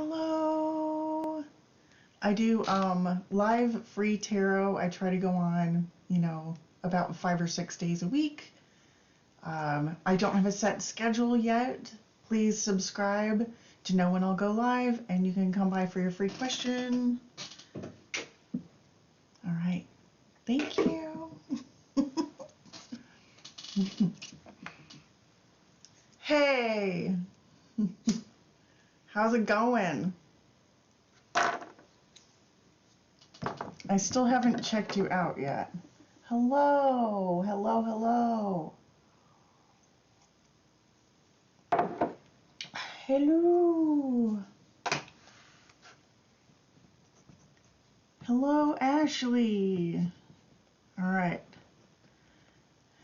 Hello. I do live free tarot. I try to go on, about 5 or 6 days a week. I don't have a set schedule yet. Please subscribe to know when I'll go live, and you can come by for your free question. All right. Thank you. Hey. How's it going? I still haven't checked you out yet. Hello, hello, hello. Hello. Hello, Ashley. All right.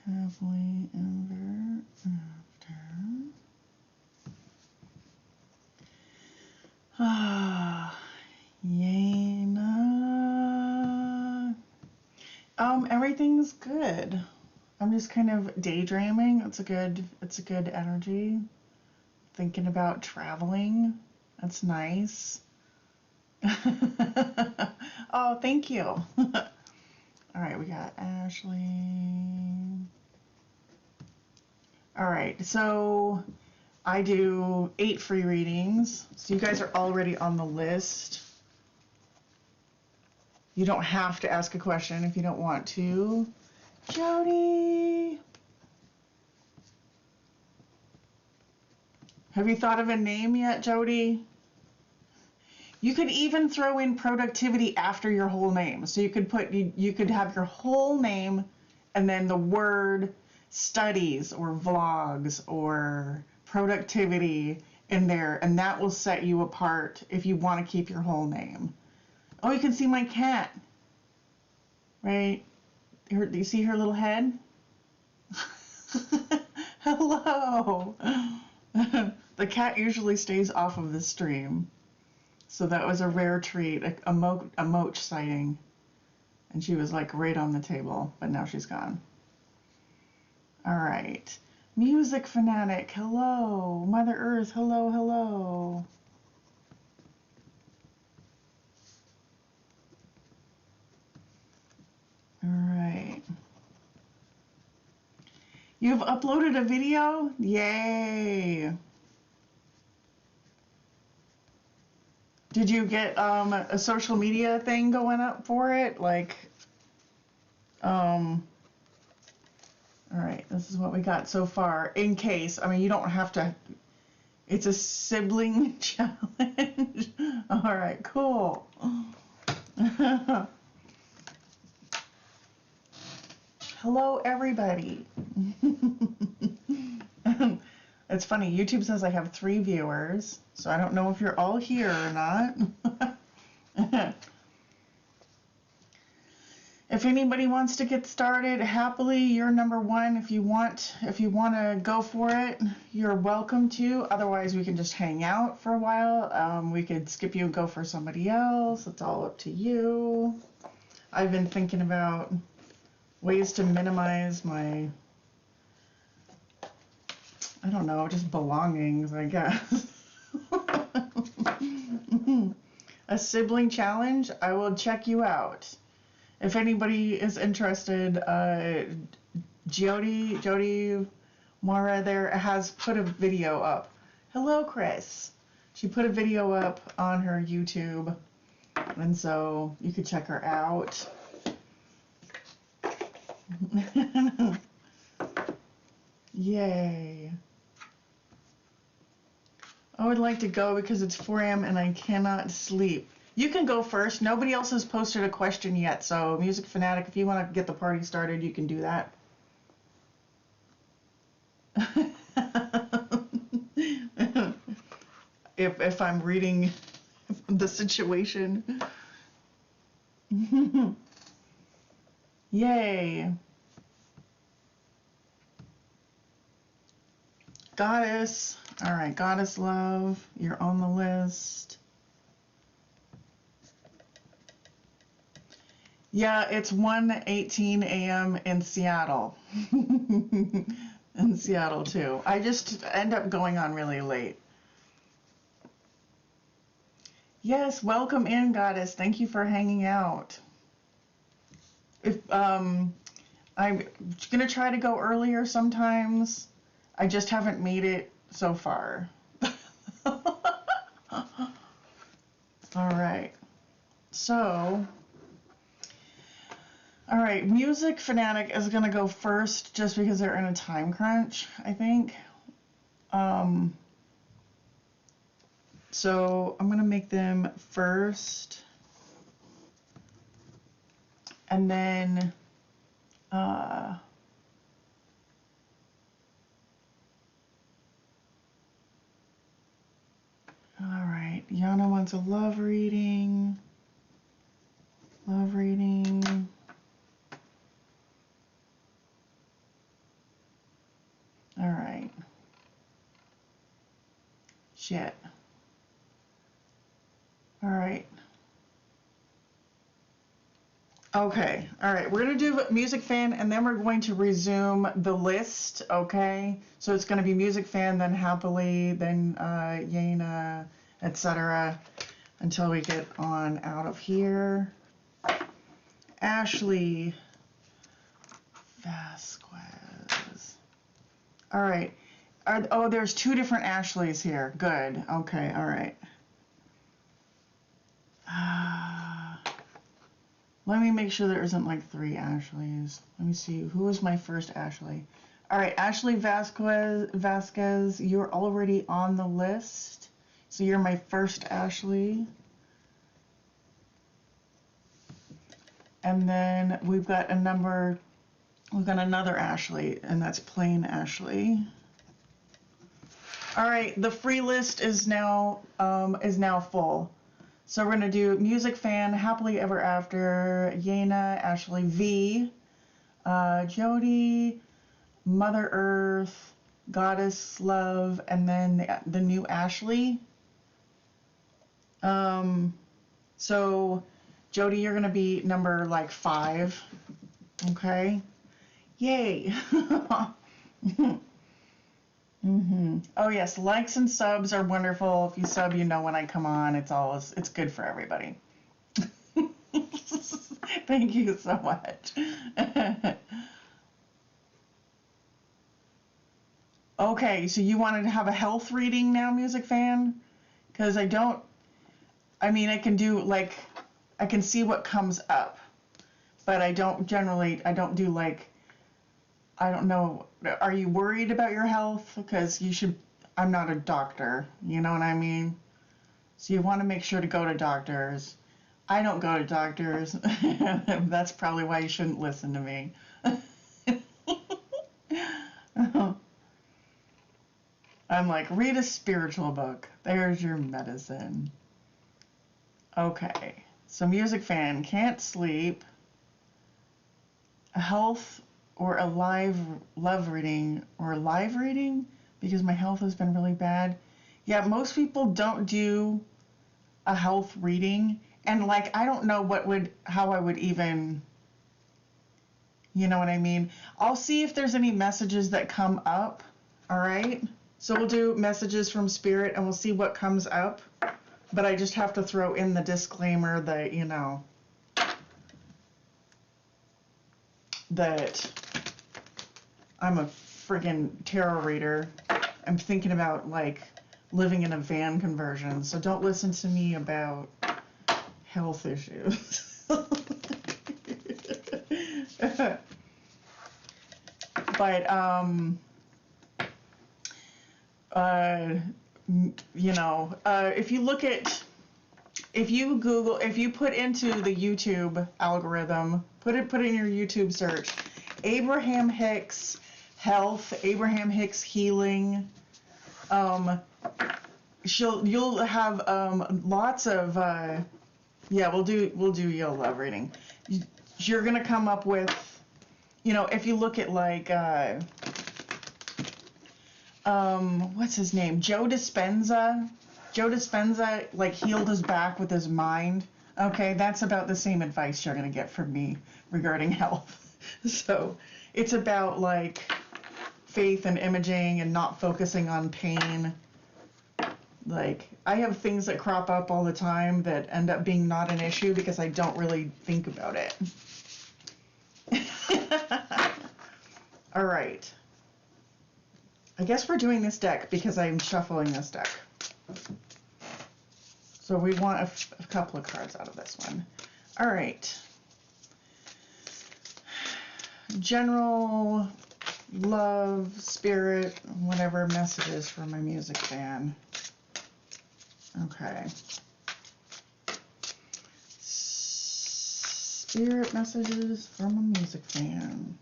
Happily ever after. Yena. Everything's good. I'm just kind of daydreaming. It's a good energy. Thinking about traveling. That's nice. Oh, thank you. All right, we got Ashley. All right, so I do 8 free readings. So you guys are already on the list. You don't have to ask a question if you don't want to. Jody! Have you thought of a name yet, Jody? You could even throw in productivity after your whole name. So you could you could have your whole name and then the word studies or vlogs or productivity in there, and that will set you apart if you want to keep your whole name. Oh, you can see my cat. Right? Do you see her little head? Hello. The cat usually stays off of the stream. So that was a rare treat, a moach sighting. And she was like right on the table, but now she's gone. All right. Music fanatic, hello. Mother Earth, hello, hello. All right. You've uploaded a video? Yay. Did you get a social media thing going up for it? All right, this is what we got so far. In case, you don't have to, it's a sibling challenge. All right, cool. Hello, everybody. It's funny, YouTube says I have 3 viewers, so I don't know if you're all here or not. If anybody wants to get started, happily, you're number 1. If you want to go for it, you're welcome to. Otherwise, we can just hang out for a while. We could skip you and go for somebody else. It's all up to you. I've been thinking about ways to minimize my, I don't know, just belongings, I guess. A sibling challenge, I will check you out. If anybody is interested, Jody Mara there has put a video up. Hello, Chris. She put a video up on her YouTube, and so you could check her out. Yay. I would like to go because it's 4 a.m. and I cannot sleep. You can go first. Nobody else has posted a question yet, so Music Fanatic, if you want to get the party started, you can do that. if I'm reading the situation. Yay. Goddess. All right, Goddess Love, you're on the list. Yeah, it's 1:18 a.m. in Seattle. In Seattle, too. I just end up going on really late. Yes, welcome in, Goddess. Thank you for hanging out. If I'm gonna try to go earlier sometimes. I just haven't made it so far. All right. So, all right, Music Fanatic is gonna go first just because they're in a time crunch, I think. So I'm gonna make them first, and then all right, Yana wants a love reading. Love reading. All right. Shit. All right. Okay. All right. We're going to do Music Fan, and then we're going to resume the list. Okay. So it's going to be Music Fan, then Happily, then Yena, etc. until we get on out of here. Ashley Vasquez. All right. Oh, there's two different Ashleys here. Good. Okay. All right. Let me make sure there isn't like three Ashleys. Let me see. Who was my first Ashley? All right. Ashley Vasquez, you're already on the list. So you're my first Ashley. And then we've got another Ashley, and that's plain Ashley. All right, the free list is now full. So we're gonna do Music Fan, Happily Ever After, Yena, Ashley V, Jody, Mother Earth, Goddess Love, and then the new Ashley. So Jody, you're gonna be number like 5. Okay. Yay. Oh yes, likes and subs are wonderful. If you sub, you know when I come on. It's good for everybody. Thank you so much. Okay, so you wanted to have a health reading now, Music Fan? Because I can do like, I can see what comes up, but I don't do like, I don't know, are you worried about your health? Because I'm not a doctor, you know what I mean? So you want to make sure to go to doctors. I don't go to doctors. That's probably why you shouldn't listen to me. I'm like, read a spiritual book. There's your medicine. Okay, so Music Fan, can't sleep. A health or a love reading or a live reading because my health has been really bad. Yeah, most people don't do a health reading, and like I don't know how I would even, you know what I mean? I'll see if there's any messages that come up. All right, so we'll do messages from Spirit and we'll see what comes up, but I just have to throw in the disclaimer that that I'm a friggin' tarot reader. I'm thinking about like living in a van conversion, so don't listen to me about health issues. But if you put into the YouTube algorithm, put in your YouTube search, Abraham Hicks health, Abraham Hicks healing, you'll have lots of we'll do your love reading. You're gonna come up with, if you look at like what's his name, Joe Dispenza like healed his back with his mind. Okay, that's about the same advice you're gonna get from me regarding health. So it's about like faith and imaging and not focusing on pain. Like, I have things that crop up all the time that end up being not an issue because I don't really think about it. All right. I guess we're doing this deck because I'm shuffling this deck. So we want a couple of cards out of this one. All right. General love, spirit, whatever messages for my music fan. Okay. Spirit messages from a music fan.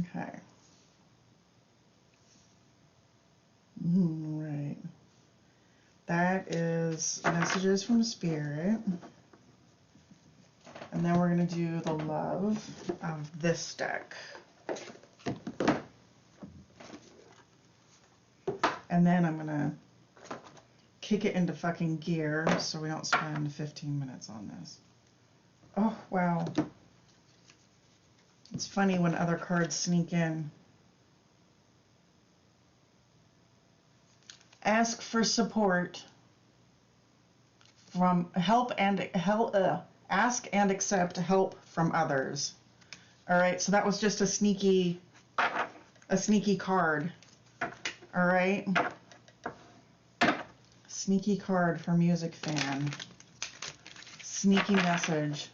Okay. Right. That is messages from spirit. And then we're going to do the love of this deck. And then I'm going to kick it into fucking gear so we don't spend 15 minutes on this. Oh, wow. It's funny when other cards sneak in. Ask for support from ask and accept help from others. All right, so that was just a sneaky card. All right. Sneaky card for music fan. Sneaky message.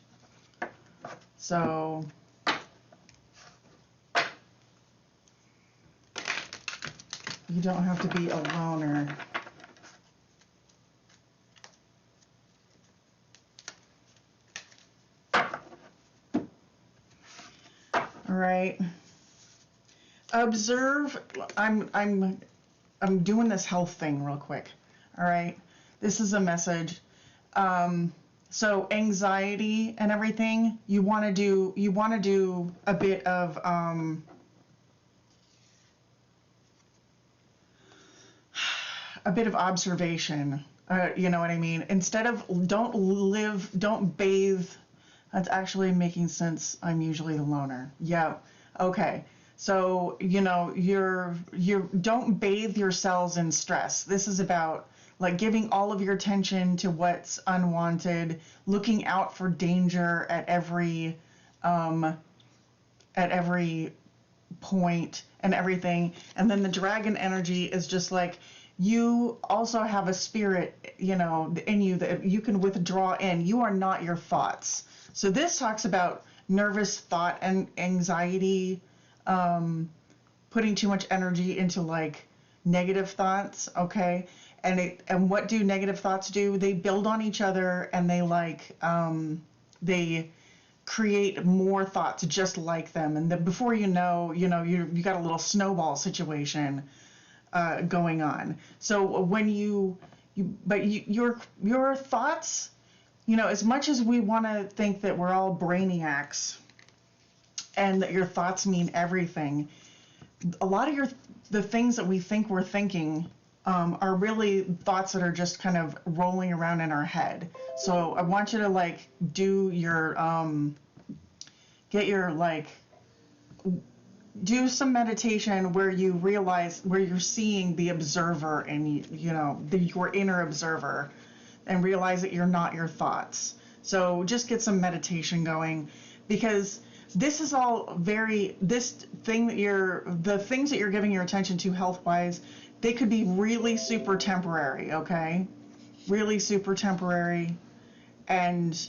So you don't have to be a loner. All right. Observe. I'm doing this health thing real quick. All right. This is a message. So anxiety and everything, you want to do a bit of observation. You know what I mean? Instead of don't bathe. That's actually making sense. I'm usually the loner. Yeah. Okay. So, you know, you don't bathe your cells in stress. This is about like giving all of your attention to what's unwanted, looking out for danger at every point and everything. And then the dragon energy is just like, you also have a spirit, you know, in you that you can withdraw in. You are not your thoughts. So this talks about nervous thought and anxiety, putting too much energy into like negative thoughts, okay? And what do negative thoughts do? They build on each other, and they like they create more thoughts just like them. And then before you know, you got a little snowball situation going on. So when your thoughts, you know, as much as we want to think that we're all brainiacs and that your thoughts mean everything, a lot of the things that we think we're thinking are really thoughts that are just kind of rolling around in our head. So I want you to like do your do some meditation where you realize, where you're seeing the observer and your inner observer, and realize that you're not your thoughts. So just get some meditation going, because this is all the things that you're giving your attention to health-wise, they could be really super temporary, okay? Really super temporary. And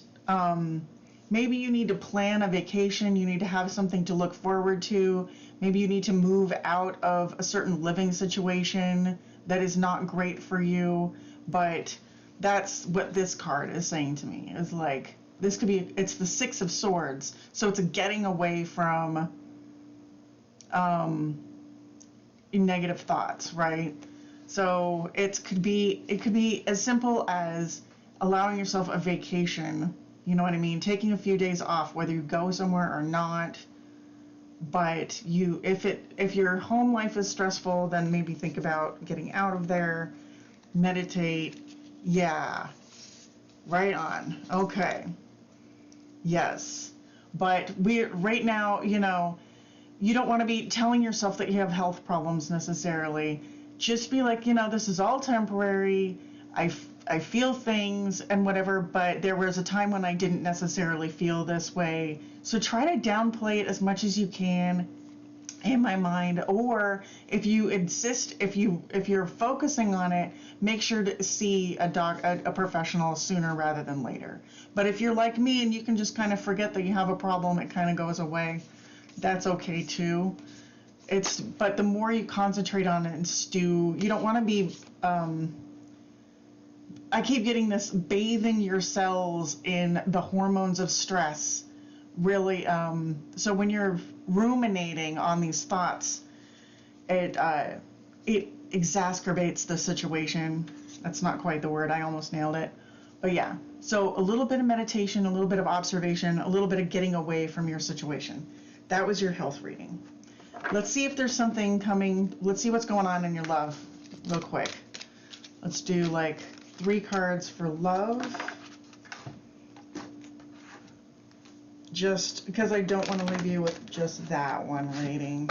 maybe you need to plan a vacation. You need to have something to look forward to. Maybe you need to move out of a certain living situation that is not great for you. But that's what this card is saying to me, is like, this could be, it's the Six of Swords. So it's a getting away from negative thoughts, right? So it could be as simple as allowing yourself a vacation. You know what I mean? Taking a few days off, whether you go somewhere or not. But if your home life is stressful, then maybe think about getting out of there, meditate. Yeah, right on. Okay. Yes. But right now, you know, you don't want to be telling yourself that you have health problems necessarily. just be like, you know, this is all temporary. I feel things and whatever, but there was a time when I didn't necessarily feel this way. So try to downplay it as much as you can in my mind. Or if you insist, if you're focusing on it, make sure to see a professional sooner rather than later. But if you're like me and you can just kind of forget that you have a problem, it kind of goes away, that's okay too. But the more you concentrate on it and stew, you don't want to be, I keep getting this, bathing your cells in the hormones of stress. Really, so when you're ruminating on these thoughts, it exacerbates the situation. That's not quite the word. I almost nailed it. But yeah, so a little bit of meditation, a little bit of observation, a little bit of getting away from your situation. That was your health reading. Let's see if there's something coming. Let's see what's going on in your love real quick. Let's do like 3 cards for love. Just because I don't want to leave you with just that one reading.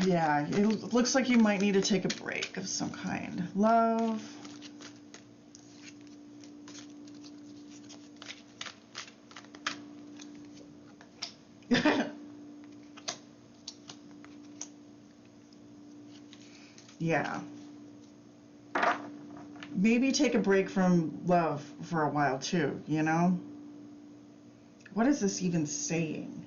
Yeah, it looks like you might need to take a break of some kind. Love. Yeah. Maybe take a break from love for a while too, you know? What is this even saying?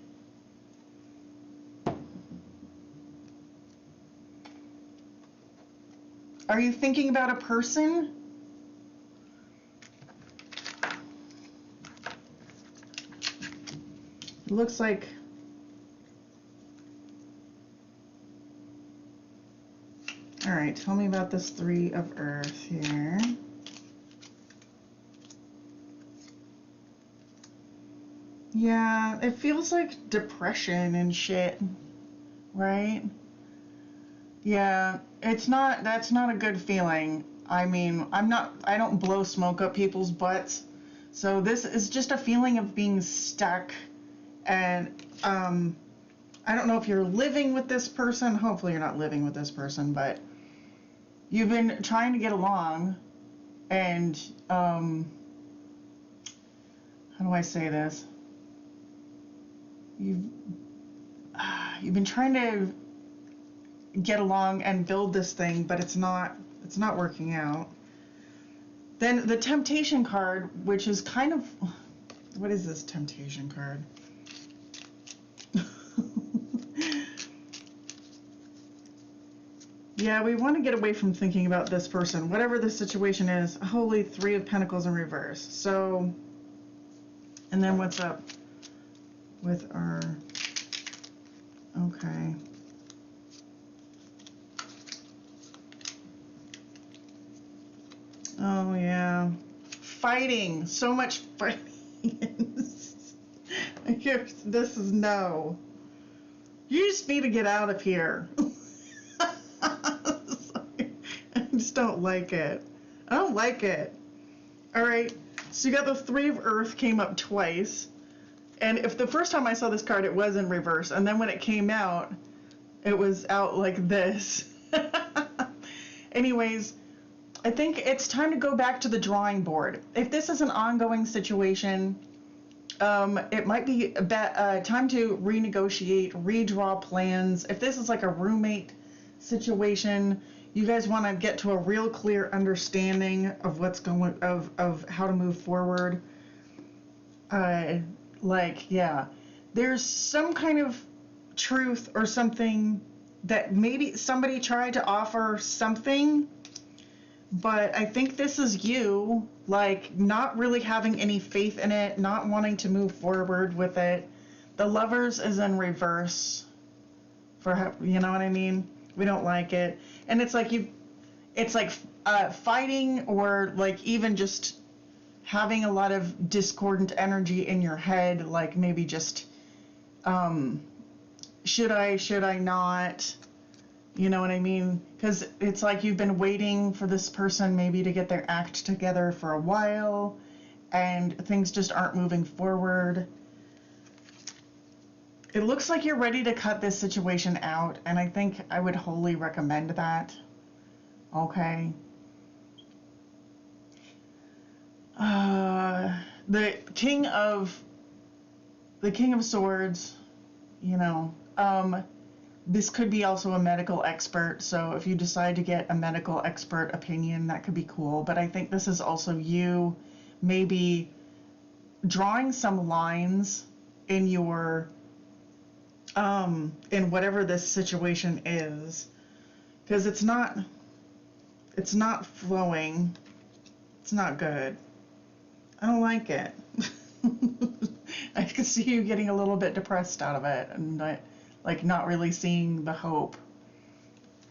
Are you thinking about a person? It looks like all right, tell me about this 3 of Earth here. Yeah, it feels like depression and shit, right? Yeah, that's not a good feeling. I mean, I don't blow smoke up people's butts. So this is just a feeling of being stuck. And I don't know if you're living with this person. Hopefully you're not living with this person, but you've been trying to get along, and how do I say this? You've been trying to get along and build this thing, but it's not working out. Then the Temptation card, which is kind of, what is this Temptation card? Yeah, we want to get away from thinking about this person, whatever the situation is. Holy 3 of Pentacles in reverse. So, and then what's up with our, okay. Oh yeah, fighting, so much fighting. This is no. You just need to get out of here. I just don't like it. I don't like it. All right, so you got the 3 of Earth came up twice. And if the first time I saw this card, it was in reverse. And then when it came out, it was out like this. Anyways, I think it's time to go back to the drawing board. If this is an ongoing situation, it might be time to renegotiate, redraw plans. If this is like a roommate situation, you guys want to get to a real clear understanding of what's going, of how to move forward. Yeah, there's some kind of truth or something that maybe somebody tried to offer something, but I think this is you, like, not really having any faith in it, not wanting to move forward with it. The Lovers is in reverse, for, you know what I mean? We don't like it. And it's like fighting, or like even just having a lot of discordant energy in your head, like maybe just, should I not? You know what I mean? Because it's like you've been waiting for this person maybe to get their act together for a while, and things just aren't moving forward. It looks like you're ready to cut this situation out, and I think I would wholly recommend that. Okay. The King of Swords, you know, this could be also a medical expert, so if you decide to get a medical expert opinion, that could be cool. But I think this is also you maybe drawing some lines in your in whatever this situation is, because it's not flowing. It's not good. I don't like it. I can see you getting a little bit depressed out of it, and not really seeing the hope.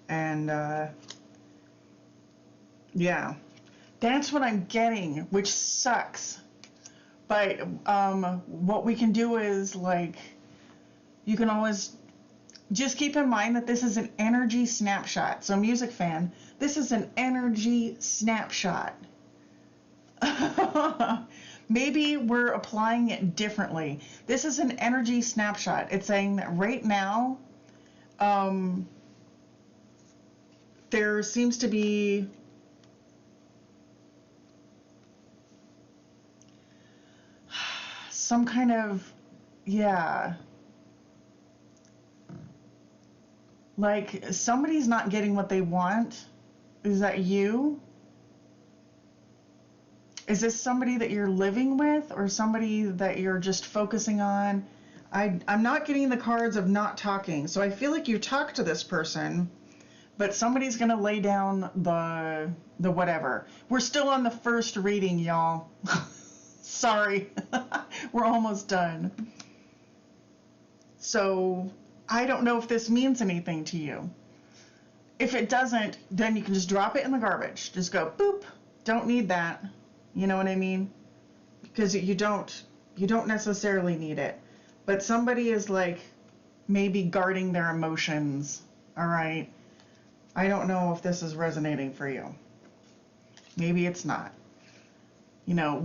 And yeah, that's what I'm getting, which sucks. But what we can do is, like, you can always just keep in mind that this is an energy snapshot. So, music fan, this is an energy snapshot. Maybe we're applying it differently. This is an energy snapshot. It's saying that right now, there seems to be some kind of, yeah, like somebody's not getting what they want. Is that you? Is this somebody that you're living with, or somebody that you're just focusing on? I'm not getting the cards of not talking, so I feel like you talk to this person, but somebody's going to lay down the whatever. We're still on the first reading, y'all. Sorry. We're almost done. So I don't know if this means anything to you. If it doesn't, then you can just drop it in the garbage. Just go, boop. Don't need that. You know what I mean? Because you don't necessarily need it. But somebody is like maybe guarding their emotions. All right. I don't know if this is resonating for you. Maybe it's not. You know,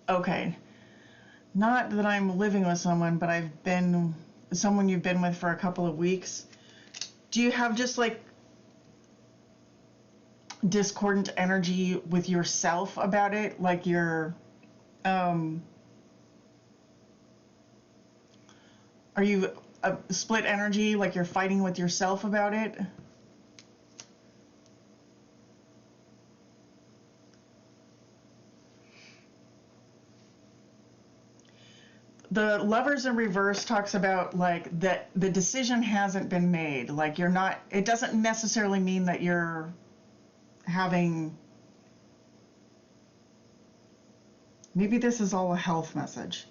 okay, not that I'm living with someone, but I've been someone you've been with for a couple of weeks. Do you have just like discordant energy with yourself about it? Like you're, are you a split energy, like you're fighting with yourself about it? The Lovers in Reverse talks about like that the decision hasn't been made. Like you're not, it doesn't necessarily mean that you're having, maybe this is all a health message.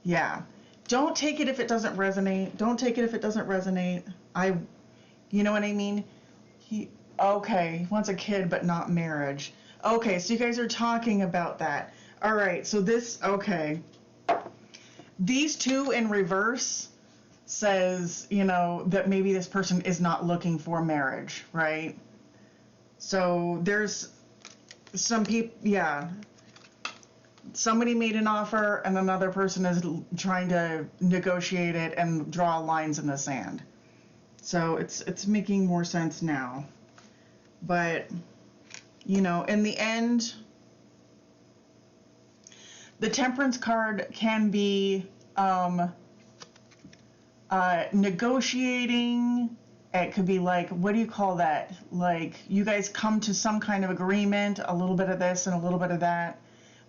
Yeah. Don't take it if it doesn't resonate. Don't take it if it doesn't resonate. You know what I mean? Okay, he wants a kid but not marriage. Okay, so you guys are talking about that. All right, so okay. These two in reverse says, you know, that maybe this person is not looking for marriage, right? So there's some people, yeah. Somebody made an offer and another person is trying to negotiate it and draw lines in the sand. So it's making more sense now. But, you know, in the end, the Temperance card can be negotiating. It could be like, what do you call that? Like you guys come to some kind of agreement, a little bit of this and a little bit of that.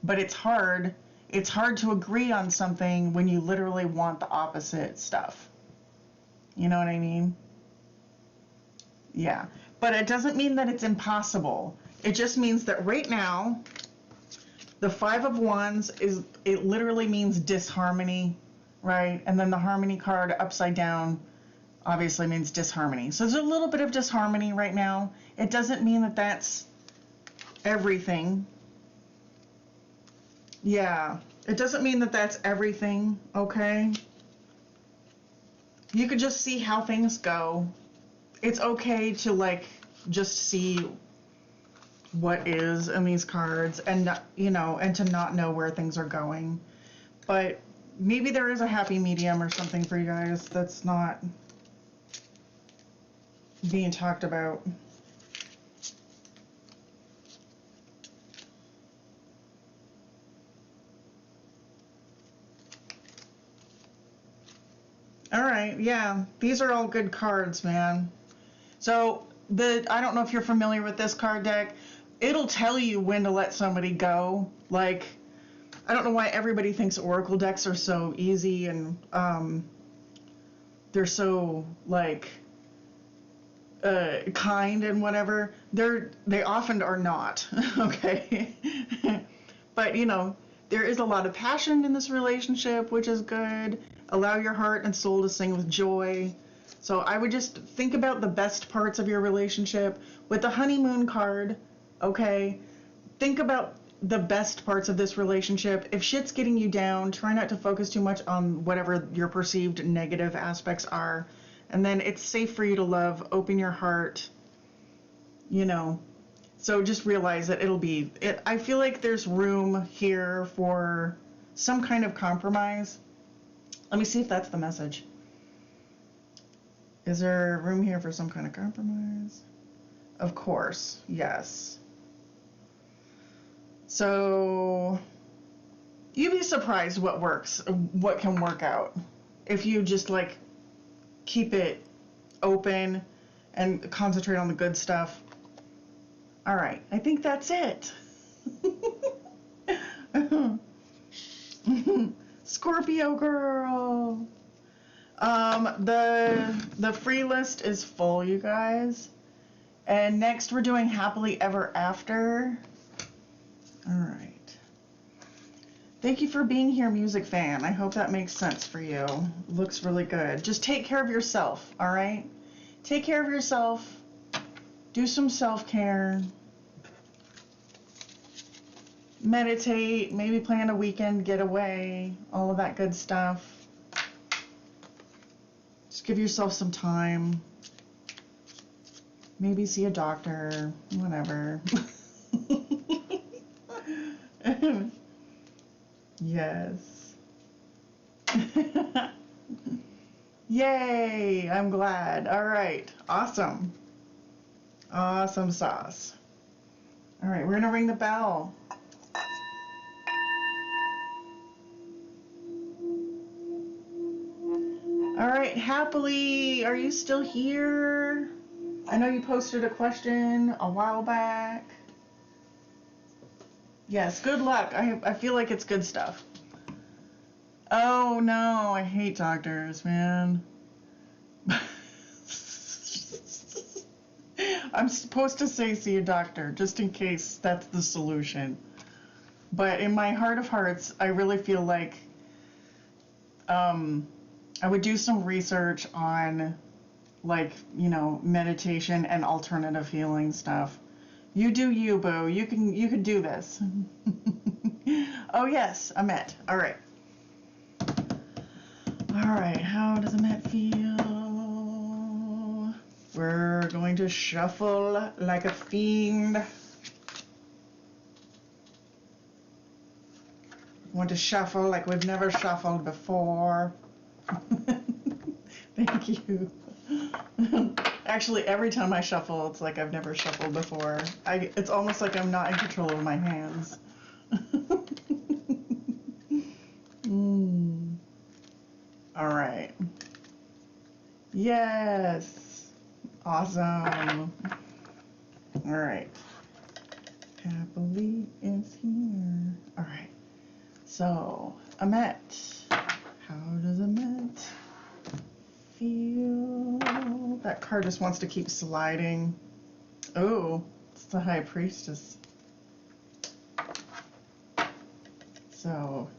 But it's hard. It's hard to agree on something when you literally want the opposite stuff. You know what I mean? Yeah. But it doesn't mean that it's impossible. It just means that right now, the Five of Wands it literally means disharmony, right? And then the Harmony card upside down obviously means disharmony. So there's a little bit of disharmony right now. It doesn't mean that that's everything. Yeah, it doesn't mean that that's everything, okay? You could just see how things go. It's okay to, like, just see what is in these cards and, you know, and to not know where things are going. But maybe there is a happy medium or something for you guys that's not being talked about. All right, yeah, these are all good cards, man. So I don't know if you're familiar with this card deck. It'll tell you when to let somebody go. Like, I don't know why everybody thinks Oracle decks are so easy and they're so like kind and whatever. They often are not. Okay. But you know, there is a lot of passion in this relationship, which is good. Allow your heart and soul to sing with joy. So I would just think about the best parts of your relationship. With the honeymoon card, okay, think about the best parts of this relationship. If shit's getting you down, try not to focus too much on whatever your perceived negative aspects are. And then it's safe for you to love. Open your heart, you know. So just realize that I feel like there's room here for some kind of compromise. Let me see if that's the message. Is there room here for some kind of compromise? Of course, yes. So you'd be surprised what works, what can work out if you just like keep it open and concentrate on the good stuff. All right, I think that's it. Scorpio girl. The free list is full, you guys. And next we're doing Happily Ever After. All right. Thank you for being here, music fan. I hope that makes sense for you. Looks really good. Just take care of yourself, all right? Take care of yourself. Do some self-care. Meditate, maybe plan a weekend getaway, all of that good stuff. Just give yourself some time. Maybe see a doctor, whatever. Yes. Yay, I'm glad. All right, awesome. Awesome sauce. All right, we're gonna ring the bell. All right, Happily, are you still here? I know you posted a question a while back. Yes, good luck. I feel like it's good stuff. Oh no, I hate doctors, man. I'm supposed to say see a doctor, just in case that's the solution. But in my heart of hearts, I really feel like I would do some research on, like, you know, meditation and alternative healing stuff. You do you, boo. You can do this. Oh yes, Amet. All right. All right. How does Amet feel? We're going to shuffle like a fiend. Want to shuffle like we've never shuffled before. Thank you. Actually, every time I shuffle, it's like I've never shuffled before. It's almost like I'm not in control of my hands. All right. Yes. Awesome. All right. Happily is here. All right. So, Amet. How does Amet feel? That card just wants to keep sliding. Oh, it's the High Priestess. So,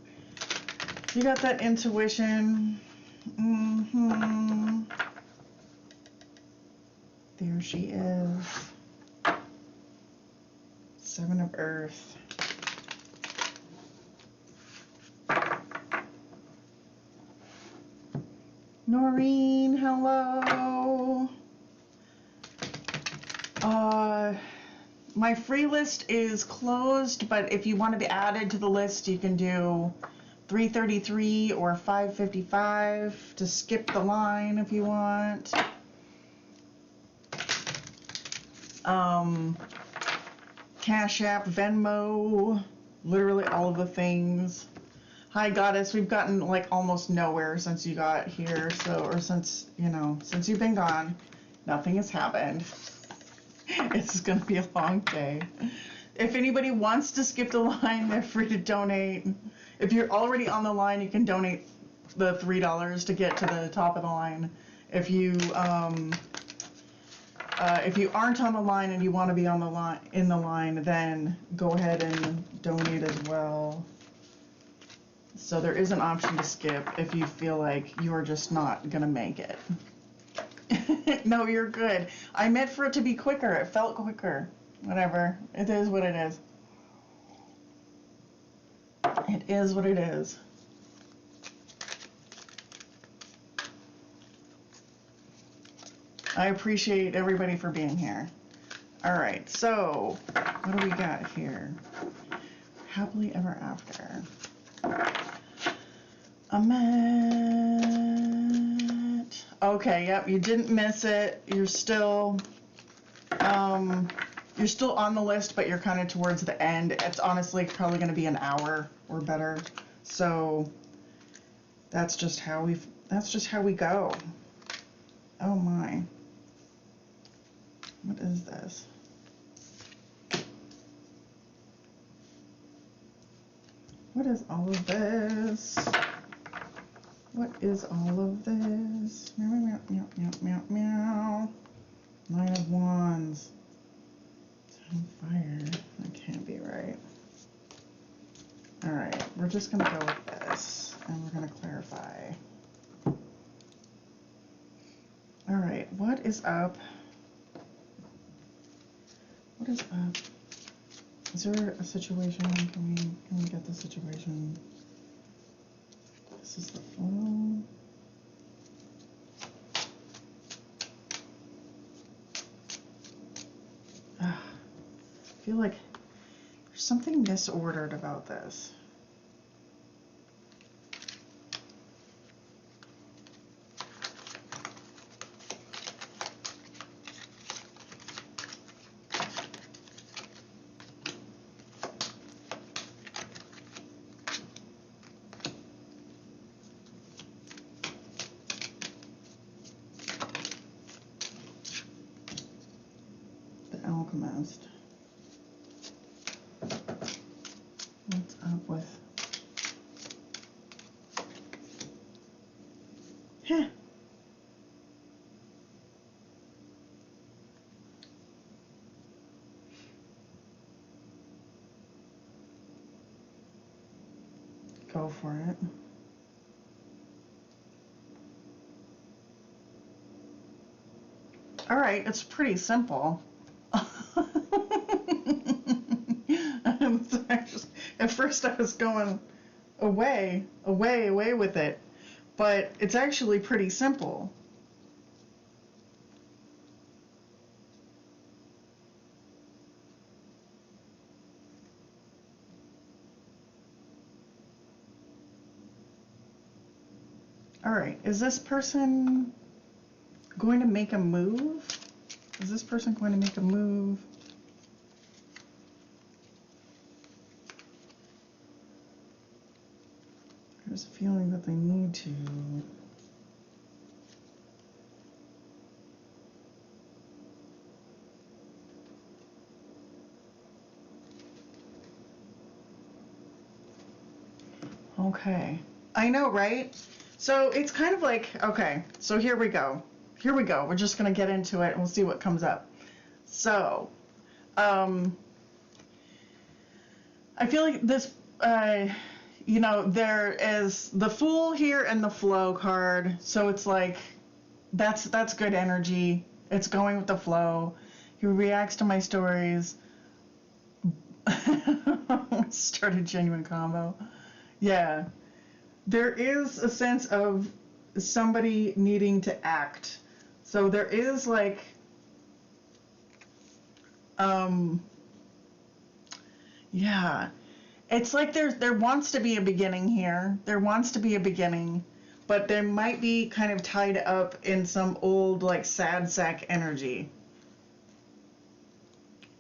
you got that intuition. There she is. Seven of Earth. Noreen, hello. My free list is closed, but if you want to be added to the list, you can do $3.33 or $5.55 to skip the line if you want. Cash App, Venmo, literally all of the things. Hi Goddess, we've gotten like almost nowhere since you got here, or since you've been gone. Nothing has happened. It's gonna be a long day. If anybody wants to skip the line, they're free to donate. If you're already on the line, you can donate the $3 to get to the top of the line. If you aren't on the line and you want to be on the line, then go ahead and donate as well. So there is an option to skip if you feel like you are just not gonna make it. No, you're good. I meant for it to be quicker. It felt quicker. Whatever. It is what it is. It is what it is. I appreciate everybody for being here. All right, so what do we got here? Happily ever after. Amet. Okay, yep, you didn't miss it. You're still on the list, but you're kind of towards the end. It's honestly probably going to be an hour or better. So that's just how we go. Oh my. What is this? What is all of this? What is all of this? Meow, meow, meow, meow, meow, meow. Nine of Wands. Ten Fire. That can't be right. All right, we're just gonna go with this, and we're gonna clarify. All right, what is up? What is up? Is there a situation? Can we get the situation? This is the flow. I feel like there's something misordered about this. Alchemist. What's up with? Heh. Go for it. All right, it's pretty simple. At first I was going away with it, but it's actually pretty simple. All right, is this person going to make a move? Is this person going to make a move? There's a feeling that they need to. Okay. I know, right? So it's kind of like, okay, so here we go. Here we go. We're just going to get into it and we'll see what comes up. So, I feel like this, there is the Fool here and the Flow card. So it's like, that's good energy. It's going with the flow. He reacts to my stories. Start a genuine combo. Yeah. There is a sense of somebody needing to act. So there is like, yeah. It's like there wants to be a beginning here. There wants to be a beginning, but there might be kind of tied up in some old like sad sack energy.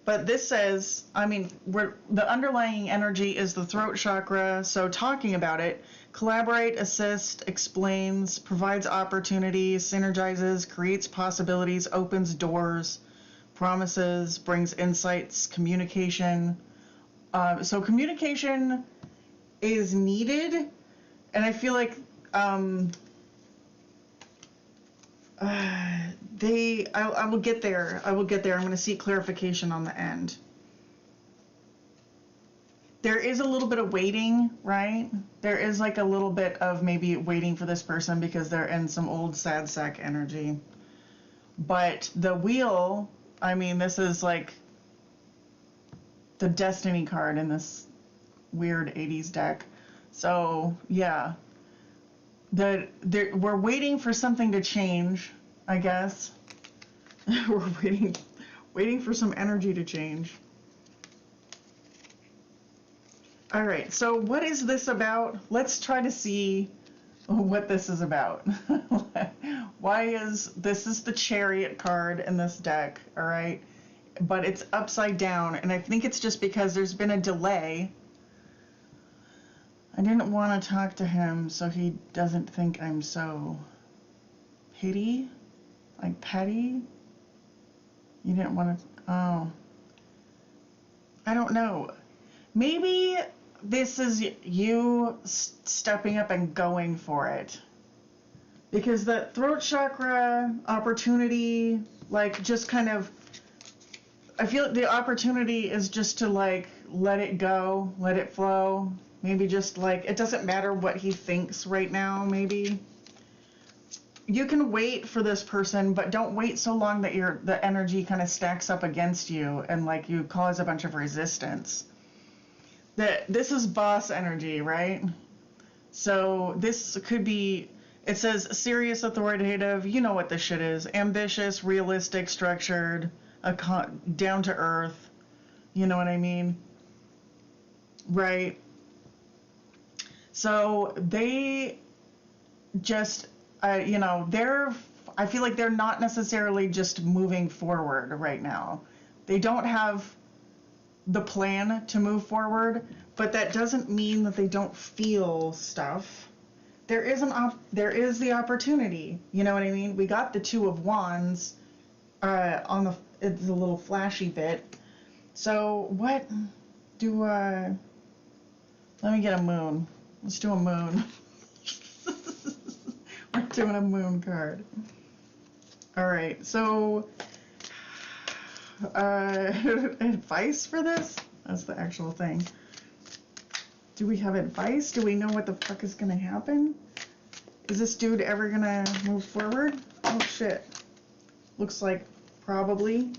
But this says, I mean, the underlying energy is the throat chakra, so talking about it, collaborate, assist, explains, provides opportunities, synergizes, creates possibilities, opens doors, promises, brings insights, communication. So communication is needed, and I feel like I will get there. I will get there. I'm going to seek clarification on the end. There is a little bit of waiting, right? There is like a little bit of maybe waiting for this person because they're in some old sad sack energy. But the wheel, I mean, this is like the destiny card in this weird 80s deck. So, yeah. We're waiting for something to change, I guess. We're waiting for some energy to change. All right, so what is this about? Let's try to see what this is about. This is the Chariot card in this deck, all right? But it's upside down, and I think it's just because there's been a delay. I didn't want to talk to him so he doesn't think I'm so petty. You didn't want to, oh. I don't know. Maybe this is you stepping up and going for it. Because the throat chakra opportunity, like just kind of, I feel like the opportunity is just to like let it go, let it flow. Maybe just like, it doesn't matter what he thinks right now, maybe. You can wait for this person, but don't wait so long that the energy kind of stacks up against you and like you cause a bunch of resistance. This is boss energy, right? So this could be, it says serious, authoritative, you know what this shit is. Ambitious, realistic, structured, down to earth. You know what I mean? Right? So they just, I feel like they're not necessarily just moving forward right now. They don't have the plan to move forward, but that doesn't mean that they don't feel stuff. There is the opportunity. You know what I mean? We got the Two of Wands it's a little flashy bit. So what do let me get a moon. Let's do a moon. We're doing a moon card. All right, so advice for this? That's the actual thing. Do we have advice? Do we know what the fuck is gonna happen? Is this dude ever gonna move forward? Oh shit. Looks like probably.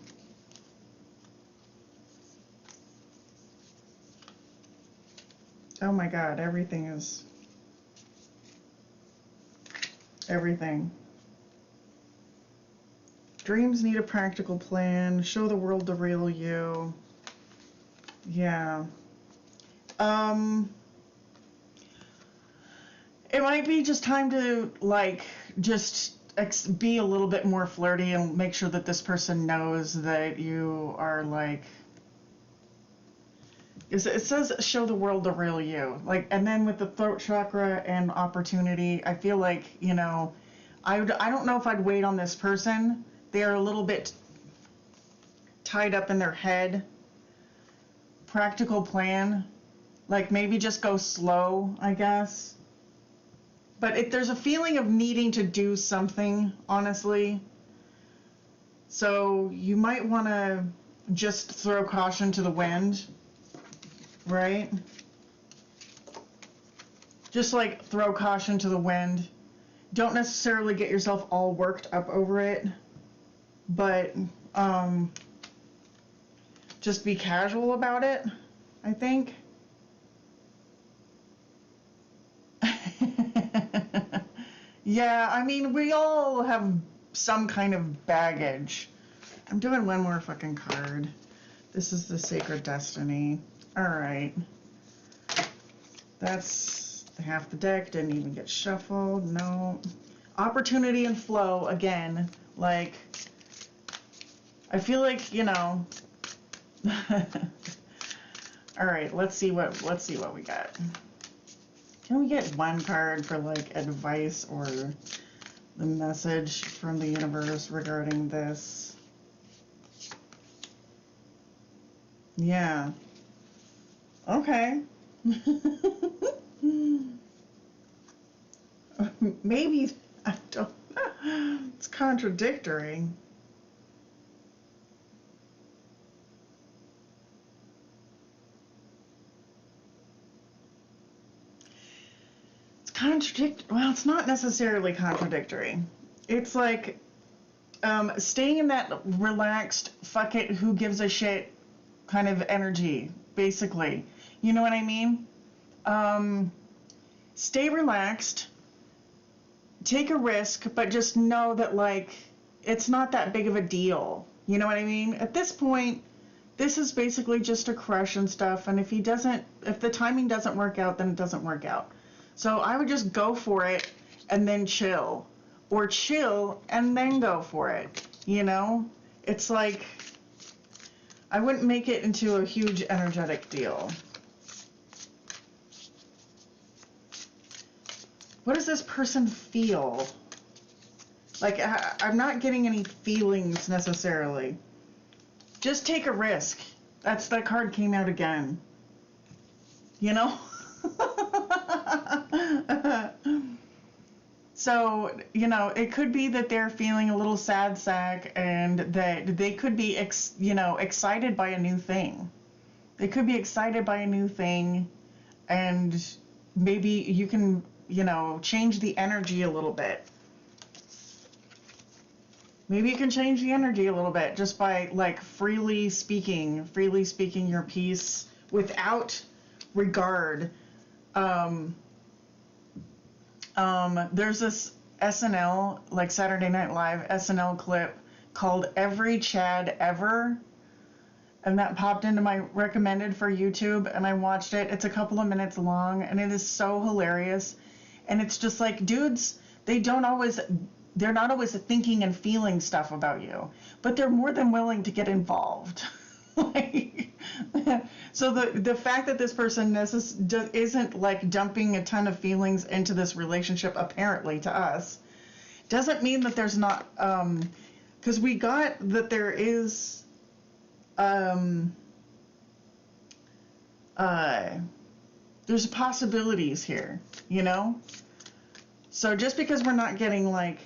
Oh my god, everything. Dreams need a practical plan. Show the world the real you. Yeah. It might be just time to like just be a little bit more flirty and make sure that this person knows that you are like, it says show the world the real you. Like, and then with the throat chakra and opportunity, I feel like, I don't know if I'd wait on this person. They are a little bit tied up in their head. Practical plan, like maybe just go slow, I guess. But there's a feeling of needing to do something, honestly. So you might want to just throw caution to the wind, right? Just like throw caution to the wind. Don't necessarily get yourself all worked up over it, but just be casual about it, I think. Yeah, I mean, we all have some kind of baggage. I'm doing one more fucking card. This is the Sacred Destiny. All right. That's half the deck. Didn't even get shuffled. No. Opportunity and flow again. Like, I feel like, you know. All right, let's see what we got. Can we get one card for like advice or the message from the universe regarding this? Yeah. Okay. Maybe, I don't know. It's contradictory. Well, it's not necessarily contradictory. It's like staying in that relaxed, fuck it, who gives a shit kind of energy, basically. You know what I mean? Stay relaxed, take a risk, but just know that, like, it's not that big of a deal. You know what I mean? At this point, this is basically just a crush and stuff, and if the timing doesn't work out, then it doesn't work out. So I would just go for it and then chill. Or chill and then go for it. You know? It's like, I wouldn't make it into a huge energetic deal. What does this person feel? Like, I'm not getting any feelings necessarily. Just take a risk. That card came out again. You know? So, you know, it could be that they're feeling a little sad sack and that they could be, excited by a new thing. They could be excited by a new thing, and maybe you can, change the energy a little bit. Maybe you can change the energy a little bit just by, like, freely speaking your piece without regard. There's this SNL, like Saturday Night Live SNL clip called Every Chad Ever, and that popped into my recommended for YouTube, and I watched it. It's a couple of minutes long, and it is so hilarious. And it's just like, dudes, they're not always thinking and feeling stuff about you, but they're more than willing to get involved. So the fact that this person isn't like dumping a ton of feelings into this relationship, apparently to us, doesn't mean that there's not, because we got that there is, there's possibilities here, So just because we're not getting like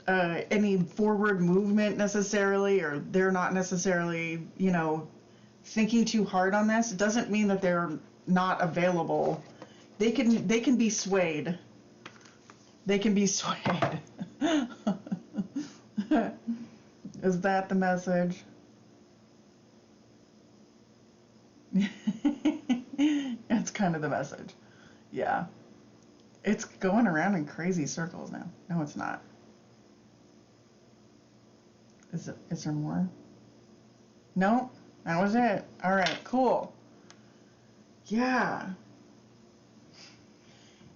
any forward movement necessarily, or they're not necessarily, thinking too hard on this, doesn't mean that they're not available. They can be swayed. They can be swayed. Is that the message? That's kind of the message. Yeah. It's going around in crazy circles now. No, it's not. Is there more? No, that was it. All right, cool. Yeah.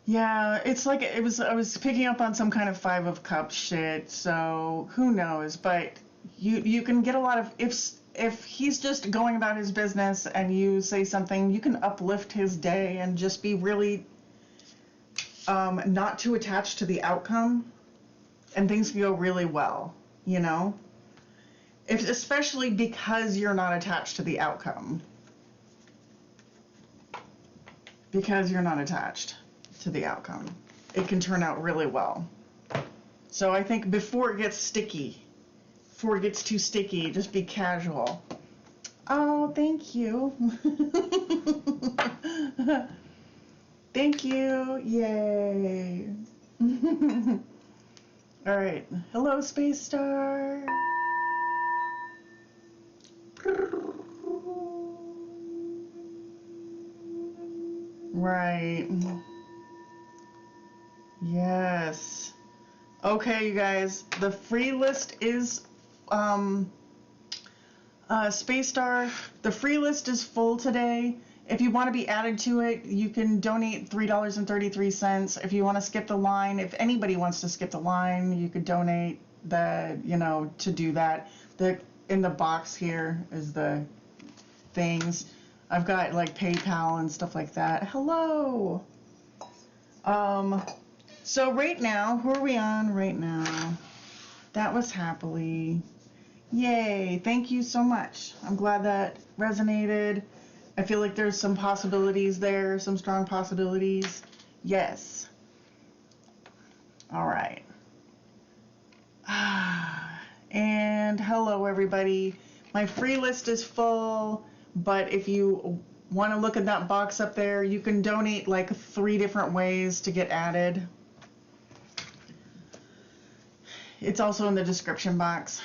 Yeah, it's like I was picking up on some kind of 5 of Cups shit, so who knows, but you can get a lot of, if he's just going about his business and you say something, you can uplift his day and just be really not too attached to the outcome, and things can go really well, especially because you're not attached to the outcome. Because you're not attached to the outcome, it can turn out really well. So I think before it gets too sticky, just be casual. Oh, thank you. Thank you. Yay. All right. Hello, Space Star. Right. Yes. Okay, you guys. The free list is Space Star. The free list is full today. If you want to be added to it, you can donate $3.33. If you want to skip the line, if anybody wants to skip the line, you could donate the, you know, to do that. In the box here is the things. I've got like PayPal and stuff like that. Hello. So right now, who are we on right now? That was Happily. Yay, thank you so much. I'm glad that resonated. I feel like there's some possibilities there, some strong possibilities. Yes. All right. And hello, everybody. My free list is full, but if you want to look at that box up there, you can donate like 3 different ways to get added. It's also in the description box.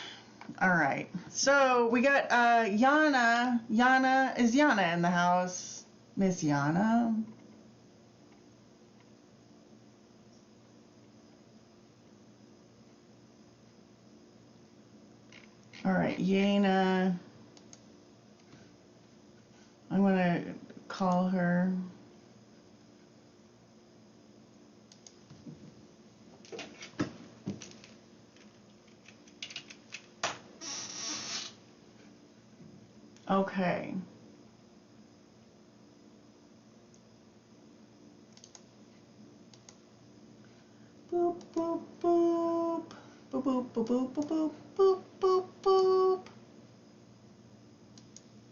All right, so we got Yana. Is Yana in the house? Miss Yana? All right, Yana. I'm gonna call her. Okay. Boop, boop, boop. Boop, boop, boop, boop, boop, boop, boop, boop.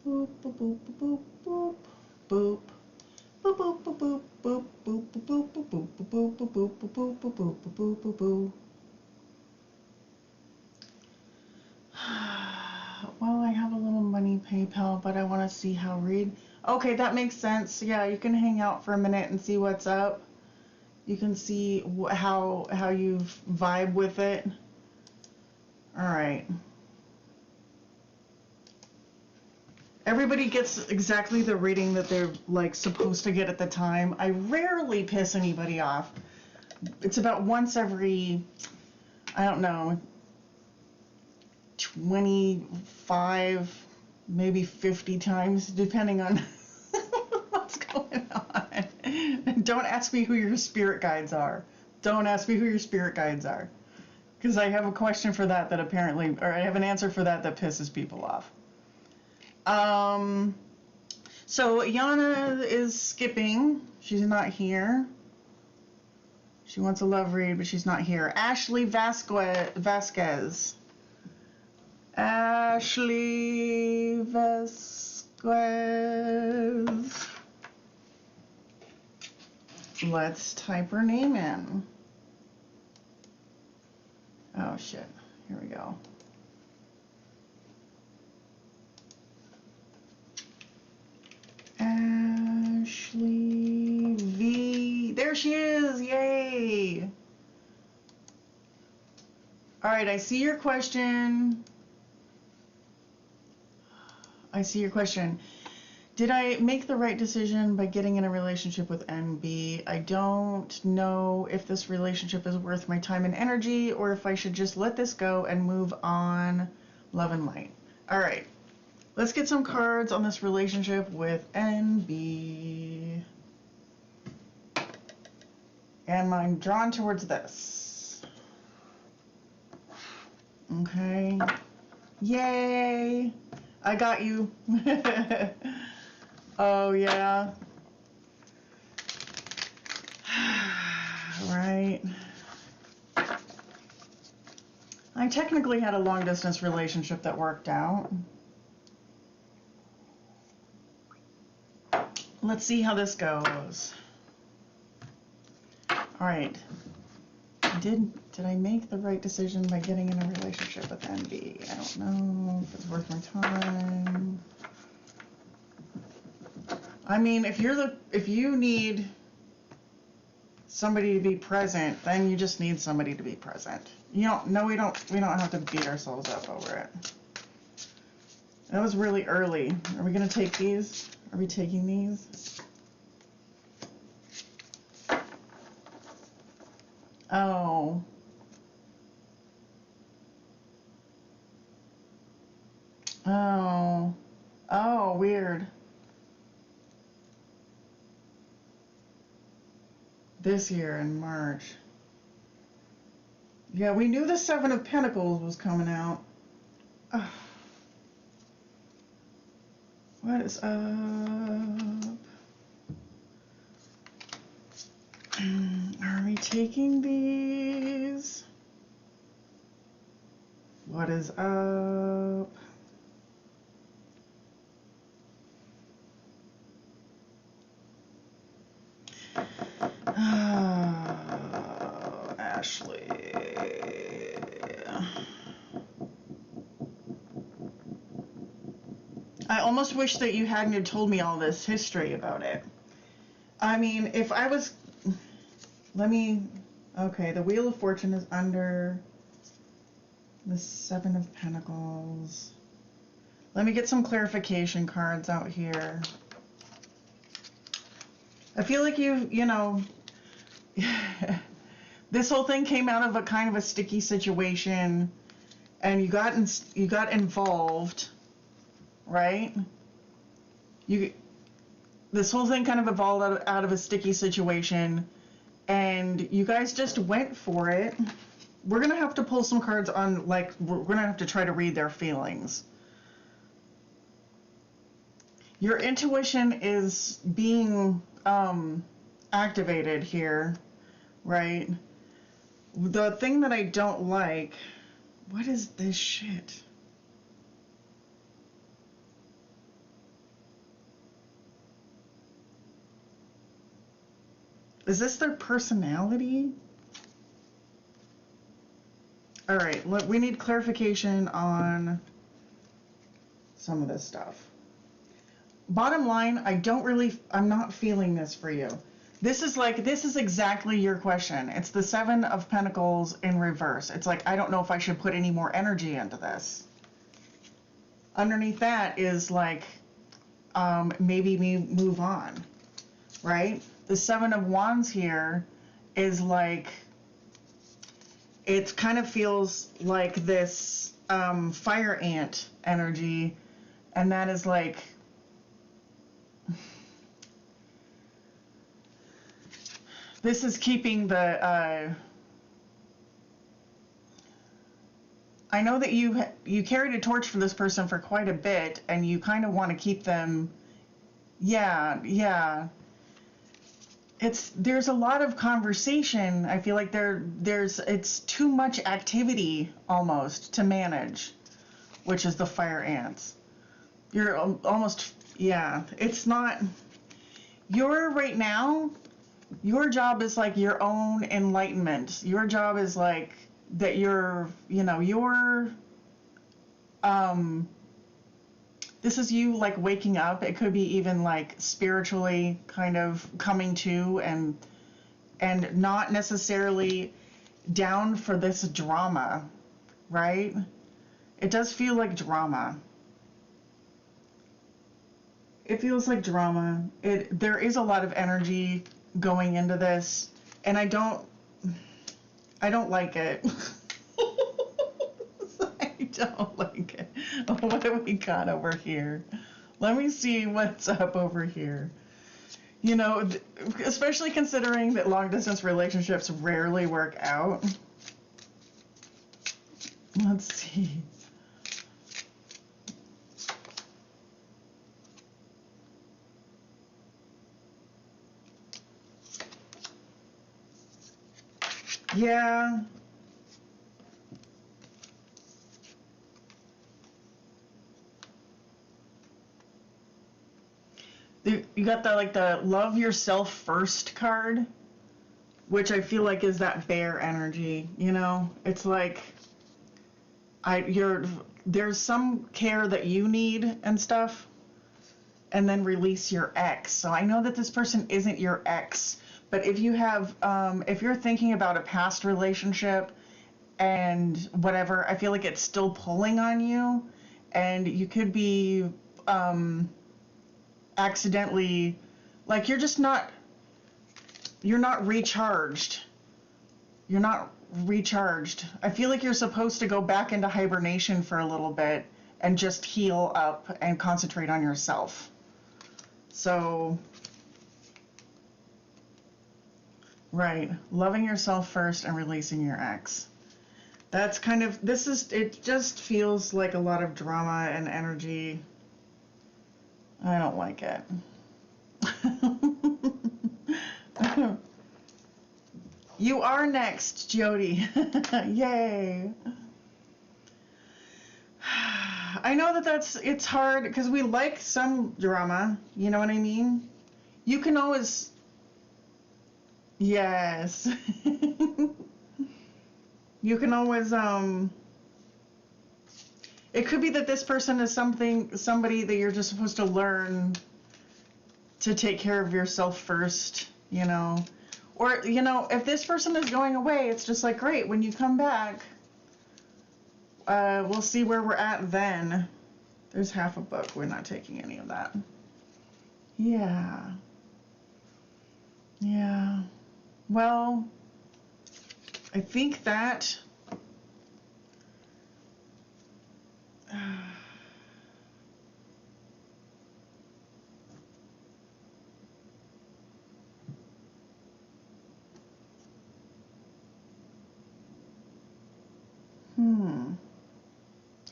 Boop, boop, boop, boop, boop, boop. Boop, boop, boop, boop, boop, boop, boop, boop, boop, boop, boop, boop, boop, boop, boop, boop, boop, boop. Well, I have a little money PayPal, but I want to see how read. Okay, that makes sense. Yeah, you can hang out for a minute and see what's up. You can see how you vibe with it. All right. Everybody gets exactly the reading that they're like supposed to get at the time. I rarely piss anybody off. It's about once every, I don't know, 25, maybe 50 times, depending on what's going on. Don't ask me who your spirit guides are. Don't ask me who your spirit guides are. Because I have a question for that apparently, or I have an answer for that pisses people off. So Yana is skipping. She's not here. She wants a love read, but she's not here. Ashley Vasquez. Ashley Vasquez. Let's type her name in. Oh shit. Here we go. Ashley V. There she is. Yay. All right, I see your question. Did I make the right decision by getting in a relationship with NB? I don't know if this relationship is worth my time and energy or if I should just let this go and move on. Love and light. All right. Let's get some cards on this relationship with NB. And I'm drawn towards this. Okay. Yay. I got you. Oh, yeah. Right. I technically had a long distance relationship that worked out. Let's see how this goes. All right. Did I make the right decision by getting in a relationship with NB? I don't know if it's worth my time. I mean, if you need somebody to be present, then you just need somebody to be present. We don't have to beat ourselves up over it. That was really early. Are we gonna take these? Are we taking these? Oh. Oh. Oh, weird. this year in March. Yeah, we knew the Seven of Pentacles was coming out. What is up? Are we taking these? What is up? Ashley. I almost wish that you hadn't told me all this history about it. I mean, if I was... Okay, the Wheel of Fortune is under the Seven of Pentacles. Let me get some clarification cards out here. I feel like you know, this whole thing came out of a kind of a sticky situation, and you got involved, right? This whole thing kind of evolved out of a sticky situation, and you guys just went for it. We're gonna have to pull some cards on, like, we're gonna have to try to read their feelings. Your intuition is being activated here, right? The thing that I don't like, what is this shit? Is this their personality? All right, look, we need clarification on some of this stuff. Bottom line, I'm not feeling this for you. This is exactly your question. It's the Seven of Pentacles in reverse. It's like, I don't know if I should put any more energy into this. Underneath that is like, maybe me move on, right? The Seven of Wands here is like, it kind of feels like this fire ant energy, and that is like, this is keeping the, I know that you carried a torch for this person for quite a bit, and you kind of want to keep them, yeah. There's a lot of conversation. I feel like it's too much activity almost to manage, which is the fire ants. You're almost, yeah, it's not, right now, your job is like your own enlightenment. Your job is like that this is you like waking up. It could be even like spiritually kind of coming to and not necessarily down for this drama, right? It does feel like drama. It feels like drama. There is a lot of energy going into this, and I don't like it. I don't like it. What have we got over here? Let me see what's up over here. You know, especially considering that long distance relationships rarely work out. Let's see. Yeah. You got the love yourself first card, which I feel like is that bear energy, you know? It's like there's some care that you need and stuff, and then release your ex. So I know that this person isn't your ex, but if you have if you're thinking about a past relationship and whatever, I feel like it's still pulling on you, and you could be accidentally, like, you're not recharged. You're not recharged. I feel like you're supposed to go back into hibernation for a little bit and just heal up and concentrate on yourself. So Right. Loving yourself first and releasing your ex. That's kind of, it just feels like a lot of drama and energy. I don't like it. You are next, Jody. Yay. I know it's hard because we like some drama. You know what I mean? You can always, yes. You can always, it could be that this person is somebody that you're just supposed to learn to take care of yourself first, you know? Or, you know, if this person is going away, it's just like, great, when you come back, we'll see where we're at then. There's half a book. We're not taking any of that. Yeah. Yeah. Well, I think that...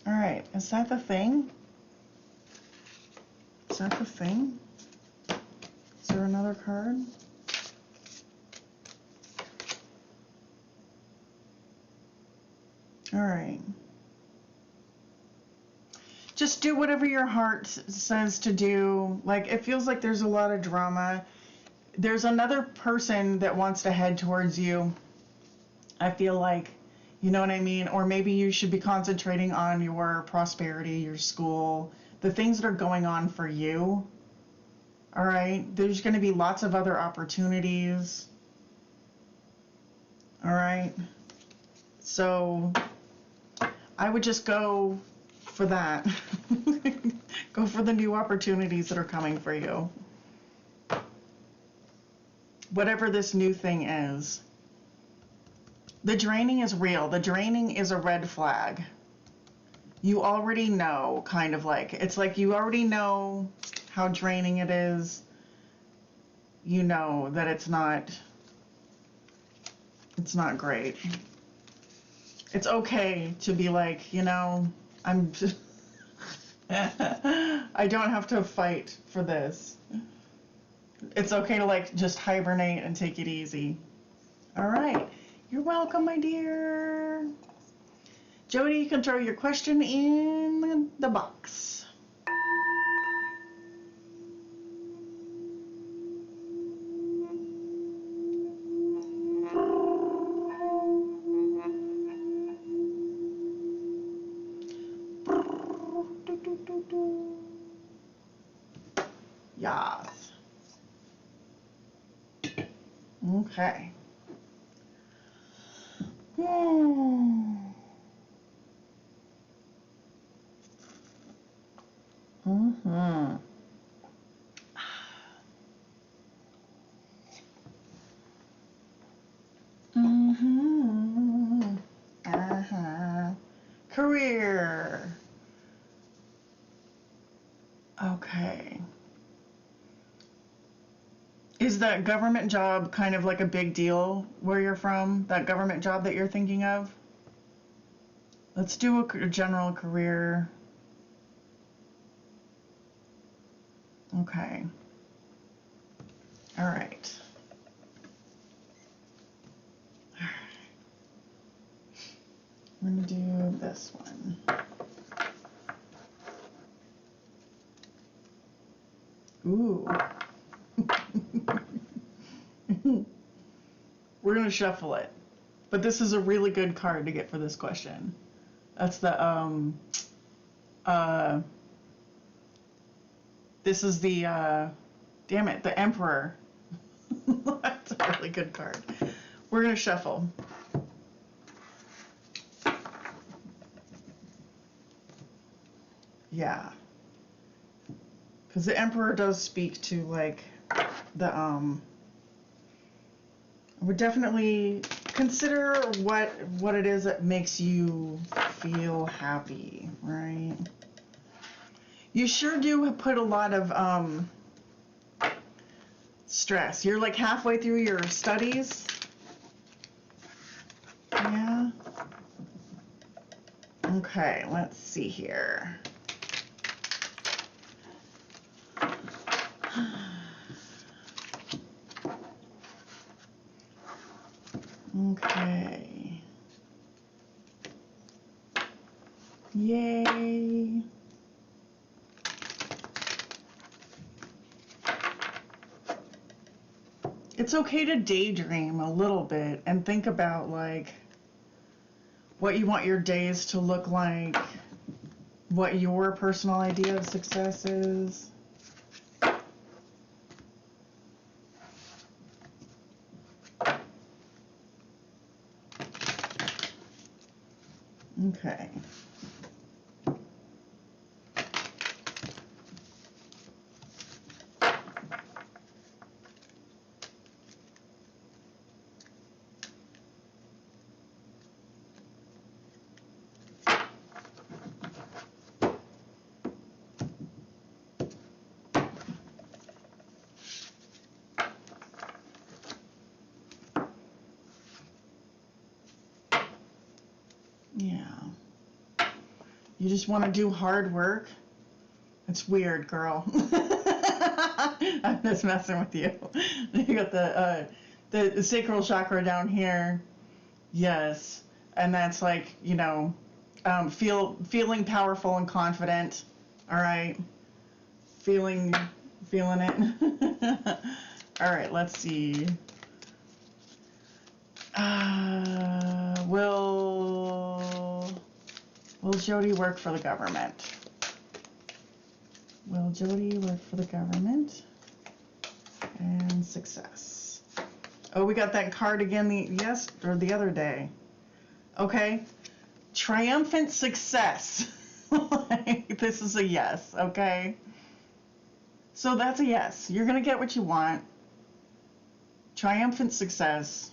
All right. Is that the thing? Is that the thing? Is there another card? All right. Just do whatever your heart says to do. Like, it feels like there's a lot of drama. There's another person that wants to head towards you. I feel like, you know what I mean? Or maybe you should be concentrating on your prosperity, your school, the things that are going on for you. All right? There's going to be lots of other opportunities. All right? So I would just go for that. Go for the new opportunities that are coming for you. Whatever this new thing is. The draining is real. The draining is a red flag. You already know, kind of like, it's like you already know how draining it is. You know that it's not great. It's okay to be like, you know, I'm just, I don't have to fight for this. It's okay to like just hibernate and take it easy. All right. You're welcome, my dear. Jody, you can throw your question in the box. Yes. Okay. Mm-hmm. Mm-hmm. Uh-huh. Career. Okay. Is that government job kind of like a big deal where you're from? That government job that you're thinking of? Let's do a general career. Okay. All right. I'm going to do this one. Ooh. We're going to shuffle it. But this is a really good card to get for this question. That's the, this is the, damn it, the Emperor. That's a really good card. We're going to shuffle. Yeah. Because the Emperor does speak to, like, the, I would definitely consider what it is that makes you feel happy, right? You sure do put a lot of, Stress. You're like halfway through your studies? Yeah. Okay, let's see here. Okay. Yay. It's okay to daydream a little bit and think about like what you want your days to look like, what your personal idea of success is. Okay. Yeah. You just want to do hard work? It's weird, girl. I'm just messing with you. You got the sacral chakra down here. Yes. And that's like, you know, feeling powerful and confident. All right. Feeling it. All right, let's see. Will Jody work for the government? Will Jody work for the government? And success. Oh, we got that card again the other day. Okay. Triumphant success. Like, this is a yes, okay? So that's a yes. You're going to get what you want. Triumphant success.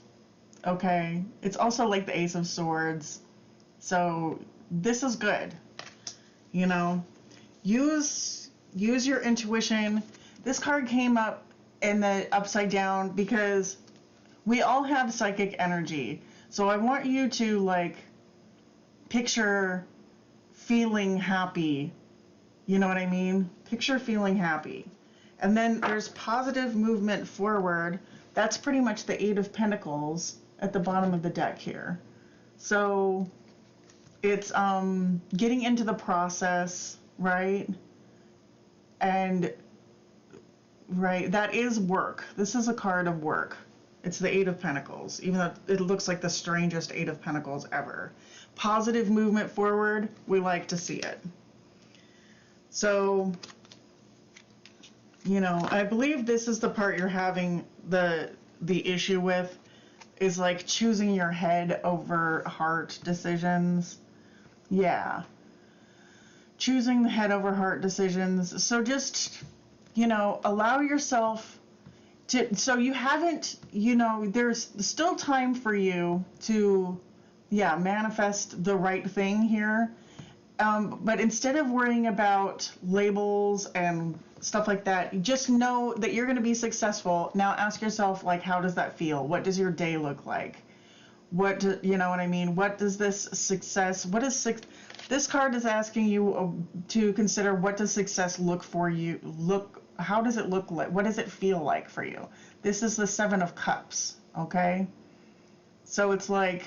Okay. It's also like the Ace of Swords. So this is good. You know, use your intuition. This card came up in the upside down because we all have psychic energy. So I want you to like picture feeling happy. You know what I mean? Picture feeling happy. And then there's positive movement forward. That's pretty much the Eight of Pentacles at the bottom of the deck here. So it's getting into the process, right? And right, that is work. This is a card of work. It's the Eight of Pentacles, even though it looks like the strangest Eight of Pentacles ever. Positive movement forward, we like to see it. So, you know, I believe this is the part you're having the issue with, is like choosing your head over heart decisions. Yeah. Choosing the head over heart decisions. So just, you know, allow yourself to, so you haven't, you know, there's still time for you to, yeah, manifest the right thing here. But instead of worrying about labels and stuff like that, just know that you're going to be successful. Now ask yourself, like, how does that feel? What does your day look like? You know what I mean? What does this success, this card is asking you to consider, what does success look for you? How does it look like? What does it feel like for you? This is the Seven of Cups, okay? So it's like,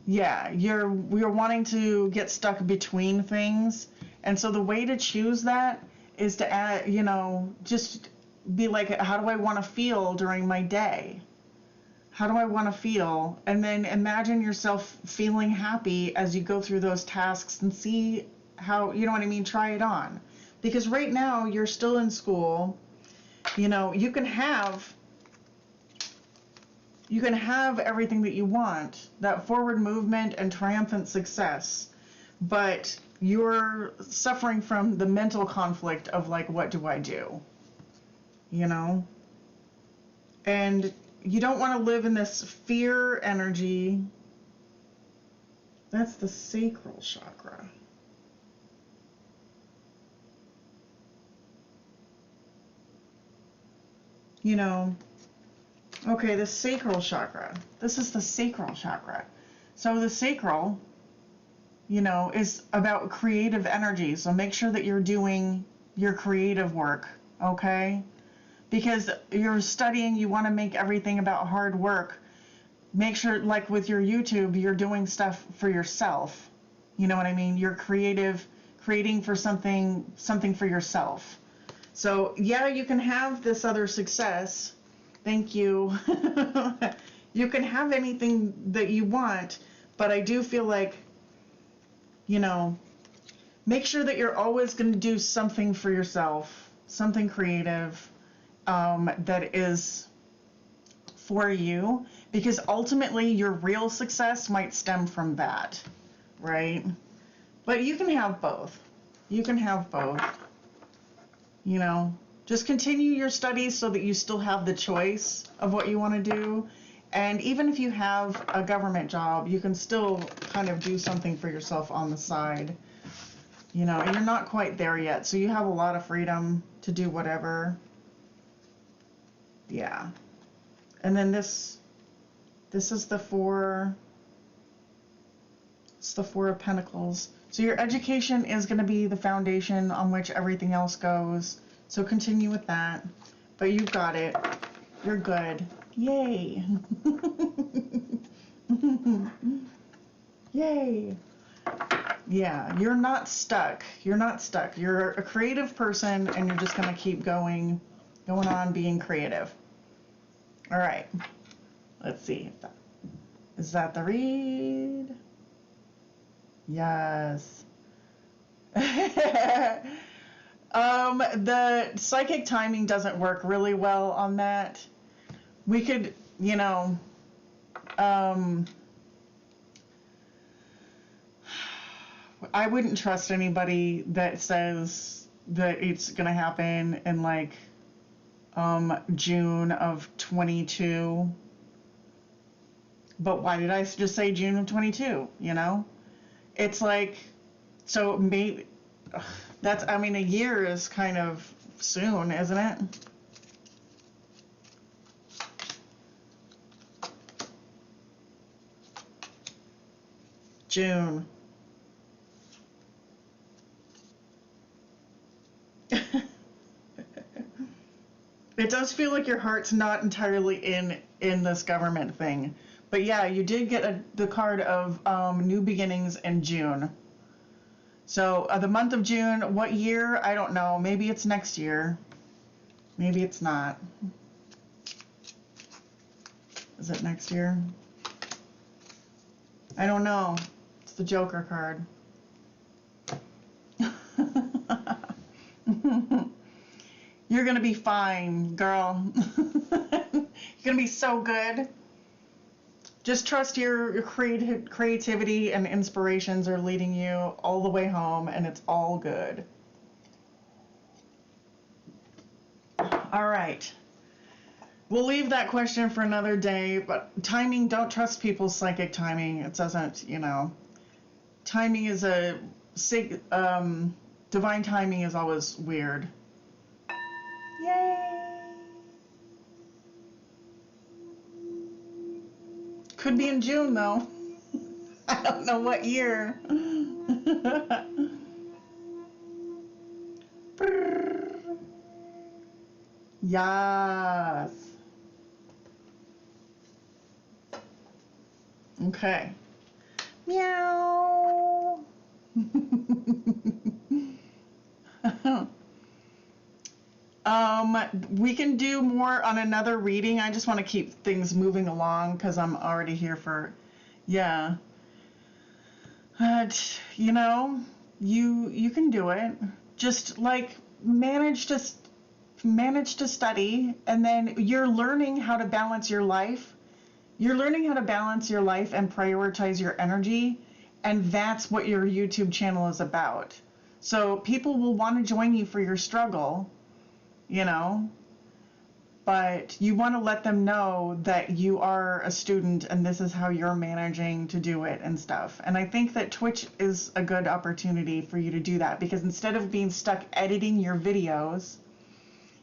yeah, you're wanting to get stuck between things. And so the way to choose that is to add, you know, just be like, how do I want to feel during my day? How do I want to feel? And then imagine yourself feeling happy as you go through those tasks and see how, you know what I mean? Try it on. Because right now you're still in school. You know, you can have everything that you want, that forward movement and triumphant success, but you're suffering from the mental conflict of like, what do I do? You know? And you don't want to live in this fear energy. That's the sacral chakra. you know, okay, the sacral chakra. This is the sacral chakra. So the sacral, you know, is about creative energy. So make sure that you're doing your creative work, okay? Because you're studying, you want to make everything about hard work. Make sure, like with your YouTube, you're doing stuff for yourself. You know what I mean? You're creating for something for yourself. So yeah, you can have this other success. Thank you. You can have anything that you want, but I do feel like, you know, make sure that you're always going to do something for yourself, something creative, that is for you, because ultimately your real success might stem from that, right? But you can have both. You can have both. You know, just continue your studies so that you still have the choice of what you want to do. And even if you have a government job, you can still kind of do something for yourself on the side. You know, and you're not quite there yet, so you have a lot of freedom to do whatever. Yeah. And then this is the Four of Pentacles. So your education is going to be the foundation on which everything else goes. So continue with that. But you've got it. You're good. Yay. Yay. Yeah, you're not stuck. You're not stuck. You're a creative person, and you're just going to keep going on being creative. All right. Let's see. Is that the read? Yes. The psychic timing doesn't work really well on that. We could, you know, I wouldn't trust anybody that says that it's going to happen in like June of 22. But why did I just say June of 22, you know? It's like, so maybe that's, I mean, a year is kind of soon, isn't it? June. It does feel like your heart's not entirely in this government thing. But yeah, you did get the card of new beginnings in June. So the month of June, what year? I don't know. Maybe it's next year. Maybe it's not. Is it next year? I don't know. It's the Joker card. You're going to be fine, girl. You're going to be so good. Just trust your creativity and inspirations are leading you all the way home, and it's all good. All right. We'll leave that question for another day, but timing, don't trust people's psychic timing. It doesn't, you know. Timing is divine timing is always weird. Yay! Could be in June, though. I don't know what year. Yes. Okay. Meow. We can do more on another reading. I just want to keep things moving along because I'm already here for, yeah. But, you know, you can do it. Just like manage to study, and then you're learning how to balance your life. You're learning how to balance your life and prioritize your energy, and that's what your YouTube channel is about. So people will want to join you for your struggle, you know, but you want to let them know that you are a student and this is how you're managing to do it and stuff. And I think that Twitch is a good opportunity for you to do that, because instead of being stuck editing your videos,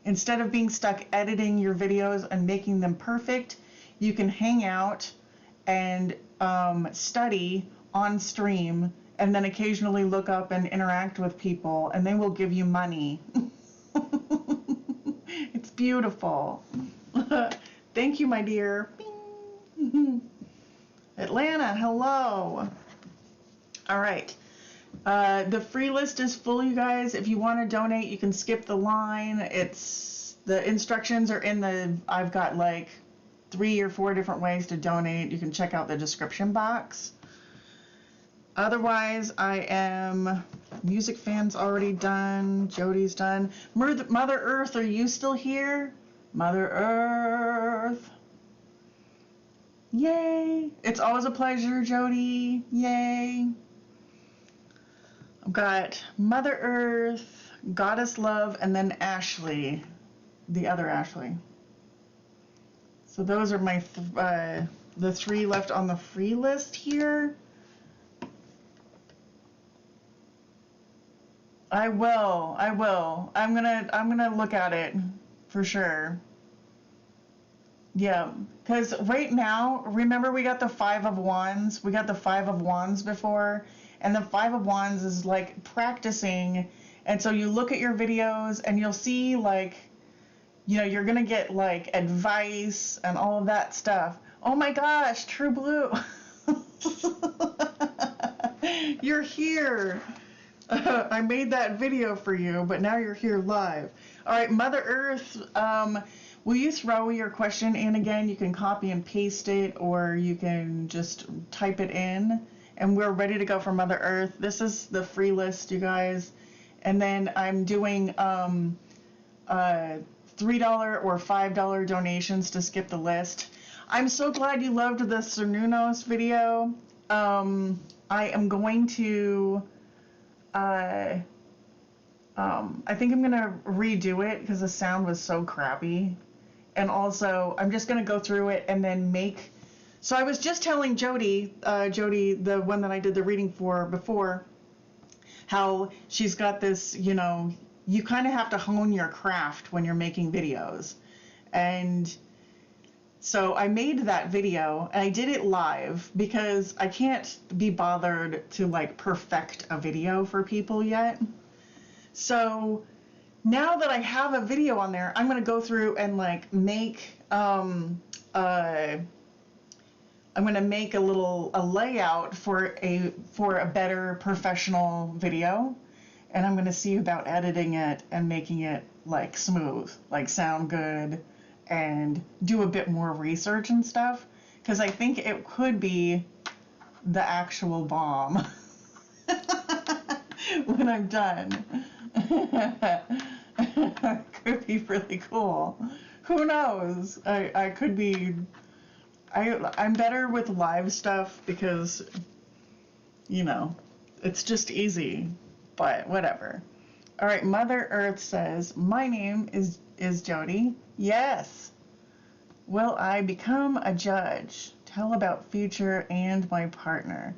Instead of being stuck editing your videos and making them perfect, you can hang out and study on stream, and then occasionally look up and interact with people, and they will give you money. It's beautiful. Thank you, my dear. Bing. Atlanta, hello. All right. The free list is full, you guys. If you want to donate, you can skip the line. The instructions are in I've got like 3 or 4 different ways to donate. You can check out the description box. Otherwise, Music Fan's already done. Jody's done. Mother Earth, are you still here? Mother Earth. Yay. It's always a pleasure, Jody. Yay. I've got Mother Earth, Goddess Love, and then Ashley, the other Ashley. So those are my the 3 left on the free list here. I will. I'm gonna look at it for sure. Yeah, because right now, remember we got the 5 of Wands. We got the 5 of Wands before. And the 5 of Wands is like practicing. And so you look at your videos and you'll see like, you're going to get like advice and all of that stuff. Oh my gosh, True Blue. You're here. I made that video for you, but now you're here live. All right, Mother Earth, will you throw your question in again? You can copy and paste it, or you can just type it in. And we're ready to go for Mother Earth. This is the free list, you guys. And then I'm doing $3 or $5 donations to skip the list. I'm so glad you loved the Cernunnos video. I am going to, I think I'm going to redo it because the sound was so crappy. And also, I'm just going to go through it and then make... So I was just telling Jody, the one that I did the reading for before, how she's got this, you kind of have to hone your craft when you're making videos. And so I made that video, and I did it live because I can't be bothered to like perfect a video for people yet. So now that I have a video on there, I'm going to go through and like make, I'm going to make a layout for a better professional video, and I'm going to see about editing it and making it like smooth, like sound good, and do a bit more research and stuff, because I think it could be the actual bomb when I'm done. Could be really cool. Who knows? I could be... I'm better with live stuff because, it's just easy, but whatever. All right, Mother Earth says, my name is Jody. Yes. Will I become a judge? Tell about future and my partner.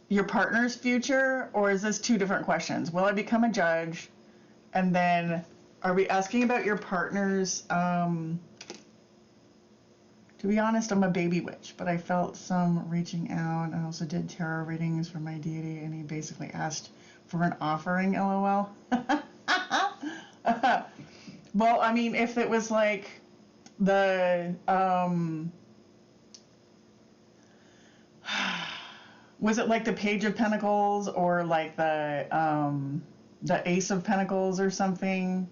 Your partner's future, or is this 2 different questions? Will I become a judge? And then, are we asking about your partner's, to be honest, I'm a baby witch, but I felt some reaching out. I also did tarot readings for my deity, and he basically asked for an offering, LOL. Well, I mean, if it was like the, was it like the Page of Pentacles or like the Ace of Pentacles or something?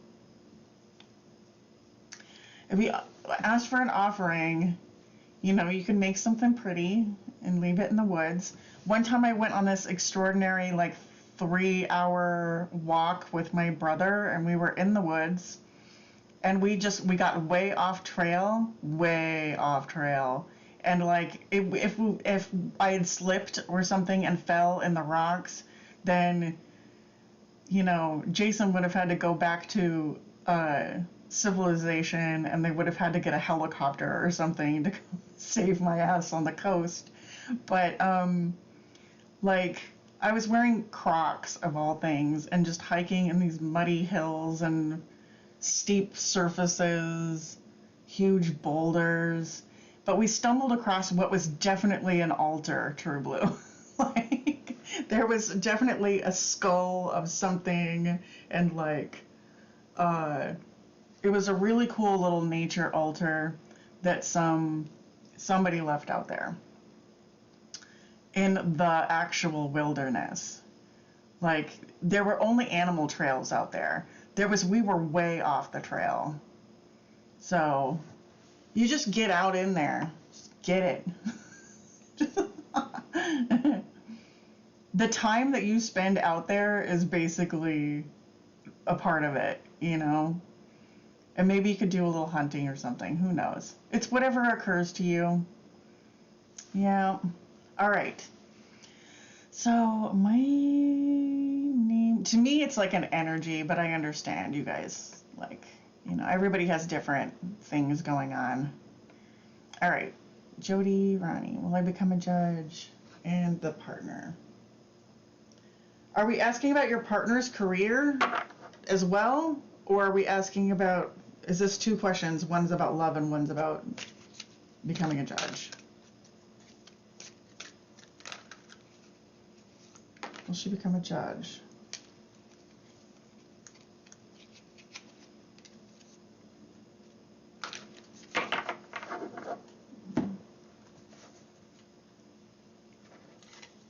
If we ask for an offering, you can make something pretty and leave it in the woods. One time I went on this extraordinary, like 3-hour walk with my brother, and we were in the woods, and we got way off trail, and like if I had slipped or something and fell in the rocks, then Jason would have had to go back to civilization, and they would have had to get a helicopter or something to save my ass on the coast. But like I was wearing Crocs of all things and just hiking in these muddy hills and steep surfaces, huge boulders, but we stumbled across what was definitely an altar, True Blue. Like, there was definitely a skull of something, and like, it was a really cool little nature altar that somebody left out there in the actual wilderness. Like, there were only animal trails out there. We were way off the trail. So, you just get out in there. Just get it. The time that you spend out there is basically a part of it, you know? And maybe you could do a little hunting or something. Who knows? It's whatever occurs to you. Yeah. All right. So my name, to me, it's like an energy, but I understand you guys, like, you know, everybody has different things going on. All right. Jody, Ronnie, will I become a judge? And the partner. Are we asking about your partner's career as well? Or are we asking about, is this two questions? One's about love and one's about becoming a judge. Will she become a judge?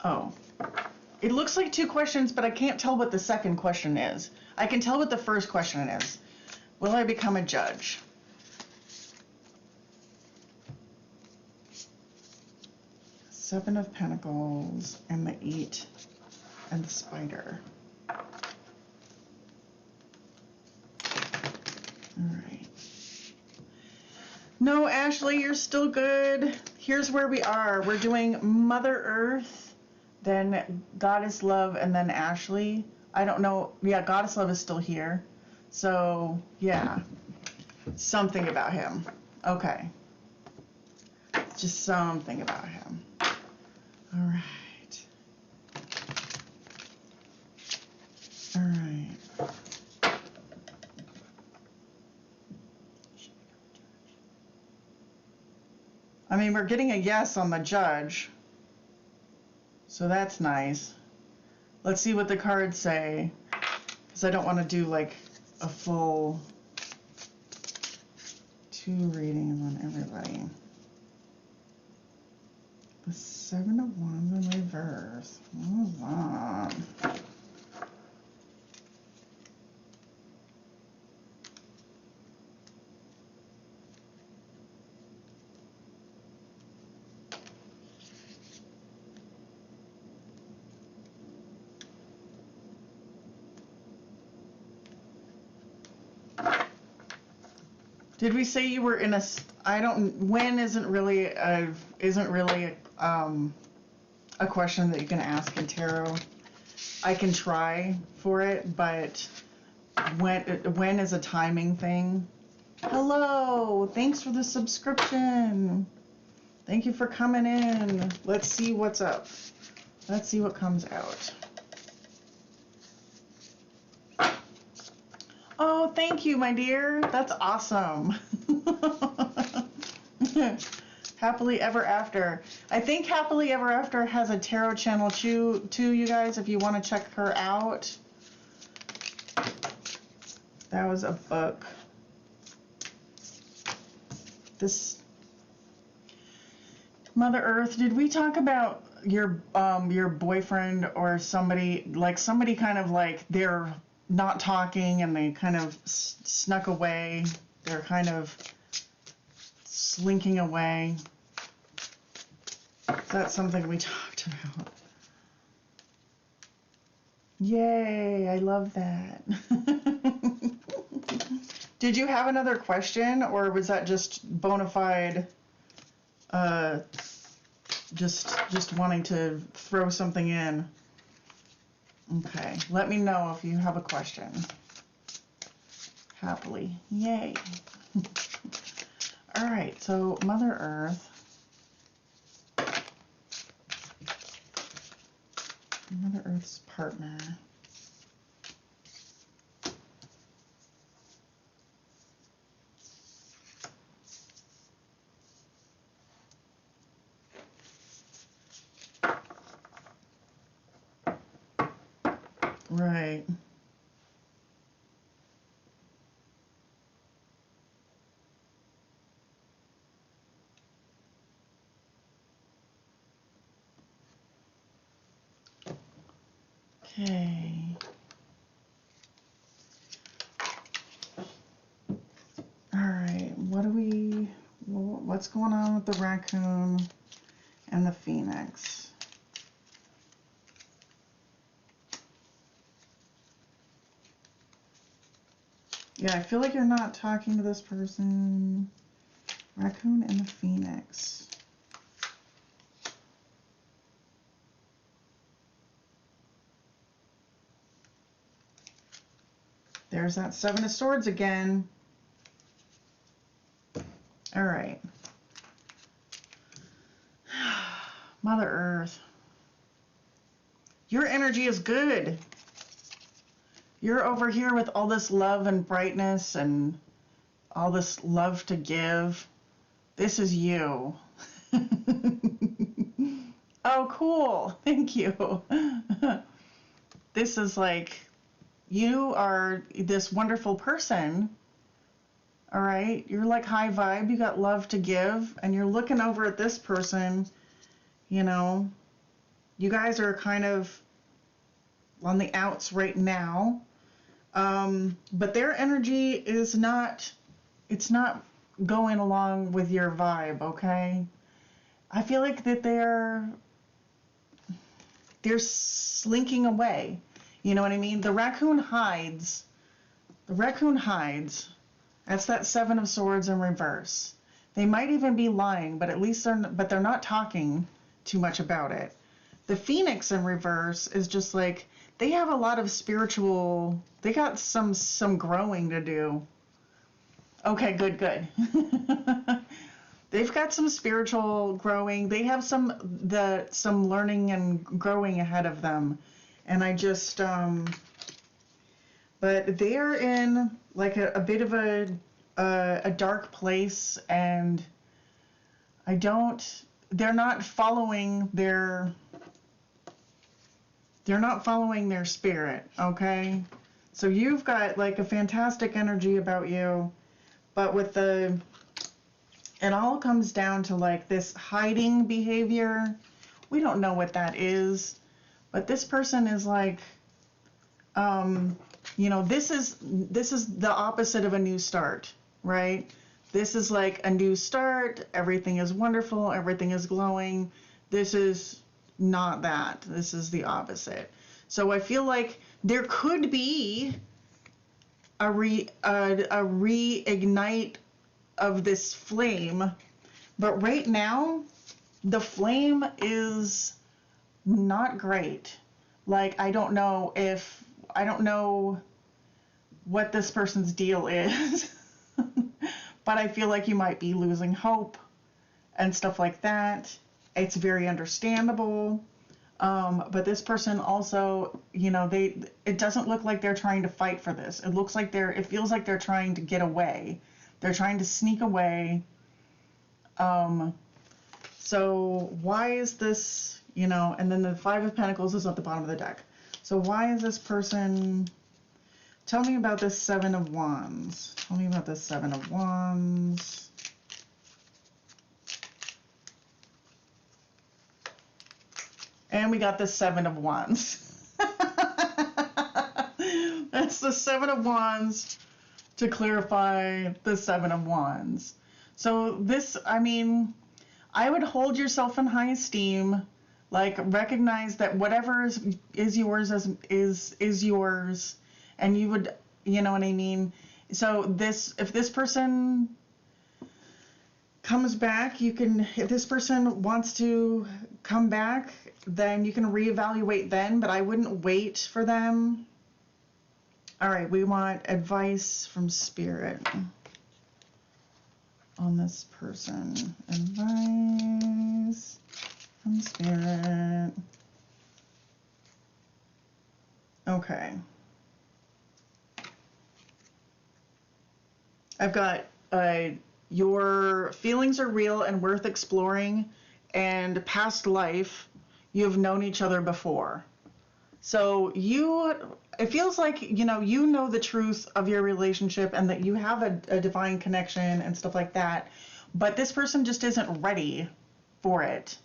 Oh, it looks like two questions, but I can't tell what the second question is. I can tell what the first question is. Will I become a judge? Seven of Pentacles and the 8 and the Spider. All right. No, Ashley, you're still good. Here's where we are. We're doing Mother Earth, then Goddess Love, and then Ashley. I don't know. Yeah, Goddess Love is still here. So, yeah. Something about him. Okay. Just something about him. All right. All right. I mean, we're getting a yes on the judge. So that's nice. Let's see what the cards say. Because I don't want to do like a full 2 readings on everybody. The 7 of Wands in reverse. What is that? Did we say you were in a? I don't. When isn't really a question that you can ask in tarot. I can try for it, but when is a timing thing. Hello, thanks for the subscription. Thank you for coming in. Let's see what's up. Let's see what comes out. Oh, thank you, my dear. That's awesome. Happily Ever After. I think Happily Ever After has a tarot channel too, you guys, if you want to check her out. That was a book. This Mother Earth, did we talk about your boyfriend or somebody, like somebody kind of like they're not talking and they kind of snuck away. They're kind of slinking away. Is that something we talked about? Yay, I love that. Did you have another question, or was that just bona fide, just wanting to throw something in? Okay, let me know if you have a question. Happily. Yay. All right, so Mother Earth. Mother Earth's partner. Right. Okay. All right. What's going on with the raccoon and the phoenix? Yeah, I feel like you're not talking to this person. Raccoon and the phoenix. There's that Seven of Swords again. All right. Mother Earth. Your energy is good. You're over here with all this love and brightness and all this love to give. This is you. Oh, cool. Thank you. This is like, you are this wonderful person. All right. You're like high vibe. You got love to give. And you're looking over at this person. You know, you guys are kind of on the outs right now. But their energy is not, it's not going along with your vibe, okay? I feel like that they're slinking away. You know what I mean? The raccoon hides. The raccoon hides. That's that Seven of Swords in reverse. They might even be lying, but at least they're not talking too much about it. The phoenix in reverse is just like, they have a lot of spiritual, they got some growing to do. Okay, good. They've got some spiritual growing. They have some learning and growing ahead of them. And I just but they're in like a bit of a dark place, and they're not following their spirit, okay? So you've got like a fantastic energy about you, but with it all comes down to like this hiding behavior. We don't know what that is, but this person is like, you know, this is the opposite of a new start, right? This is like a new start. Everything is wonderful. Everything is glowing. This is not that. This is the opposite. So I feel like there could be a reignite of this flame, but right now the flame is not great. Like, I don't know what this person's deal is, but I feel like you might be losing hope and stuff like that. It's very understandable. But this person also, you know, it doesn't look like they're trying to fight for this. It feels like they're trying to get away. They're trying to sneak away. So why is this, you know, and then the Five of Pentacles is at the bottom of the deck. So why is this person, tell me about this Seven of Wands. Tell me about this Seven of Wands. And we got the Seven of Wands. That's the Seven of Wands to clarify the Seven of Wands. So this, I mean, I would hold yourself in high esteem. Like, recognize that whatever is yours is yours, and you would, you know what I mean? So if this person comes back, if this person wants to come back, then you can reevaluate then, but I wouldn't wait for them. All right, we want advice from Spirit on this person. Advice from Spirit. Okay. I've got your feelings are real and worth exploring, and past life, you've known each other before. So it feels like, you know the truth of your relationship and that you have a divine connection and stuff like that, but this person just isn't ready for it.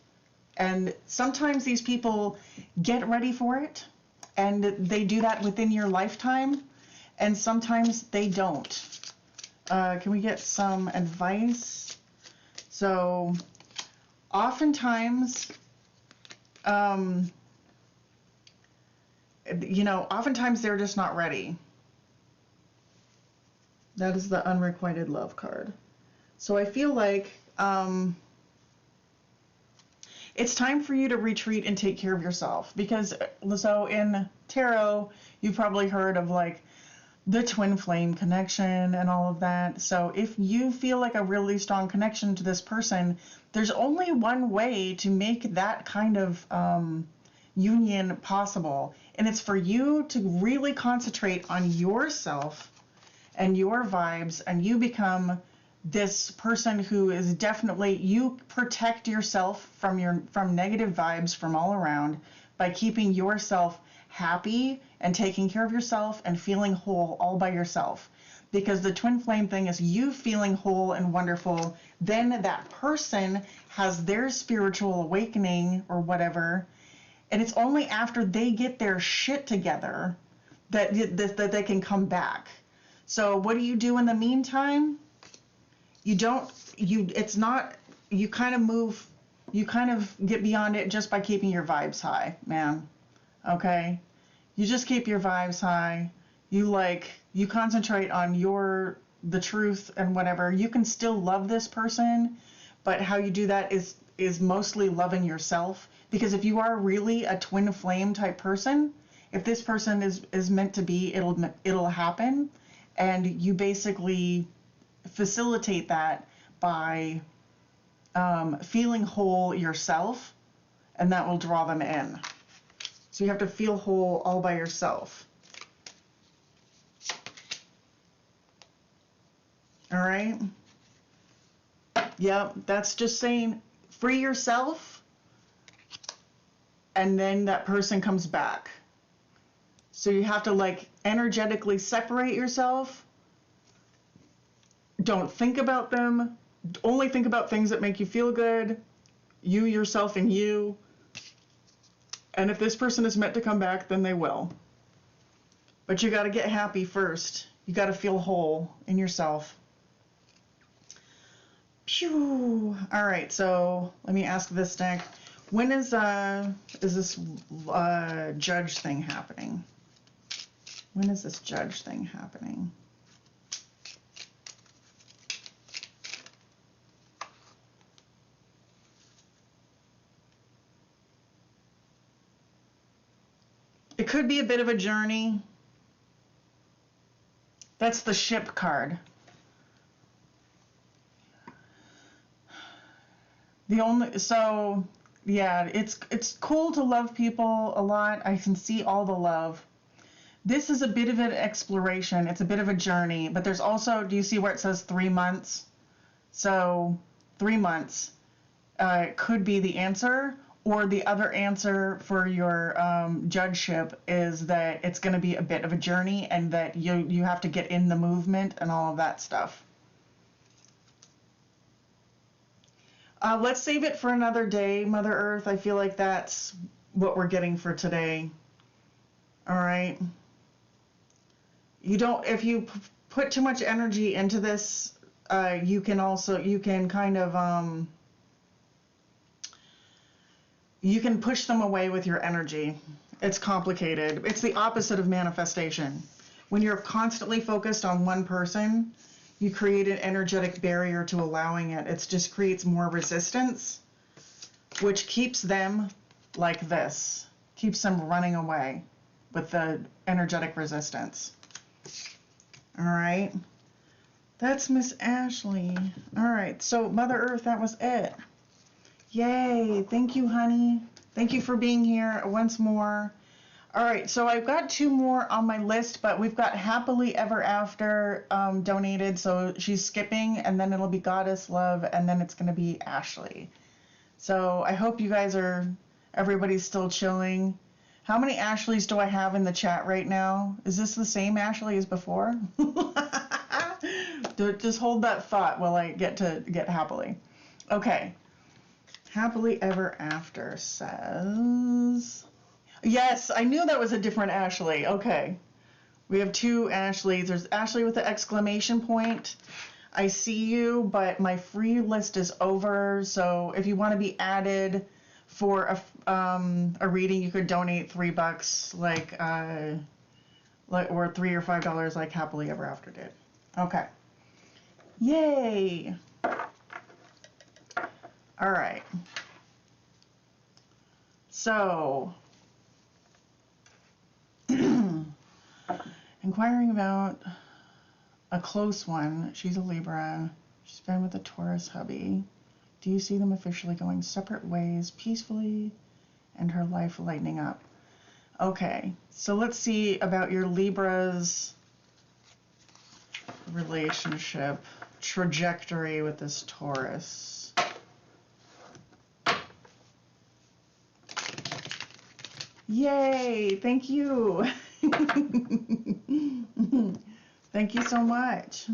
And sometimes these people get ready for it, and they do that within your lifetime, and sometimes they don't. Can we get some advice? So, oftentimes, oftentimes they're just not ready. That is the unrequited love card. So I feel like it's time for you to retreat and take care of yourself, because so in tarot, you've probably heard of like the twin flame connection and all of that. So if you feel like a really strong connection to this person, there's only one way to make that kind of union possible. And it's for you to really concentrate on yourself and your vibes, and you become this person who is definitely, you protect yourself from negative vibes from all around by keeping yourself happy and taking care of yourself and feeling whole all by yourself. Because the twin flame thing is you feeling whole and wonderful, then that person has their spiritual awakening or whatever, and it's only after they get their shit together that they can come back. So what do you do in the meantime? You kind of get beyond it just by keeping your vibes high, man. Okay? You just keep your vibes high. You concentrate on the truth and whatever. You can still love this person, but how you do that is mostly loving yourself. Because if you are really a twin flame type person, if this person is meant to be, it'll happen. And you basically facilitate that by feeling whole yourself, and that will draw them in. So you have to feel whole all by yourself. All right? Yep, that's just saying free yourself, and then that person comes back. So you have to like energetically separate yourself. Don't think about them. Only think about things that make you feel good. You, yourself, and you. And if this person is meant to come back, then they will. But you got to get happy first. You got to feel whole in yourself. Phew. All right, so let me ask this deck. When is this judge thing happening? When is this judge thing happening? It could be a bit of a journey. That's the ship card. Yeah, it's cool to love people a lot. I can see all the love. This is a bit of an exploration. It's a bit of a journey, but there's also, do you see where it says 3 months? So 3 months could be the answer, or the other answer for your judgeship is that it's going to be a bit of a journey, and that you have to get in the movement and all of that stuff. Let's save it for another day, Mother Earth. I feel like that's what we're getting for today. All right. If you put too much energy into this, you can kind of, you can push them away with your energy. It's complicated. It's the opposite of manifestation. When you're constantly focused on one person, you create an energetic barrier to allowing it. It just creates more resistance, which keeps them like this, keeps them running away with the energetic resistance. All right. That's Miss Ashley. All right. So Mother Earth, that was it. Yay. Thank you, honey. Thank you for being here once more. All right. So I've got 2 more on my list, but we've got Happily Ever After donated. So she's skipping, and then it'll be Goddess Love, and then it's going to be Ashley. So I hope you guys everybody's still chilling. How many Ashleys do I have in the chat right now? Is this the same Ashley as before? Just hold that thought while I get happily. Okay. Happily ever after says... Yes, I knew that was a different Ashley. Okay. We have two Ashleys. There's Ashley with the exclamation point. I see you, but my free list is over. So if you want to be added for a reading, you could donate $3, like or $3 or $5, like Happily Ever After did. Okay. Yay. All right. So, inquiring about a close one. She's a Libra. She's been with a Taurus hubby. Do you see them officially going separate ways peacefully and her life lightening up? Okay, so let's see about your Libra's relationship trajectory with this Taurus. Yay, thank you. Thank you so much.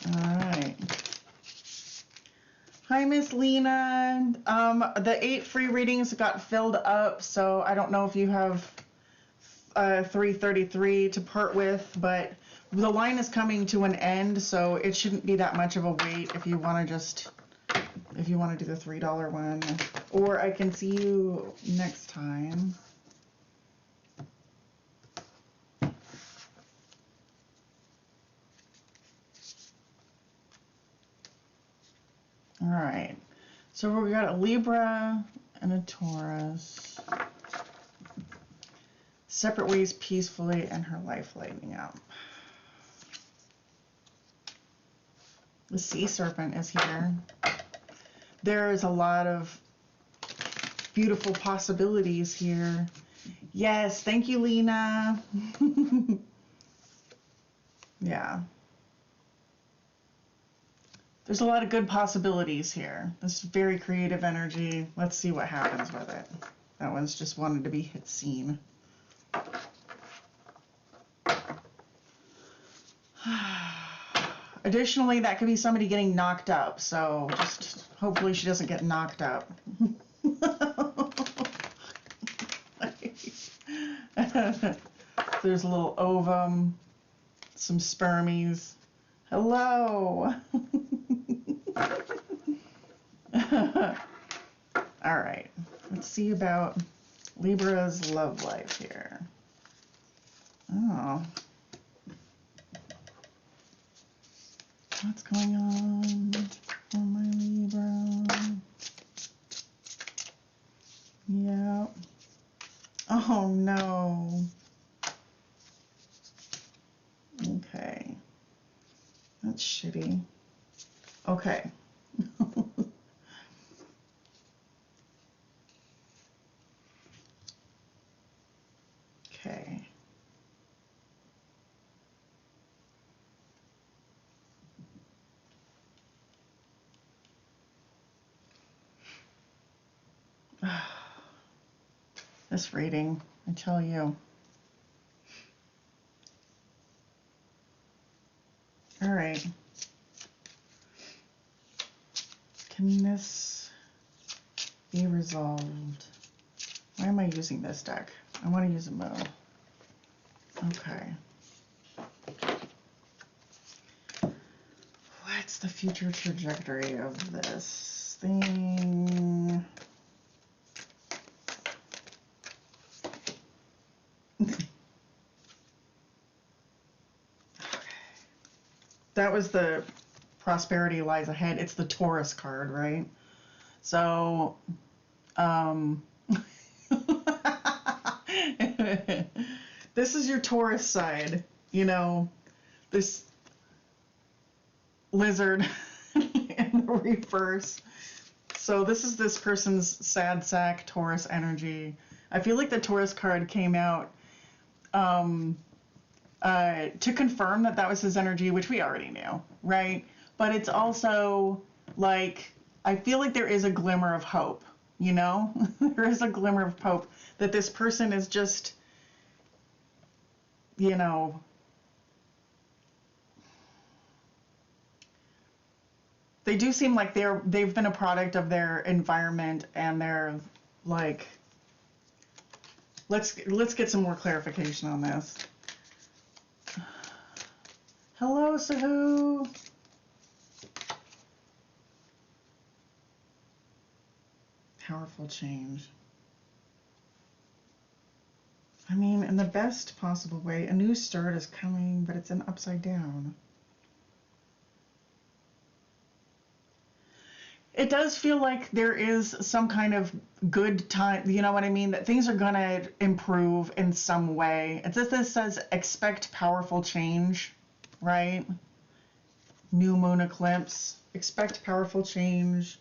All right. Hi, Miss Lena. The 8 free readings got filled up, so I don't know if you have 333 to part with, but the line is coming to an end, so it shouldn't be that much of a wait if you want to do the $3 one. Or I can see you next time. All right, so we got a Libra and a Taurus. Separate ways peacefully and her life lightening up. The sea serpent is here. There is a lot of beautiful possibilities here. Yes, thank you, Lena. Yeah. There's a lot of good possibilities here. This is very creative energy. Let's see what happens with it. That one's just wanted to be seen. Additionally, that could be somebody getting knocked up, so just hopefully she doesn't get knocked up. There's a little ovum, some spermies. Hello. All right, let's see about Libra's love life here. Oh. What's going on for my Libra? Yep. Oh no. Okay. That's shitty. Okay. Okay. This reading, I tell you. All right. Can this be resolved? Why am I using this deck? I want to use a Mo. Okay. What's the future trajectory of this thing? That was the prosperity lies ahead. It's the Taurus card, right? So, this is your Taurus side, you know, this lizard in the reverse. So this is this person's sad sack Taurus energy. I feel like the Taurus card came out to confirm that that was his energy, which we already knew, right? But it's also like I feel like there is a glimmer of hope, you know? There is a glimmer of hope that this person is just, you know, they do seem like they've been a product of their environment, and they're like, let's get some more clarification on this. Hello, Sahu. Powerful change. I mean, in the best possible way, a new start is coming, but it's an upside down. It does feel like there is some kind of good time, you know what I mean? That things are gonna improve in some way. It's as this says, expect powerful change, right? New moon eclipse, expect powerful change.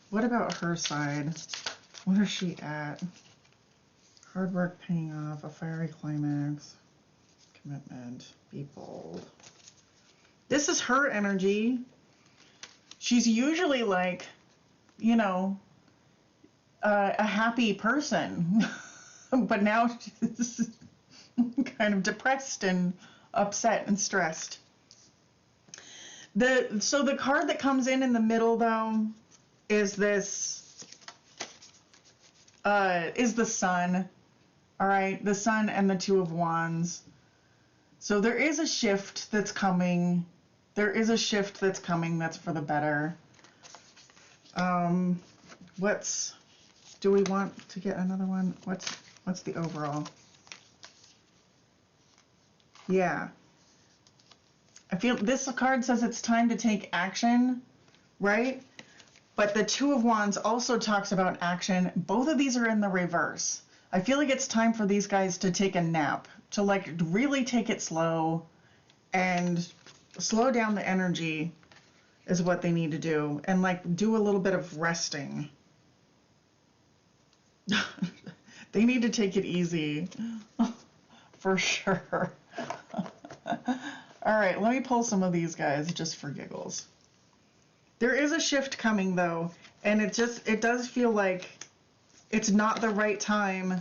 What about her side? Where is she at? Hard work paying off, a fiery climax, commitment, be bold. This is her energy. She's usually like, you know, a happy person, but now she's kind of depressed and upset and stressed. So the card that comes in the middle though is this, is the Sun. All right, the Sun and the Two of Wands. So there is a shift that's coming. There is a shift that's coming that's for the better. Do we want to get another one? What's the overall? Yeah. I feel this card says it's time to take action, right? But the Two of Wands also talks about action. Both of these are in the reverse. I feel like it's time for these guys to take a nap, to like really take it slow and slow down the energy is what they need to do, and like do a little bit of resting. They need to take it easy for sure. All right, let me pull some of these guys just for giggles. There is a shift coming though, and it does feel like it's not the right time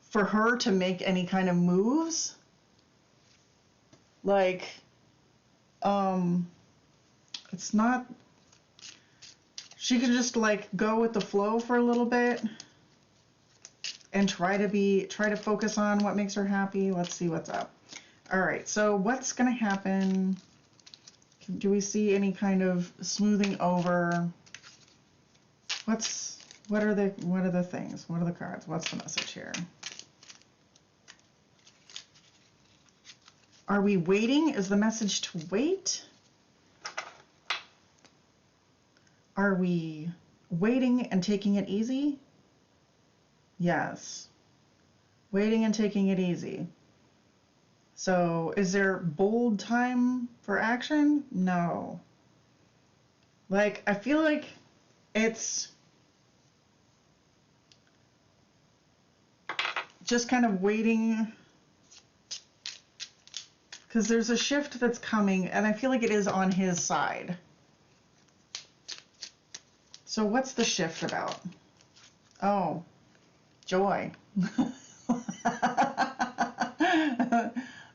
for her to make any kind of moves. Like, it's not, she could just like go with the flow for a little bit and try to focus on what makes her happy. Let's see what's up. All right, so what's gonna happen? Do we see any kind of smoothing over? What are the things? What are the cards? What's the message here? Are we waiting? Is the message to wait? Are we waiting and taking it easy? Yes. Waiting and taking it easy. So is there bold time for action? No. Like, I feel like it's just kind of waiting, because there's a shift that's coming, and I feel like it is on his side. So what's the shift about? Oh, joy.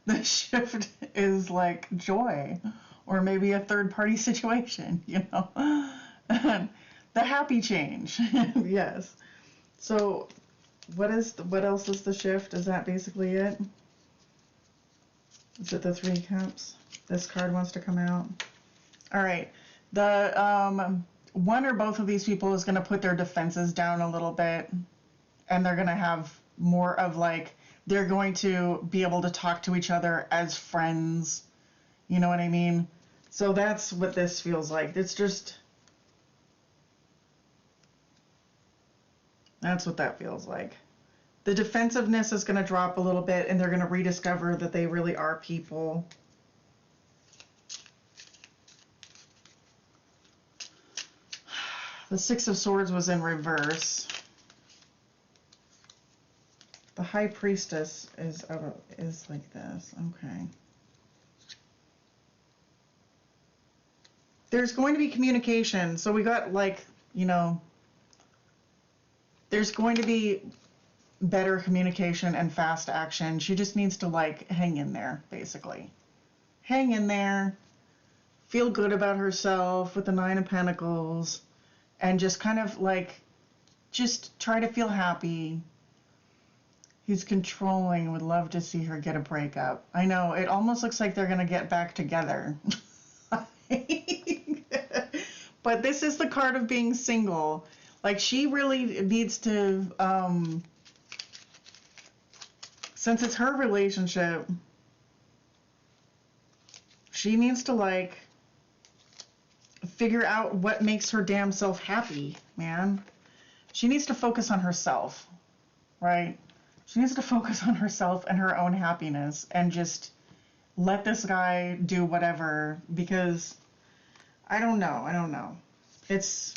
The shift is like joy, or maybe a third party situation, you know. The happy change. Yes. So what else is the shift? Is that basically it? Is it the Three Cups? This card wants to come out. All right. The one or both of these people is going to put their defenses down a little bit, and they're going to have more of like, they're going to be able to talk to each other as friends. You know what I mean? So that's what this feels like. It's just, that's what that feels like. The defensiveness is going to drop a little bit, and they're going to rediscover that they really are people. The Six of Swords was in reverse. The High Priestess is like this. Okay. there's going to be communication. So we got like, you know, there's going to be better communication and fast action. She just needs to like hang in there, basically. Hang in there, feel good about herself with the Nine of Pentacles, and just kind of like, just try to feel happy. He's controlling, would love to see her get a breakup. I know, it almost looks like they're going to get back together. But this is the card of being single. Like, she really needs to, since it's her relationship, she needs to, like, figure out what makes her damn self happy, man. She needs to focus on herself, right? She needs to focus on herself and her own happiness and just let this guy do whatever, because I don't know. Is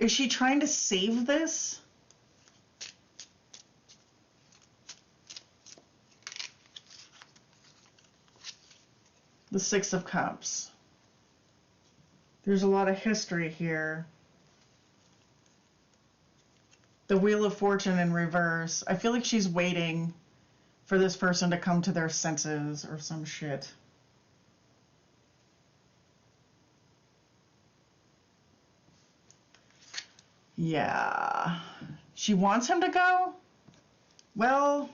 she trying to save this? The Six of Cups. There's a lot of history here. The Wheel of Fortune in reverse. I feel like she's waiting for this person to come to their senses or some shit. Yeah. She wants him to go? Well,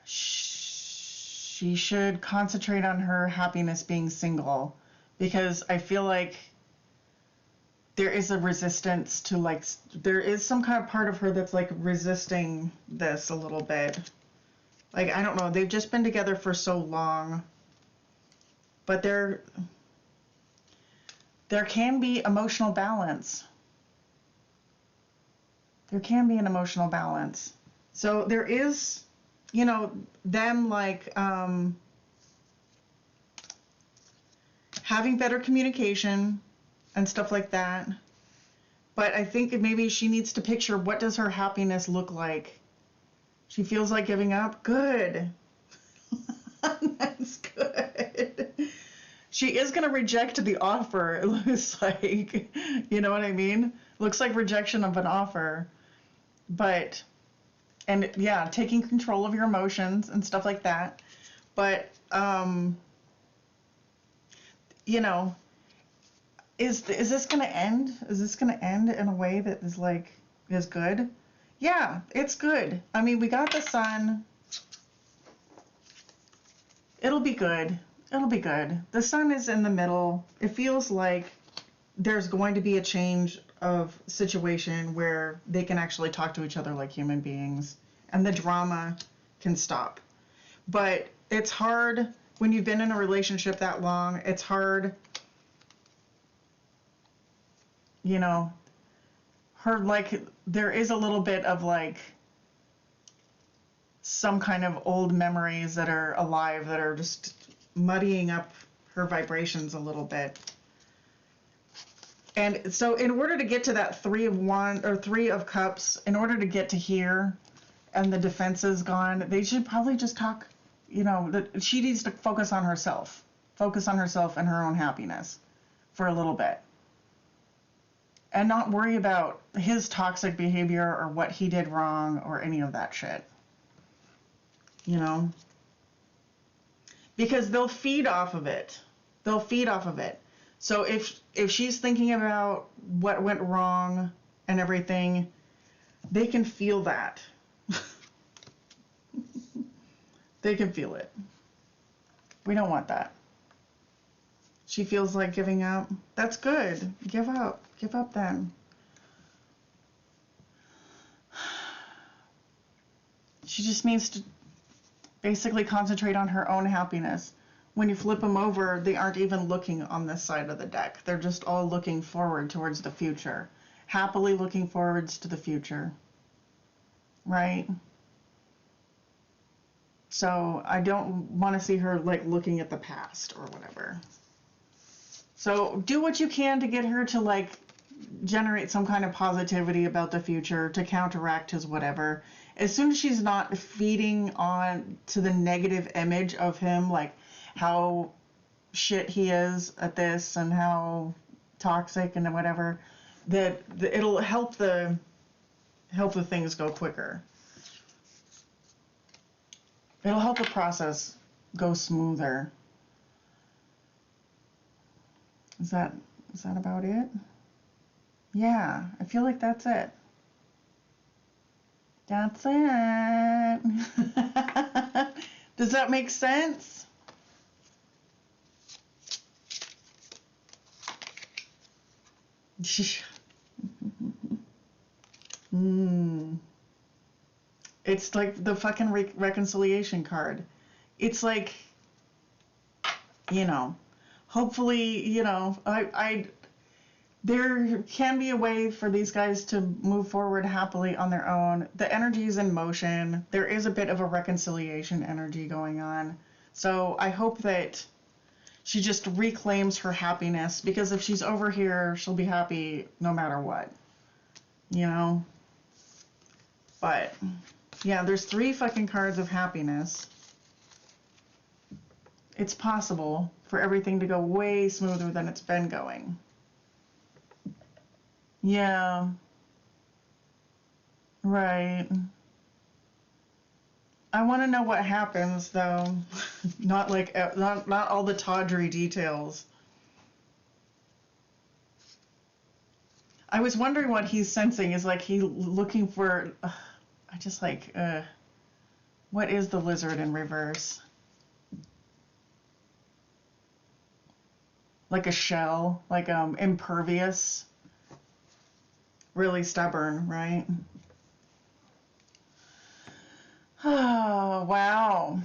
she should concentrate on her happiness being single, because I feel like there is a resistance to, like, there is some kind of part of her that's like resisting this a little bit. Like, I don't know, they've just been together for so long, but there can be emotional balance. There can be an emotional balance. So there is, you know, them like having better communication and stuff like that. But I think maybe she needs to picture, what does her happiness look like? She feels like giving up? Good. That's good. She is going to reject the offer, it looks like. You know what I mean? Looks like rejection of an offer. But, and yeah, taking control of your emotions and stuff like that. But, you know, is this going to end? Is this going to end in a way that is like, is good? Yeah, it's good. I mean, we got the Sun. It'll be good. It'll be good. The Sun is in the middle. It feels like there's going to be a change of situation where they can actually talk to each other like human beings, and the drama can stop. But it's hard when you've been in a relationship that long. It's hard, you know, like, there is a little bit of like some kind of old memories that are alive that are just muddying up her vibrations a little bit. And so in order to get to that Three of Cups, in order to get to here and the defense is gone, they should probably just talk, you know, that she needs to focus on herself and her own happiness for a little bit. And not worry about his toxic behavior or what he did wrong or any of that shit. You know? Because they'll feed off of it. So if she's thinking about what went wrong and everything, they can feel that. They can feel it. We don't want that. She feels like giving up. That's good. Give up. Give up then. She just needs to basically concentrate on her own happiness. When you flip them over, they aren't even looking on this side of the deck. They're just all looking forward towards the future. Happily looking forwards to the future. Right? So I don't want to see her like looking at the past or whatever. So do what you can to get her to like generate some kind of positivity about the future to counteract his whatever. As soon as she's not feeding on to the negative image of him, like how shit he is at this and how toxic and whatever, that it'll help the things go quicker. It'll help the process go smoother. Is that about it? Yeah, I feel like that's it. That's it. Does that make sense? It's like the fucking reconciliation card. It's like, hopefully, there can be a way for these guys to move forward happily on their own. The energy is in motion. There is a bit of a reconciliation energy going on. So I hope that she just reclaims her happiness, because if she's over here, she'll be happy no matter what, But, yeah, there's 3 fucking cards of happiness. It's possible for everything to go way smoother than it's been going. Yeah. Right. I want to know what happens, though. Not all the tawdry details. I was wondering what he's sensing. Is like he looking for... I just like... what is the lizard in reverse? Like a shell, like impervious. Really stubborn, right? Oh, wow.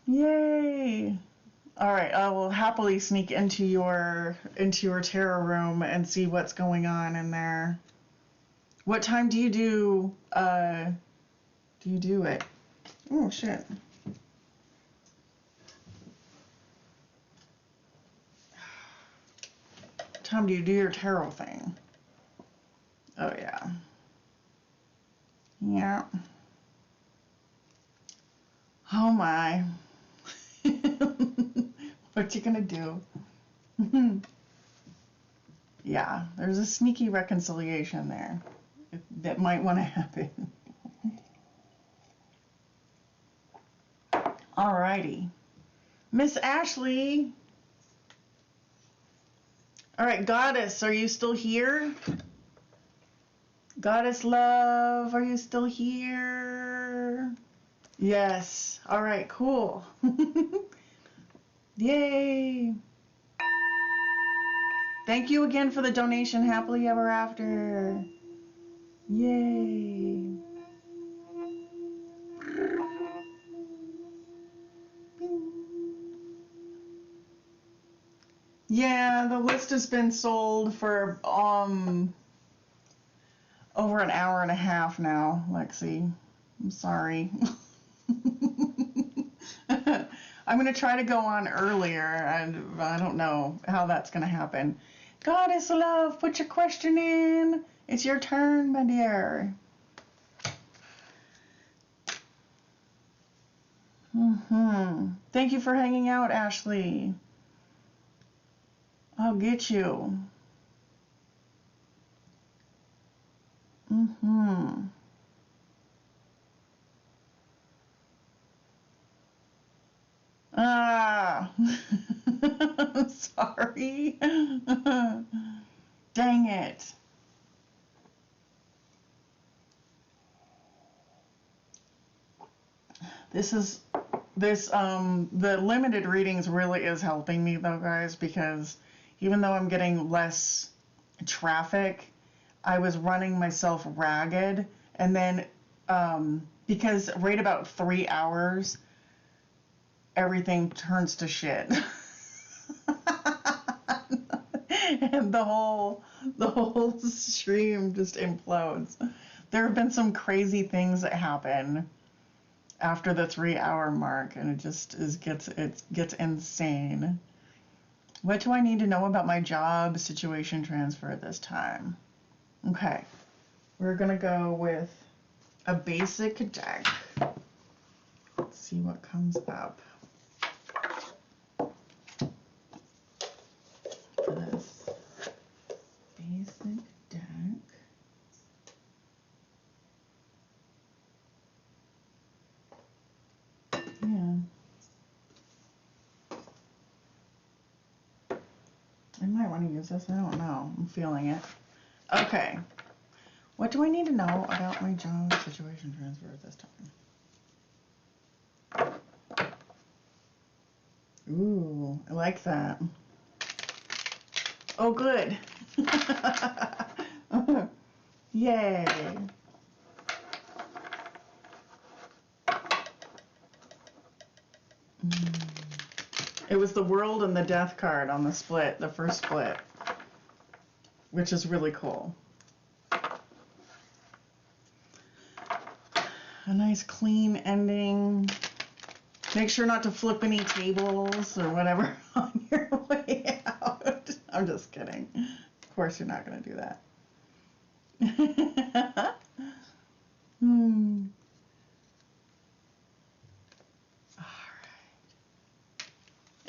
Yay. All right, I will happily sneak into your tarot room and see what's going on in there. What time do you do it? Oh, shit. What time do you do your tarot thing? Oh, yeah. Yeah. Oh, my. What you gonna do? Yeah, there's a sneaky reconciliation there that might want to happen. Alrighty. Miss Ashley. All right, Goddess, are you still here? Goddess Love, are you still here? Yes. All right, cool. Yay. Thank you again for the donation. Happily ever after. Yay. Yeah, the list has been sold for over an hour and a half now, Lexi. I'm sorry. I'm going to try to go on earlier, and I don't know how that's going to happen. Goddess Love, put your question in. It's your turn, my dear. Thank you for hanging out, Ashley. I'll get you. Ah. Sorry. Dang it. The limited readings really is helping me though, guys, because even though I'm getting less traffic, I was running myself ragged, and then because right about 3 hours everything turns to shit. And the whole stream just implodes. There have been some crazy things that happen after the 3 hour mark, and it just gets insane. What do I need to know about my job situation transfer at this time? Okay. We're going to go with a basic deck. Let's see what comes up for this basic deck. Yeah. I might want to use this. I don't know. I'm feeling it. Okay. What do I need to know about my job situation transfer at this time? Ooh, I like that. Oh, good. Yay. It was the World and the Death card on the split, the first split, which is really cool. A nice clean ending. Make sure not to flip any tables or whatever on your way out. I'm just kidding. Of course you're not going to do that. All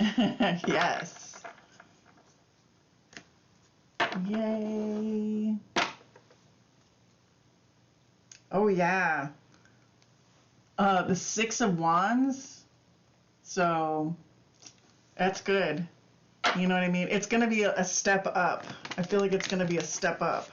right. Yes. Yay. Oh, yeah. The Six of Wands. So that's good. You know what I mean? It's going to be a step up. I feel like it's going to be a step up.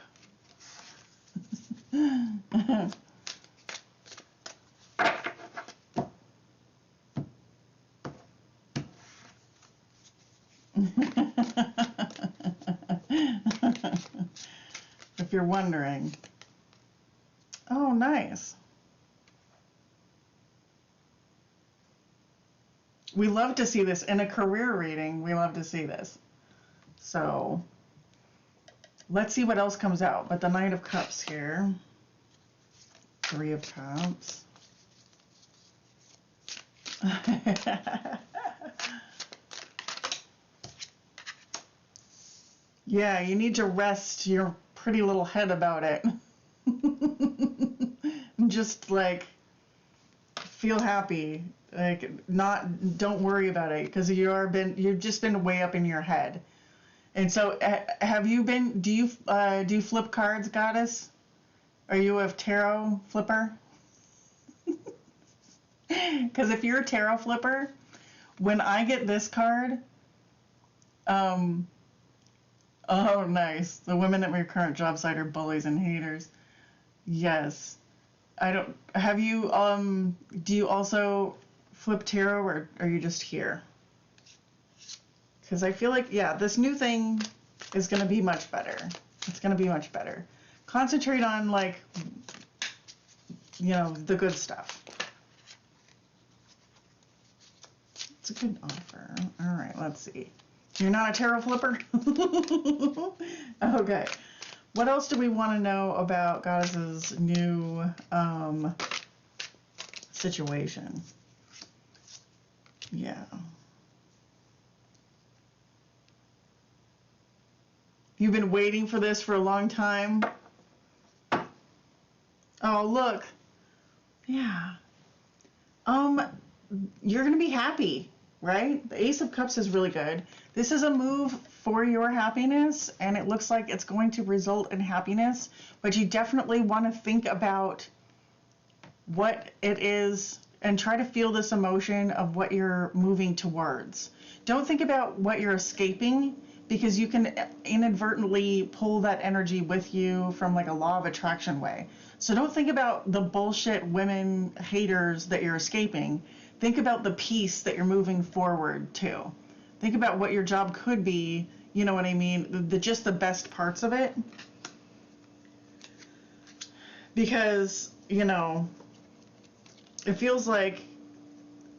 If you're wondering. Oh, nice. We love to see this in a career reading. We love to see this. So let's see what else comes out. But the Knight of Cups here. Three of Cups. Yeah, you need to rest your pretty little head about it. Just like feel happy. Like don't worry about it, because you've just been way up in your head. And so have you been, do you flip cards, Goddess? Are you a tarot flipper? Because if you're a tarot flipper, when I get this card, oh nice, the women at my current job site are bullies and haters. Yes. Have you, do you also flip tarot, or are you just here? Because I feel like, yeah, this new thing is going to be much better. It's going to be much better. Concentrate on, like, you know, the good stuff. It's a good offer. All right, let's see. You're not a tarot flipper? Okay. What else do we want to know about Goddess's new situation? Yeah. You've been waiting for this for a long time. Oh, look. Yeah. You're going to be happy, right? The Ace of Cups is really good. This is a move for your happiness, and it looks like it's going to result in happiness, but you definitely want to think about what it is and try to feel this emotion of what you're moving towards. Don't think about what you're escaping, because you can inadvertently pull that energy with you from like a law of attraction way. So don't think about the bullshit women haters that you're escaping. Think about the peace that you're moving forward to. Think about what your job could be, you know what I mean? Just the best parts of it. Because, you know, it feels like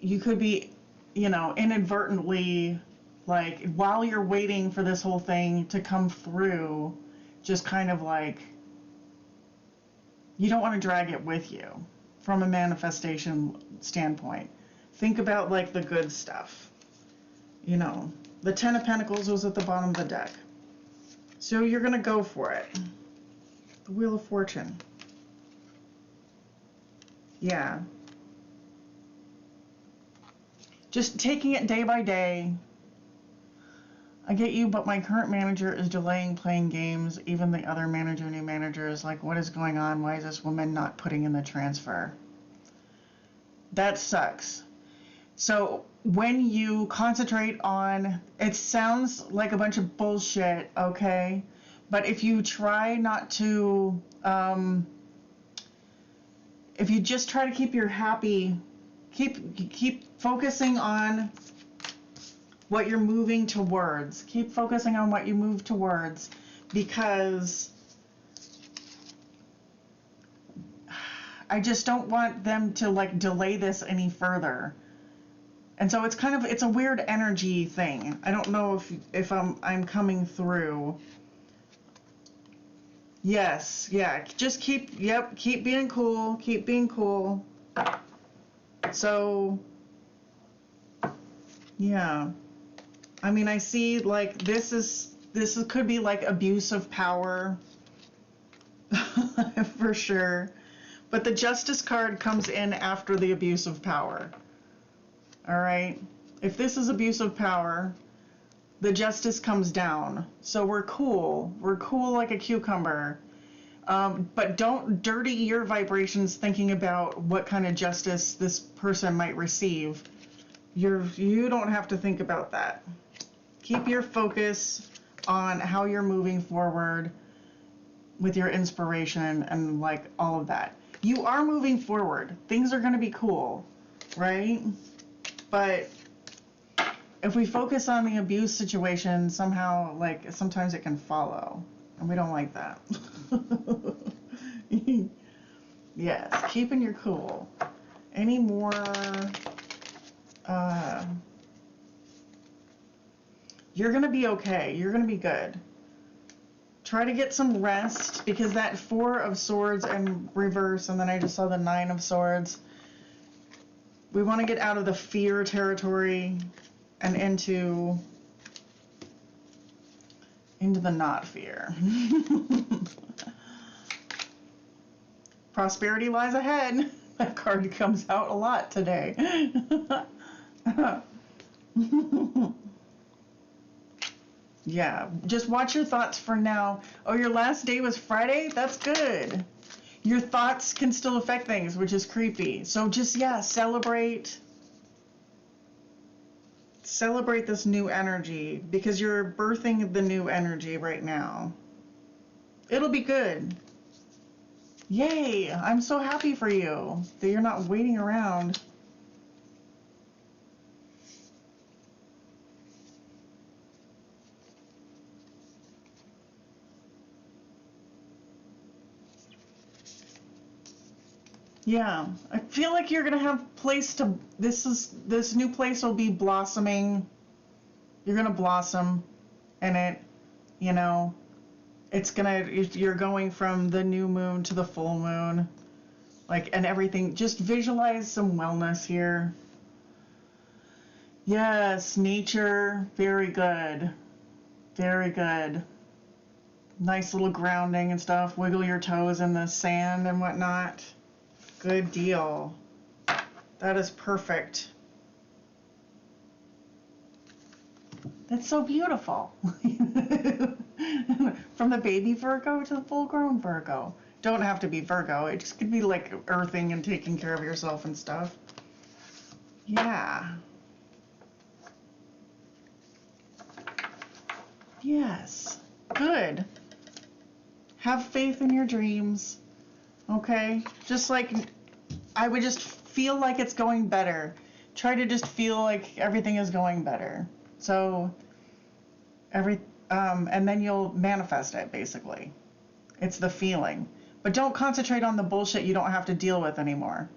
you could be, you know, inadvertently, like, while you're waiting for this whole thing to come through, just kind of like, you don't want to drag it with you from a manifestation standpoint. Think about, like, the good stuff, you know. The Ten of Pentacles was at the bottom of the deck. So you're going to go for it. The Wheel of Fortune. Yeah. Just taking it day by day. I get you, but my current manager is delaying playing games. Even the other manager, new manager, is like, what is going on? Why is this woman not putting in the transfer? That sucks. So when you concentrate on, it sounds like a bunch of bullshit, okay? But if you try not to, if you just try to keep your happy, keep focusing on what you're moving towards. Keep focusing on what you move towards, because I just don't want them to like delay this any further. And so it's a weird energy thing. I don't know if I'm coming through. Yes, yeah. Just keep being cool. Keep being cool. So yeah. I mean, I see like this could be like abuse of power. For sure. But the Justice card comes in after the abuse of power. All right. If this is abuse of power, the Justice comes down. So we're cool. We're cool like a cucumber. But don't dirty your vibrations thinking about what kind of justice this person might receive. You don't have to think about that. Keep your focus on how you're moving forward with your inspiration and like all of that. You are moving forward. Things are going to be cool, right? But if we focus on the abuse situation, somehow, like, sometimes it can follow. And we don't like that. Yes, keeping your cool. Any more... you're going to be okay. You're going to be good. Try to get some rest, because that Four of Swords in reverse, and then I just saw the Nine of Swords. We want to get out of the fear territory and into the not fear. Prosperity lies ahead. That card comes out a lot today. Yeah, just watch your thoughts for now. Oh, your last day was Friday? That's good. Your thoughts can still affect things, which is creepy. So just, yeah, celebrate this new energy, because you're birthing the new energy right now. It'll be good. Yay, I'm so happy for you that you're not waiting around. Yeah, I feel like you're gonna have place to, this new place will be blossoming. You're gonna blossom in it, you know. You're going from the new moon to the full moon, like, and everything. Just visualize some wellness here. Yes, nature, very good. Very good. Nice little grounding and stuff. Wiggle your toes in the sand and whatnot. Good deal. That is perfect. That's so beautiful. From the baby Virgo to the full-grown Virgo. Don't have to be Virgo. It just could be like earthing and taking care of yourself and stuff. Yeah. Yes. Good. Have faith in your dreams. Okay? Just like, I would just feel like it's going better. Try to just feel like everything is going better. So, and then you'll manifest it, basically. It's the feeling. But don't concentrate on the bullshit you don't have to deal with anymore.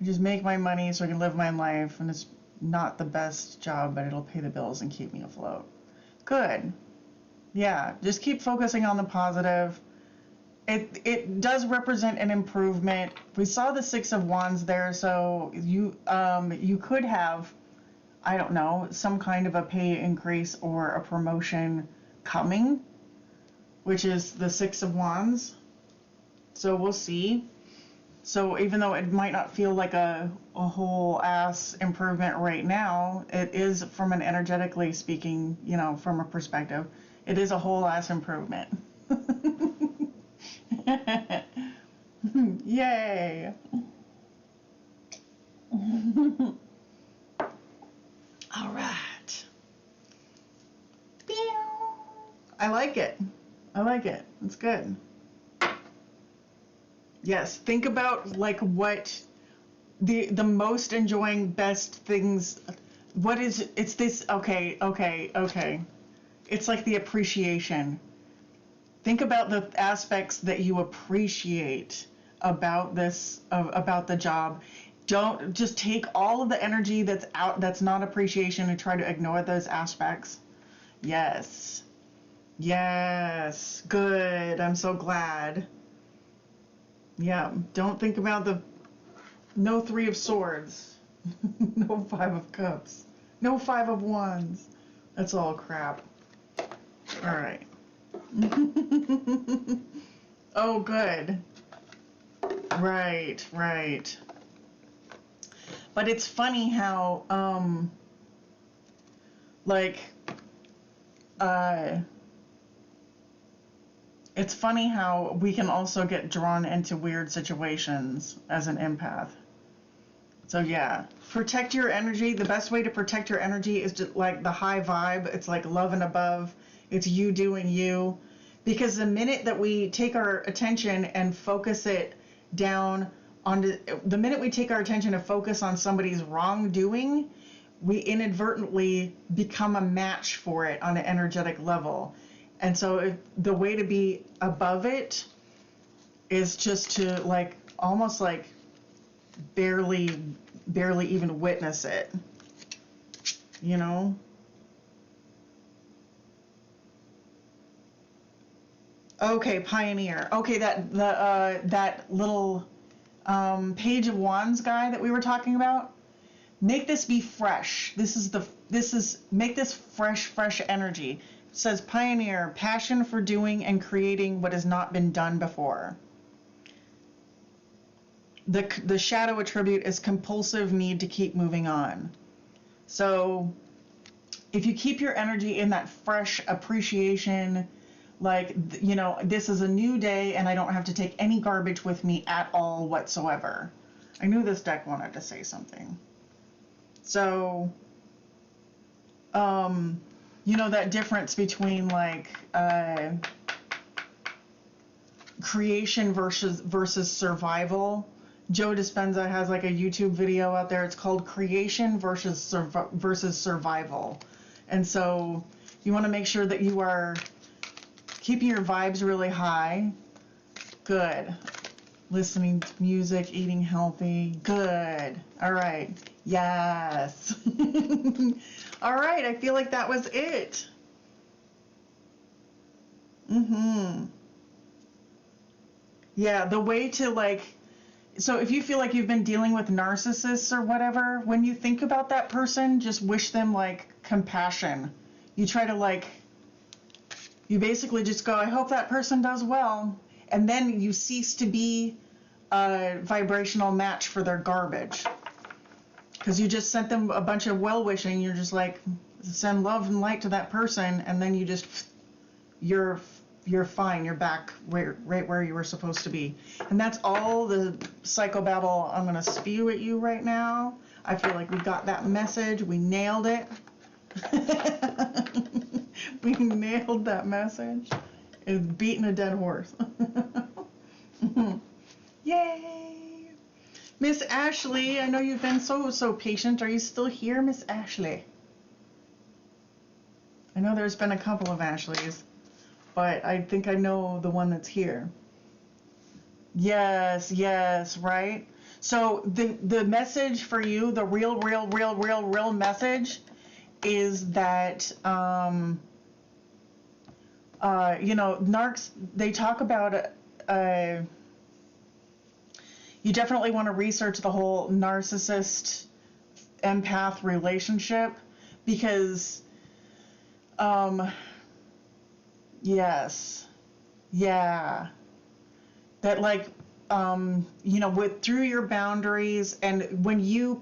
I just make my money so I can live my life, and it's not the best job, but it'll pay the bills and keep me afloat. Good. Yeah, just keep focusing on the positive. It does represent an improvement. We saw the Six of Wands there, so you could have, I don't know, some kind of a pay increase or a promotion coming, which is the Six of Wands. So we'll see. So even though it might not feel like a whole ass improvement right now, it is, from an energetically speaking, you know, from a perspective, it is a whole ass improvement. Yay. All right. I like it. I like it. It's good. Yes, think about like what the most enjoying best things. What is it's this? Okay. It's like the appreciation. Think about the aspects that you appreciate about this, about the job. Don't just take all of the energy that's out, that's not appreciation, and try to ignore those aspects. Yes. Yes. Good. I'm so glad. Yeah. Don't think about the no Three of Swords. No Five of Cups. No Five of Wands. That's all crap. All right. Oh, good. Right. But it's funny how, it's funny how we can also get drawn into weird situations as an empath. So yeah, protect your energy. The best way to protect your energy is just like the high vibe. It's like love and above. It's you doing you. Because the minute that we take our attention and focus it down on the minute we take our attention to focus on somebody's wrongdoing, we inadvertently become a match for it on an energetic level. And so the way to be above it is just to like almost like barely even witness it, you know? Okay, Pioneer. Okay, that little Page of Wands guy that we were talking about. Make this be fresh. Make this fresh energy. It says Pioneer, passion for doing and creating what has not been done before. The shadow attribute is compulsive need to keep moving on. So if you keep your energy in that fresh appreciation, like, you know, this is a new day and I don't have to take any garbage with me at all whatsoever. I knew this deck wanted to say something. So, you know, that difference between like creation versus survival. Joe Dispenza has like a YouTube video out there. It's called Creation versus Survival. And so you want to make sure that you are keeping your vibes really high. Good. Listening to music, eating healthy. Good. All right. Yes. All right. I feel like that was it. Yeah, the way to like, so if you feel like you've been dealing with narcissists or whatever, when you think about that person, just wish them like compassion. You try to like, you basically just go, I hope that person does well. And then you cease to be a vibrational match for their garbage. Because you just sent them a bunch of well-wishing. You're just like, send love and light to that person. And then you just, you're fine. You're back right where you were supposed to be. And that's all the psychobabble I'm going to spew at you right now. I feel like we got that message. We nailed it. We nailed that message. It's beating a dead horse. Yay! Miss Ashley, I know you've been so patient. Are you still here, Miss Ashley? I know there's been a couple of Ashleys, but I think I know the one that's here. Yes, right? So the message for you, the real message is that, you know, narcs, they talk about, you definitely want to research the whole narcissist empath relationship, because yes, yeah, that like you know, with through your boundaries, and when you're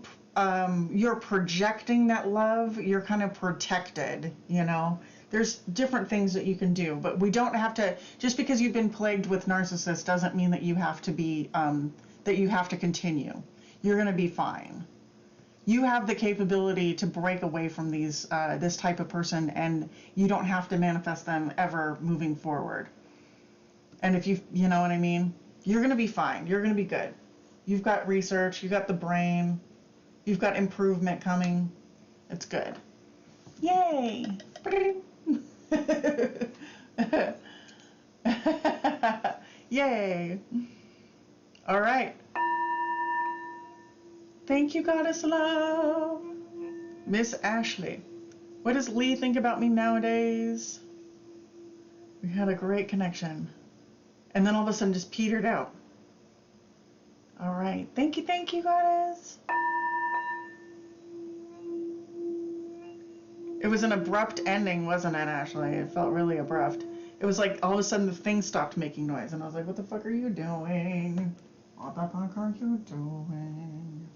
projecting that love, you're kind of protected, you know. There's different things that you can do, but we don't have to, just because you've been plagued with narcissists doesn't mean that you have to be that you have to continue. You're going to be fine. You have the capability to break away from these this type of person, and you don't have to manifest them ever moving forward. And if you know what I mean, you're going to be fine. You're going to be good. You've got research, you've got the brain, you've got improvement coming. It's good. Yay. Yay. All right. Thank you, Goddess Love. Miss Ashley. What does Lee think about me nowadays? We had a great connection. And then all of a sudden just petered out. All right. Thank you, Goddess. It was an abrupt ending, wasn't it, Ashley? It felt really abrupt. It was like all of a sudden the thing stopped making noise. And I was like, what the fuck are you doing? What the fuck are you doing?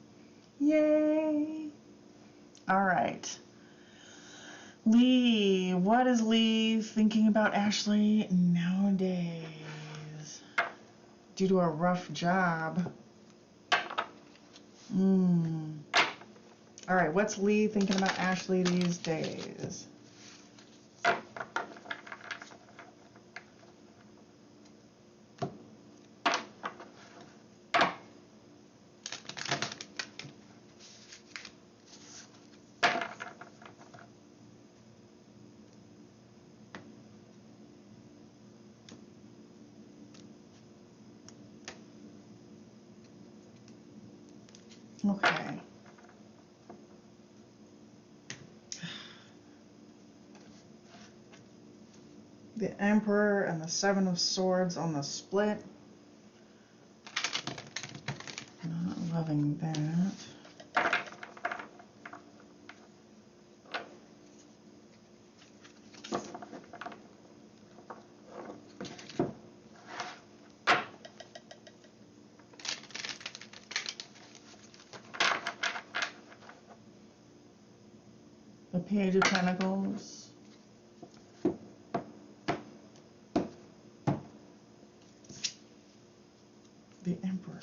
Yay. All right. Lee. What is Lee thinking about Ashley nowadays? Due to a rough job. All right, what's Lee thinking about Ashley these days? Okay. The Emperor and the Seven of Swords on the split. Not loving that. The Page of Pentacles. The Emperor.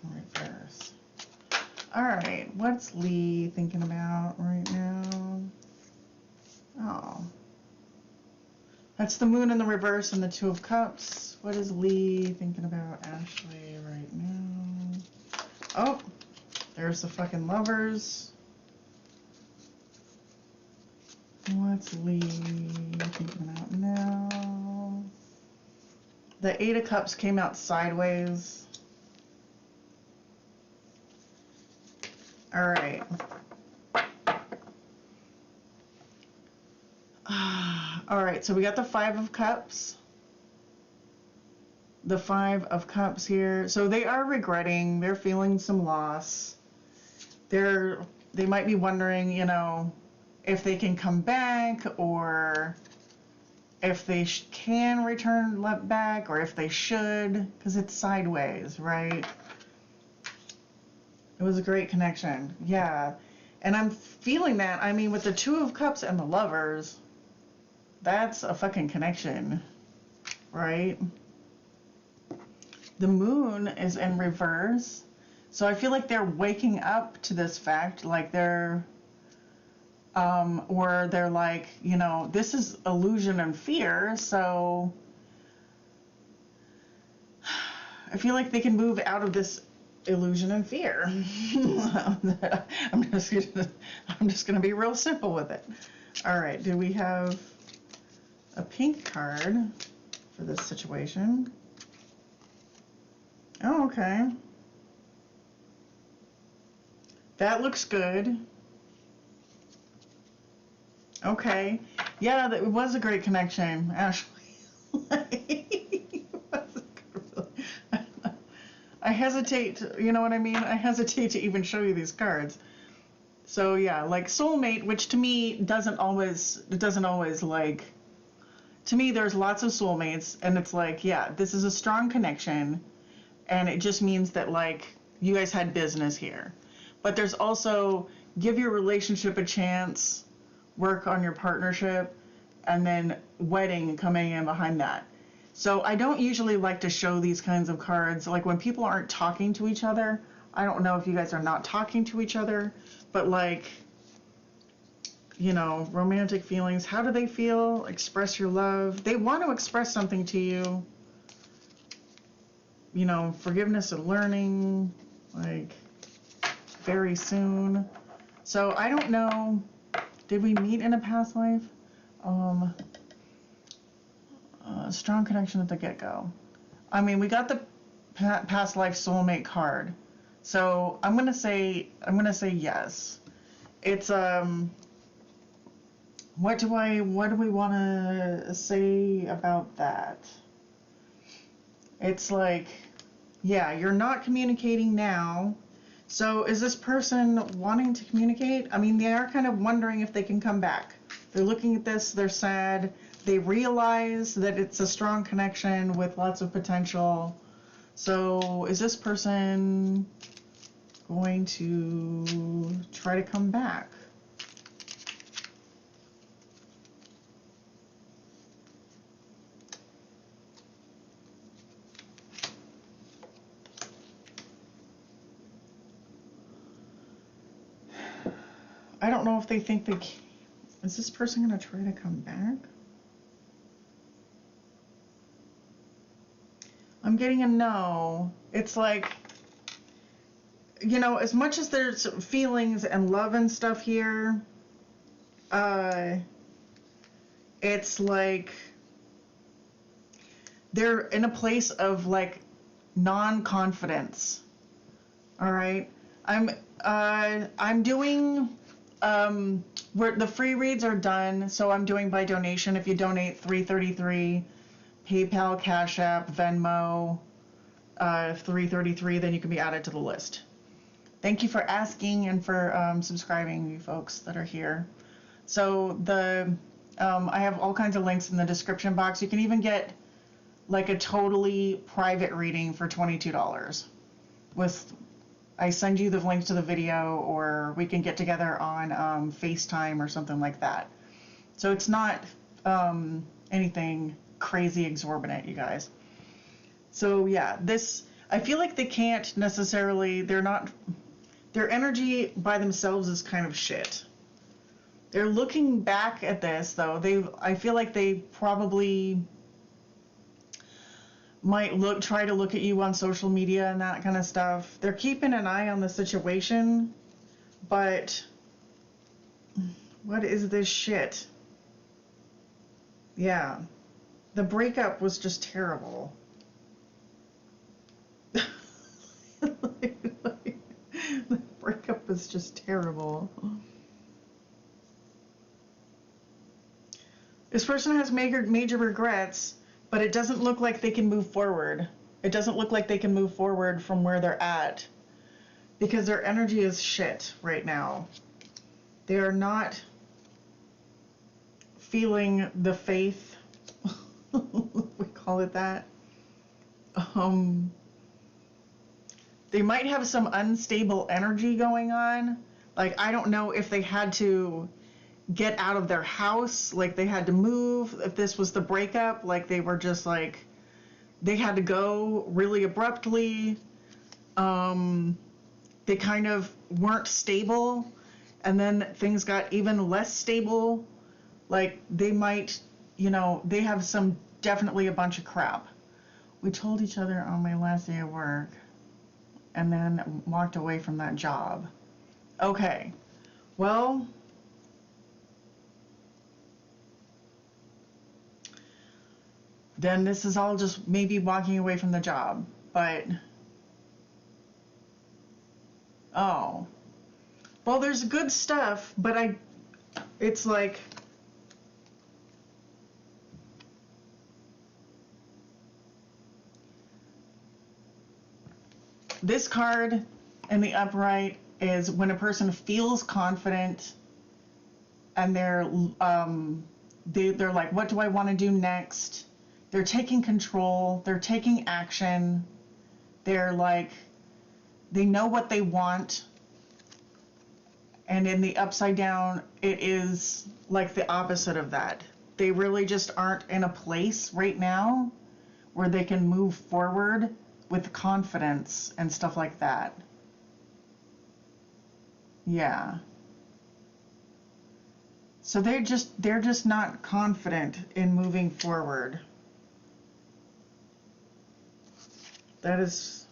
Reverse. All right, what's Lee thinking about right now? Oh. That's the Moon in the reverse and the Two of Cups. What is Lee thinking about Ashley right now? Oh, there's the fucking Lovers. What's Lee thinking about now? The Eight of Cups came out sideways. All right. All right, so we got the Five of Cups. The Five of Cups here. So they are regretting. They're feeling some loss. They might be wondering, you know, if they can come back, or if they can return back, or if they should, because it's sideways, right? It was a great connection. Yeah. And I'm feeling that. I mean, with the Two of Cups and the Lovers, that's a fucking connection, right? The Moon is in reverse. So I feel like they're waking up to this fact, like they're, or they're like, you know, this is illusion and fear, so I feel like they can move out of this illusion and fear. I'm just gonna be real simple with it. All right, do we have a pink card for this situation? Oh, okay. That looks good. Okay. Yeah, that was a great connection, Ashley. I hesitate, you know what I mean? I hesitate to even show you these cards. So yeah, like soulmate, which to me doesn't always like, to me there's lots of soulmates, and it's like, yeah, this is a strong connection, and it just means that like you guys had business here. But there's also give your relationship a chance, work on your partnership, and then wedding coming in behind that. So I don't usually like to show these kinds of cards. Like when people aren't talking to each other, I don't know if you guys are not talking to each other, but like, you know, romantic feelings, how do they feel? Express your love. They want to express something to you. You know, forgiveness and learning, like very soon. So I don't know, did we meet in a past life? Strong connection at the get-go. I mean, we got the past life soulmate card, so I'm gonna say yes. It's what do we want to say about that? It's like, yeah, you're not communicating now. So is this person wanting to communicate? I mean, they are kind of wondering if they can come back. They're looking at this, they're sad. They realize that it's a strong connection with lots of potential. So is this person going to try to come back? I don't know if they think they can. Is this person going to try to come back? I'm getting a no. It's like, you know, as much as there's feelings and love and stuff here, it's like they're in a place of like non-confidence. All right, I'm doing where the free reads are done, so I'm doing by donation. If you donate $3.33, PayPal, Cash App, Venmo, $3.33, then you can be added to the list. Thank you for asking and for subscribing, you folks that are here. So I have all kinds of links in the description box. You can even get like a totally private reading for $22 with, I send you the link to the video, or we can get together on FaceTime or something like that. So it's not anything crazy exorbitant, you guys. So yeah, this, I feel like they can't necessarily, their energy by themselves is kind of shit. They're looking back at this though. I feel like they probably might try to look at you on social media and that kind of stuff. They're keeping an eye on the situation, but what is this shit? Yeah, the breakup was just terrible. The breakup was just terrible. This person has major regrets, but it doesn't look like they can move forward. It doesn't look like they can move forward from where they're at because their energy is shit right now. They are not feeling the faith. We call it that. They might have some unstable energy going on. Like, I don't know if they had to get out of their house, like they had to move, if this was the breakup, like they were just like, they had to go really abruptly. They kind of weren't stable, and then things got even less stable. Like they might, you know, they have definitely a bunch of crap. We told each other on my last day of work and then walked away from that job. Okay, well, then this is all just maybe walking away from the job, but oh, well, there's good stuff, but it's like, this card in the upright is when a person feels confident and they're like, what do I want to do next? They're taking control. They're taking action. They're like, they know what they want. And in the upside down, it is like the opposite of that. They really just aren't in a place right now where they can move forward with confidence and stuff like that. Yeah. So they're just not confident in moving forward. That is,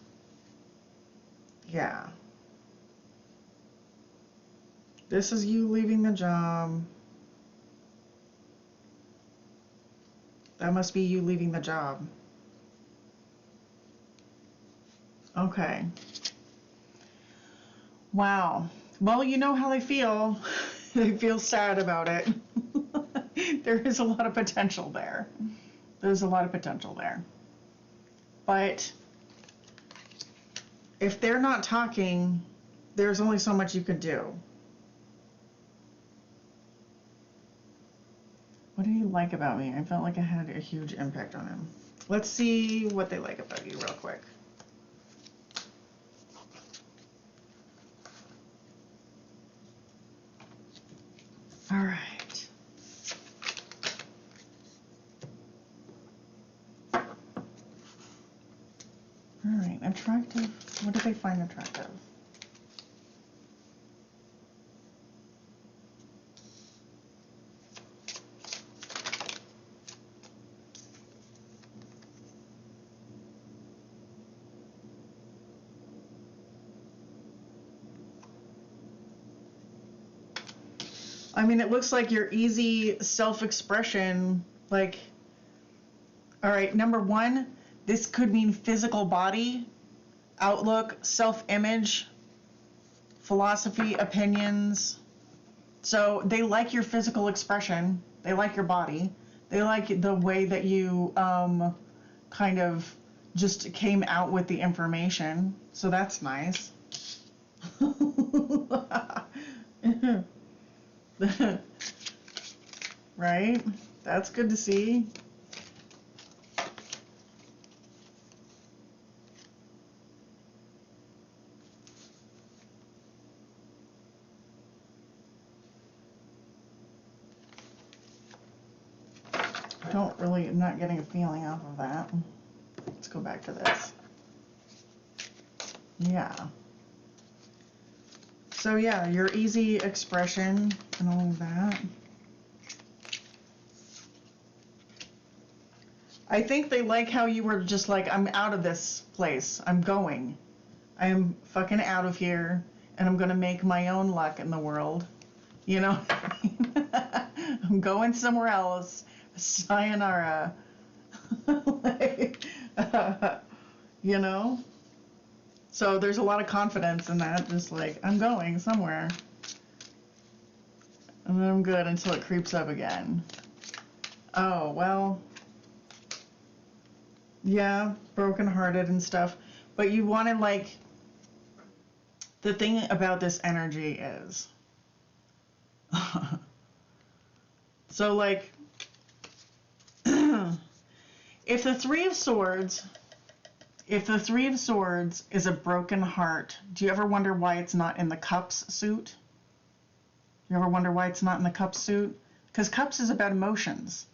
yeah. This is you leaving the job. That must be you leaving the job. Okay. Wow. Well, you know how they feel. They feel sad about it. There is a lot of potential there. There's a lot of potential there. But if they're not talking, there's only so much you can do. What do you like about me? I felt like I had a huge impact on him. Let's see what they like about you real quick. All right. All right, attractive. What do they find attractive? I mean, it looks like your easy self-expression, like, all right, number one, this could mean physical body, outlook, self-image, philosophy, opinions. So they like your physical expression. They like your body. They like the way that you kind of just came out with the information. So that's nice. Right? That's good to see. I'm not getting a feeling off of that. Let's go back to this. Yeah. So yeah, your easy expression and all of that. I think they like how you were just like, I'm out of this place. I'm going. I am fucking out of here, and I'm gonna make my own luck in the world. You know? I'm going somewhere else. Sayonara. Like, you know? So there's a lot of confidence in that. Just like, I'm going somewhere. And then I'm good until it creeps up again. Oh, well. Yeah, brokenhearted and stuff. But you want to, like, the thing about this energy is, so, like, if the Three of Swords is a broken heart, do you ever wonder why it's not in the Cups suit? You ever wonder why it's not in the Cups suit? Because Cups is about emotions.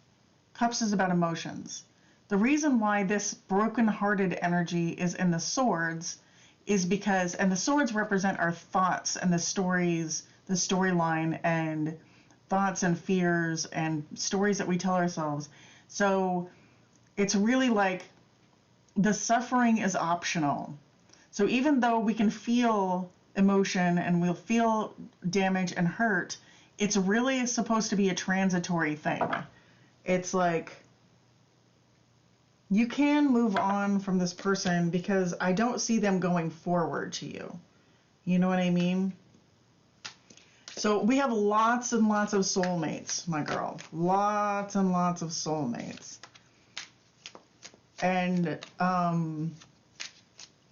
Cups is about emotions. The reason why this broken-hearted energy is in the Swords is because, and the Swords represent our thoughts and the stories, the storyline, and thoughts and fears and stories that we tell ourselves. So it's really like the suffering is optional. So even though we can feel emotion and we'll feel damage and hurt, it's really supposed to be a transitory thing. It's like, you can move on from this person because I don't see them going forward to you. You know what I mean? So we have lots and lots of soulmates, my girl. Lots and lots of soulmates. And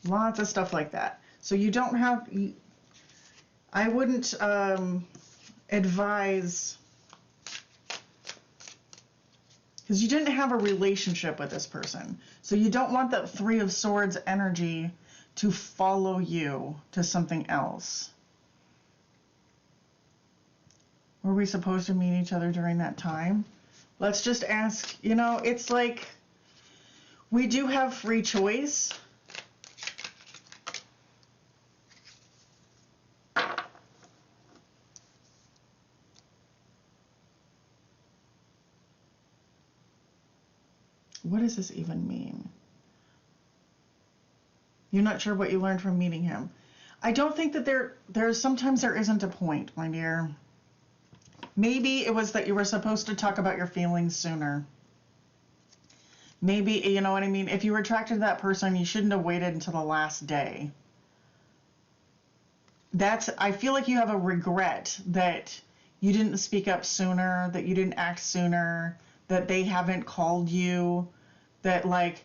Lots of stuff like that. So you don't have, I wouldn't advise, because you didn't have a relationship with this person. So you don't want that Three of Swords energy to follow you to something else. Were we supposed to meet each other during that time? Let's just ask, you know, it's like we do have free choice. What does this even mean? You're not sure what you learned from meeting him. I don't think that there's sometimes there isn't a point, my dear. Maybe it was that you were supposed to talk about your feelings sooner. Maybe, you know what I mean? If you were attracted to that person, you shouldn't have waited until the last day. I feel like you have a regret that you didn't speak up sooner, that you didn't act sooner, that they haven't called you, that like,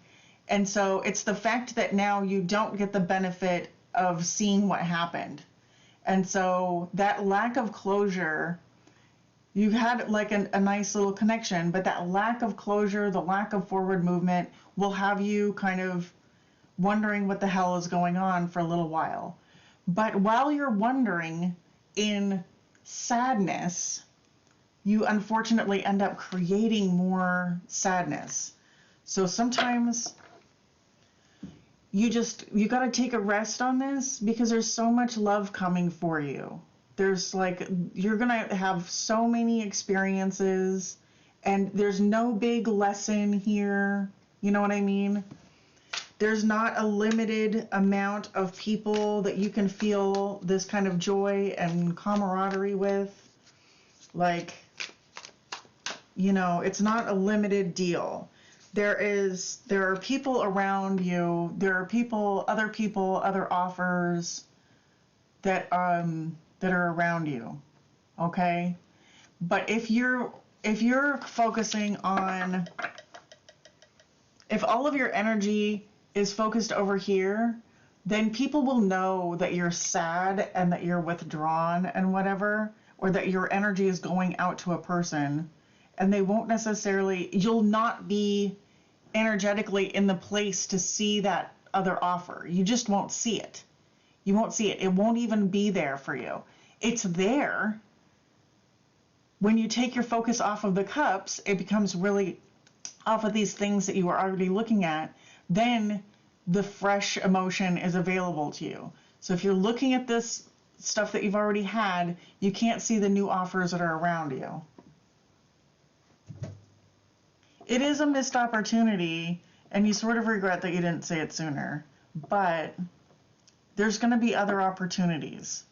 and so it's the fact that now you don't get the benefit of seeing what happened. And so that lack of closure, you had like a nice little connection, but that lack of closure, the lack of forward movement will have you kind of wondering what the hell is going on for a little while. But while you're wondering in sadness, you unfortunately end up creating more sadness. So sometimes you got to take a rest on this, because there's so much love coming for you. There's like, you're going to have so many experiences, and there's no big lesson here. You know what I mean? There's not a limited amount of people that you can feel this kind of joy and camaraderie with. Like, you know, it's not a limited deal. There are people around you. There are other offers that are around you. Okay? But if you're focusing on, if all of your energy is focused over here, then people will know that you're sad and that you're withdrawn and whatever, or that your energy is going out to a person, and they won't necessarily, you'll not be energetically in the place to see that other offer. You just won't see it. You won't see it. It won't even be there for you. It's there. When you take your focus off of the cups, it becomes really off of these things that you were already looking at. Then the fresh emotion is available to you. So if you're looking at this stuff that you've already had, you can't see the new offers that are around you. It is a missed opportunity, and you sort of regret that you didn't say it sooner, but there's going to be other opportunities.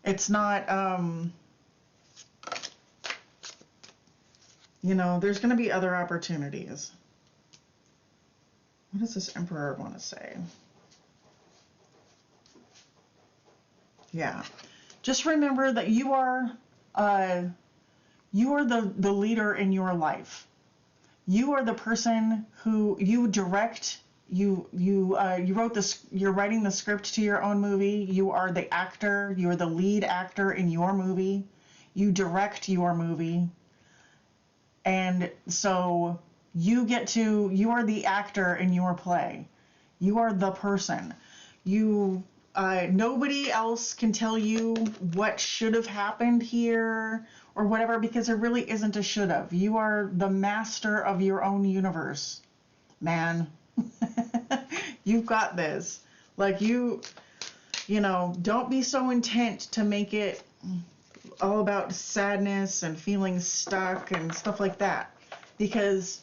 It's not, you know, there's going to be other opportunities. What does this Emperor want to say? Yeah. Just remember that you are the leader in your life. You are the person who you direct. You wrote this. You're writing the script to your own movie. You are the actor. You are the lead actor in your movie. You direct your movie. And so you are the actor in your play. You are the person. Nobody else can tell you what should have happened here or whatever, because there really isn't a should have. You are the master of your own universe, man. You've got this. Like, you know, don't be so intent to make it all about sadness and feeling stuck and stuff like that, because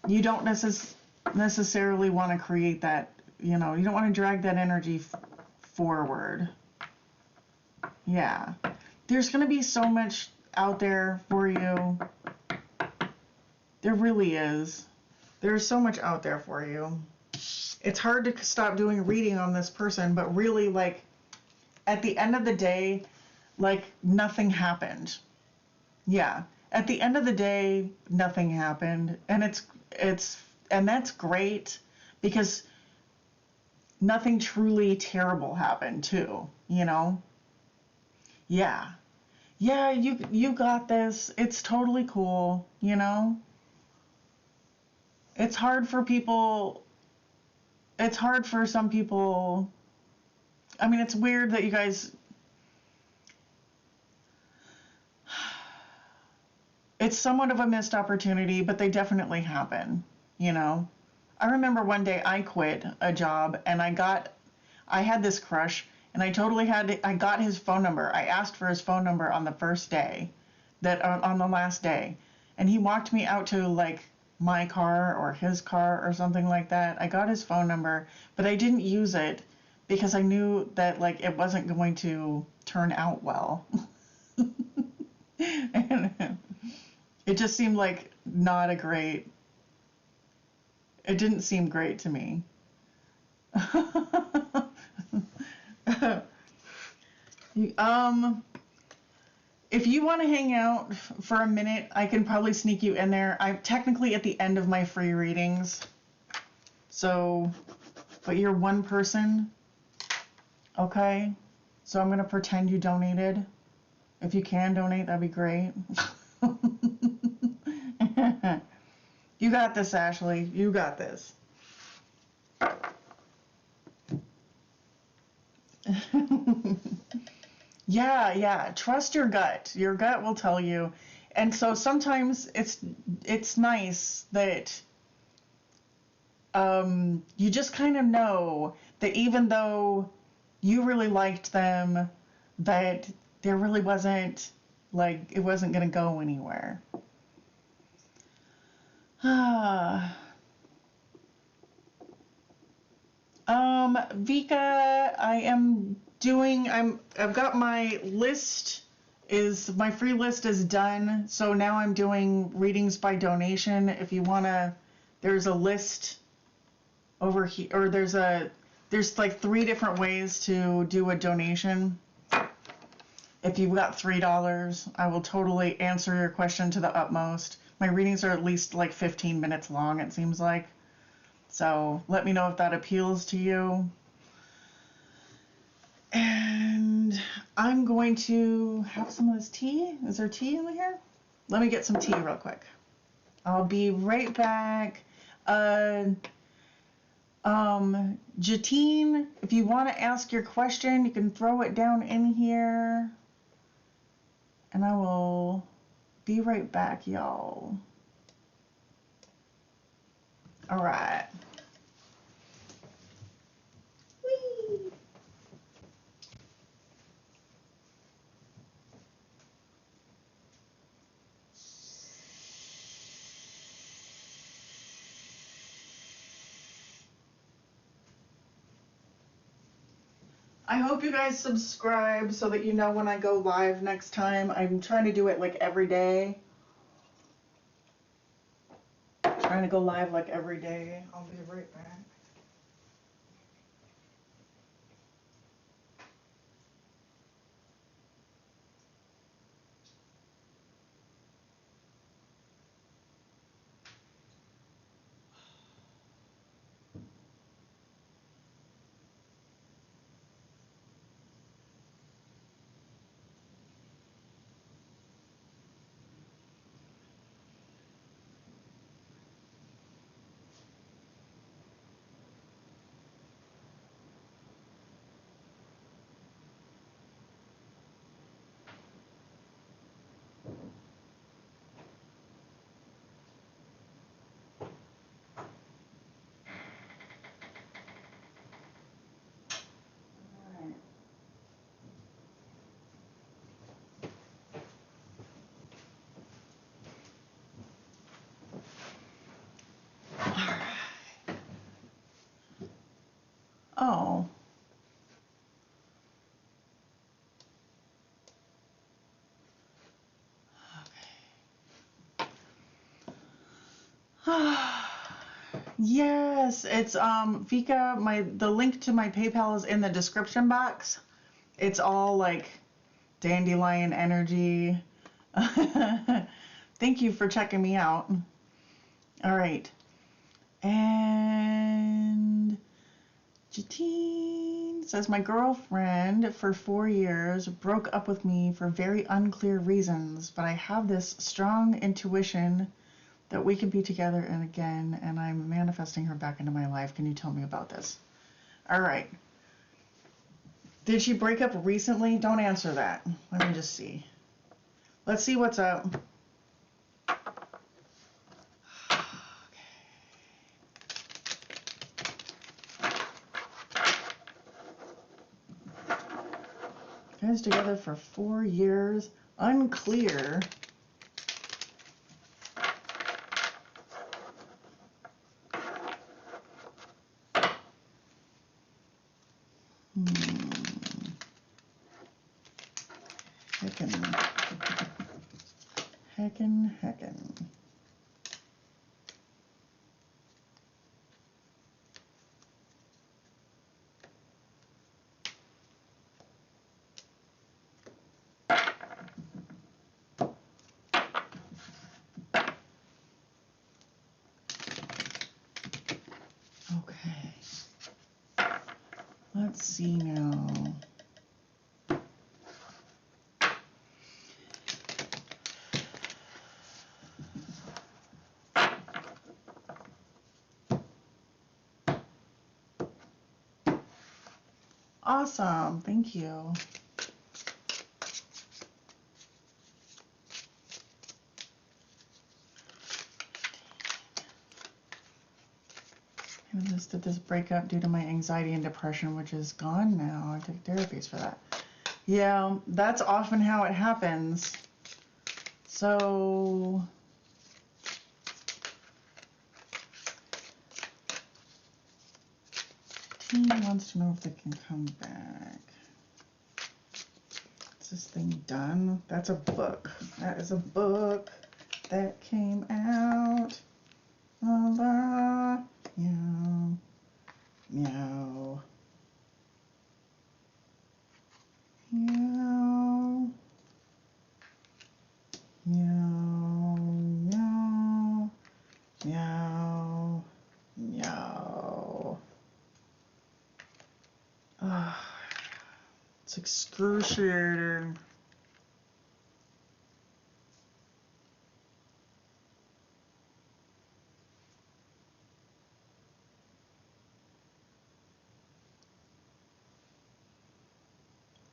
you don't necessarily want to create that, you know, you don't want to drag that energy forward. Yeah. There's going to be so much out there for you. There really is. There's so much out there for you. It's hard to stop doing reading on this person, but really, like, at the end of the day, like, nothing happened. Yeah. At the end of the day, nothing happened. And and that's great, because nothing truly terrible happened too, you know? Yeah. Yeah, you got this. It's totally cool, you know? It's hard for people. It's hard for some people. I mean, it's weird that you guys, it's somewhat of a missed opportunity, but they definitely happen, you know? I remember one day I quit a job and I had this crush and I got his phone number. I asked for his phone number on the first day, on the last day. And he walked me out to like my car or his car or something like that. I got his phone number, but I didn't use it because I knew that like it wasn't going to turn out well. And it just seemed like not a great, it didn't seem great to me. If you want to hang out for a minute, I can probably sneak you in there. I'm technically at the end of my free readings. So, but you're one person. Okay. So I'm going to pretend you donated. If you can donate, that'd be great. You got this, Ashley. You got this. Yeah. Trust your gut. Your gut will tell you. And so sometimes it's nice that you just kind of know that even though you really liked them, that there really wasn't, like, it wasn't going to go anywhere. Vika, I've got my list my free list is done. So now I'm doing readings by donation. If you want to, there's a list over here, or there's like 3 different ways to do a donation. If you've got $3, I will totally answer your question to the utmost. My readings are at least like 15 minutes long, it seems like. So let me know if that appeals to you. And I'm going to have some of this tea. Is there tea in here? Let me get some tea real quick. I'll be right back. Jatine, if you want to ask your question, you can throw it down in here. And I will be right back, y'all. All right. Whee! I hope you guys subscribe so that you know when I go live next time. I'm trying to do it like every day. Trying to go live like every day. I'll be right back. Oh. Okay. Yes, it's Vika, the link to my PayPal is in the description box. It's all like DandelionEnergy. Thank you for checking me out. All right. And Jatine says, my girlfriend for 4 years broke up with me for very unclear reasons, but I have this strong intuition that we can be together and again, and I'm manifesting her back into my life. Can you tell me about this? All right. Did she break up recently? Don't answer that. Let me just see. Let's see what's up. Guys together for 4 years. Unclear. Heckin'. Okay. Let's see now. Awesome. Thank you. Did this breakup due to my anxiety and depression, which is gone now. I took therapies for that. Yeah, that's often how it happens. So team wants to know if they can come back. Is this thing done? That's a book. That is a book that came out. Meow. Meow. Meow. Meow. Meow. Meow. Meow. It's excruciating.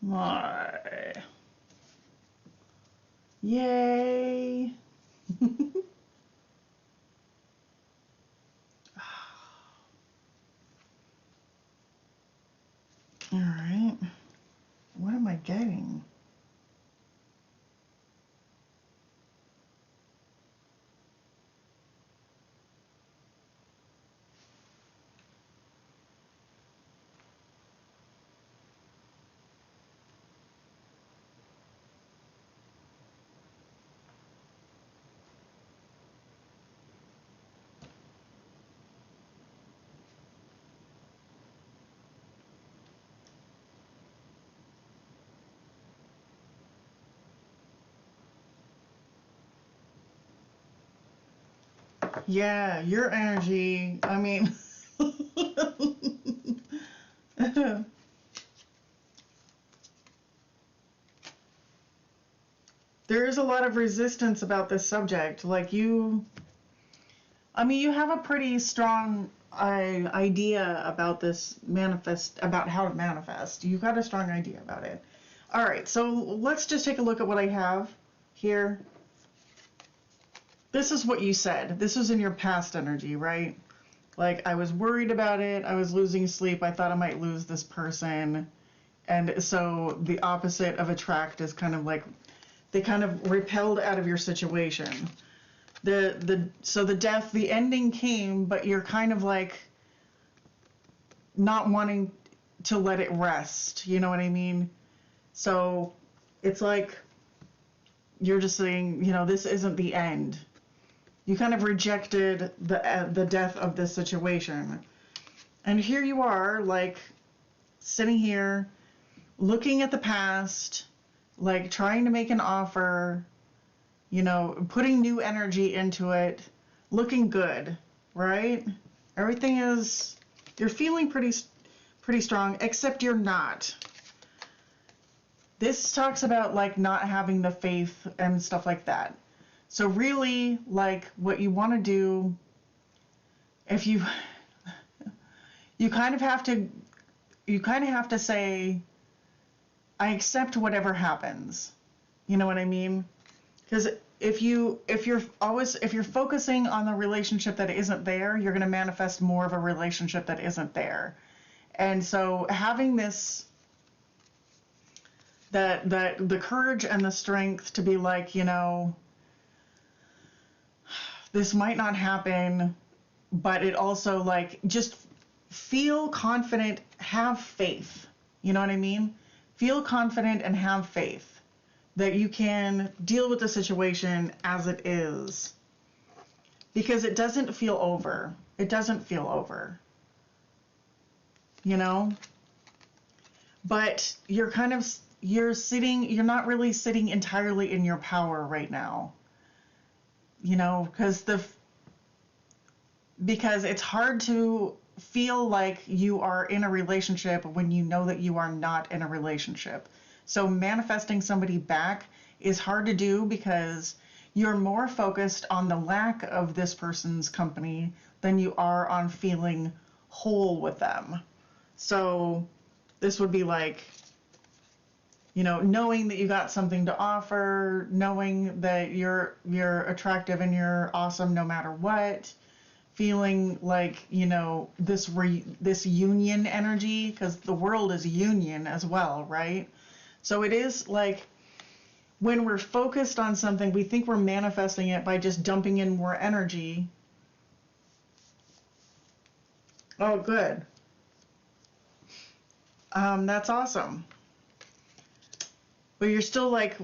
My. Yay. All right. What am I getting? Yeah, your energy, I mean, there is a lot of resistance about this subject. Like you have a pretty strong idea about this about how to manifest. You've got a strong idea about it. All right, so let's just take a look at what I have here. This is what you said. This was in your past energy, right? Like, I was worried about it. I was losing sleep. I thought I might lose this person. And so the opposite of attract is kind of like they kind of repelled out of your situation. So the death, the ending came, but you're kind of like not wanting to let it rest. You know what I mean? So it's like you're just saying, this isn't the end. You kind of rejected the death of this situation. And here you are, like, sitting here, looking at the past, like, trying to make an offer, putting new energy into it, looking good, right? Everything is, you're feeling pretty strong, except you're not. This talks about like not having the faith and stuff like that. So really, like what you want to do, if you kind of have to say, I accept whatever happens. You know what I mean? Because if you're focusing on the relationship that isn't there, you're going to manifest more of a relationship that isn't there. And so having this, that the courage and the strength to be like, you know, this might not happen, but it also like just feel confident, have faith. You know what I mean? Feel confident and have faith that you can deal with the situation as it is. Because it doesn't feel over. It doesn't feel over. You know? But you're not really sitting entirely in your power right now. You know, because it's hard to feel like you are in a relationship when you know that you are not in a relationship. So manifesting somebody back is hard to do because you're more focused on the lack of this person's company than you are on feeling whole with them. So this would be like, you know, knowing that you got something to offer, knowing that you're attractive and you're awesome no matter what, feeling like, you know, this union energy, because the world is union as well, right? So it is like when we're focused on something, we think we're manifesting it by just dumping in more energy. Oh, good. That's awesome. But you're still like,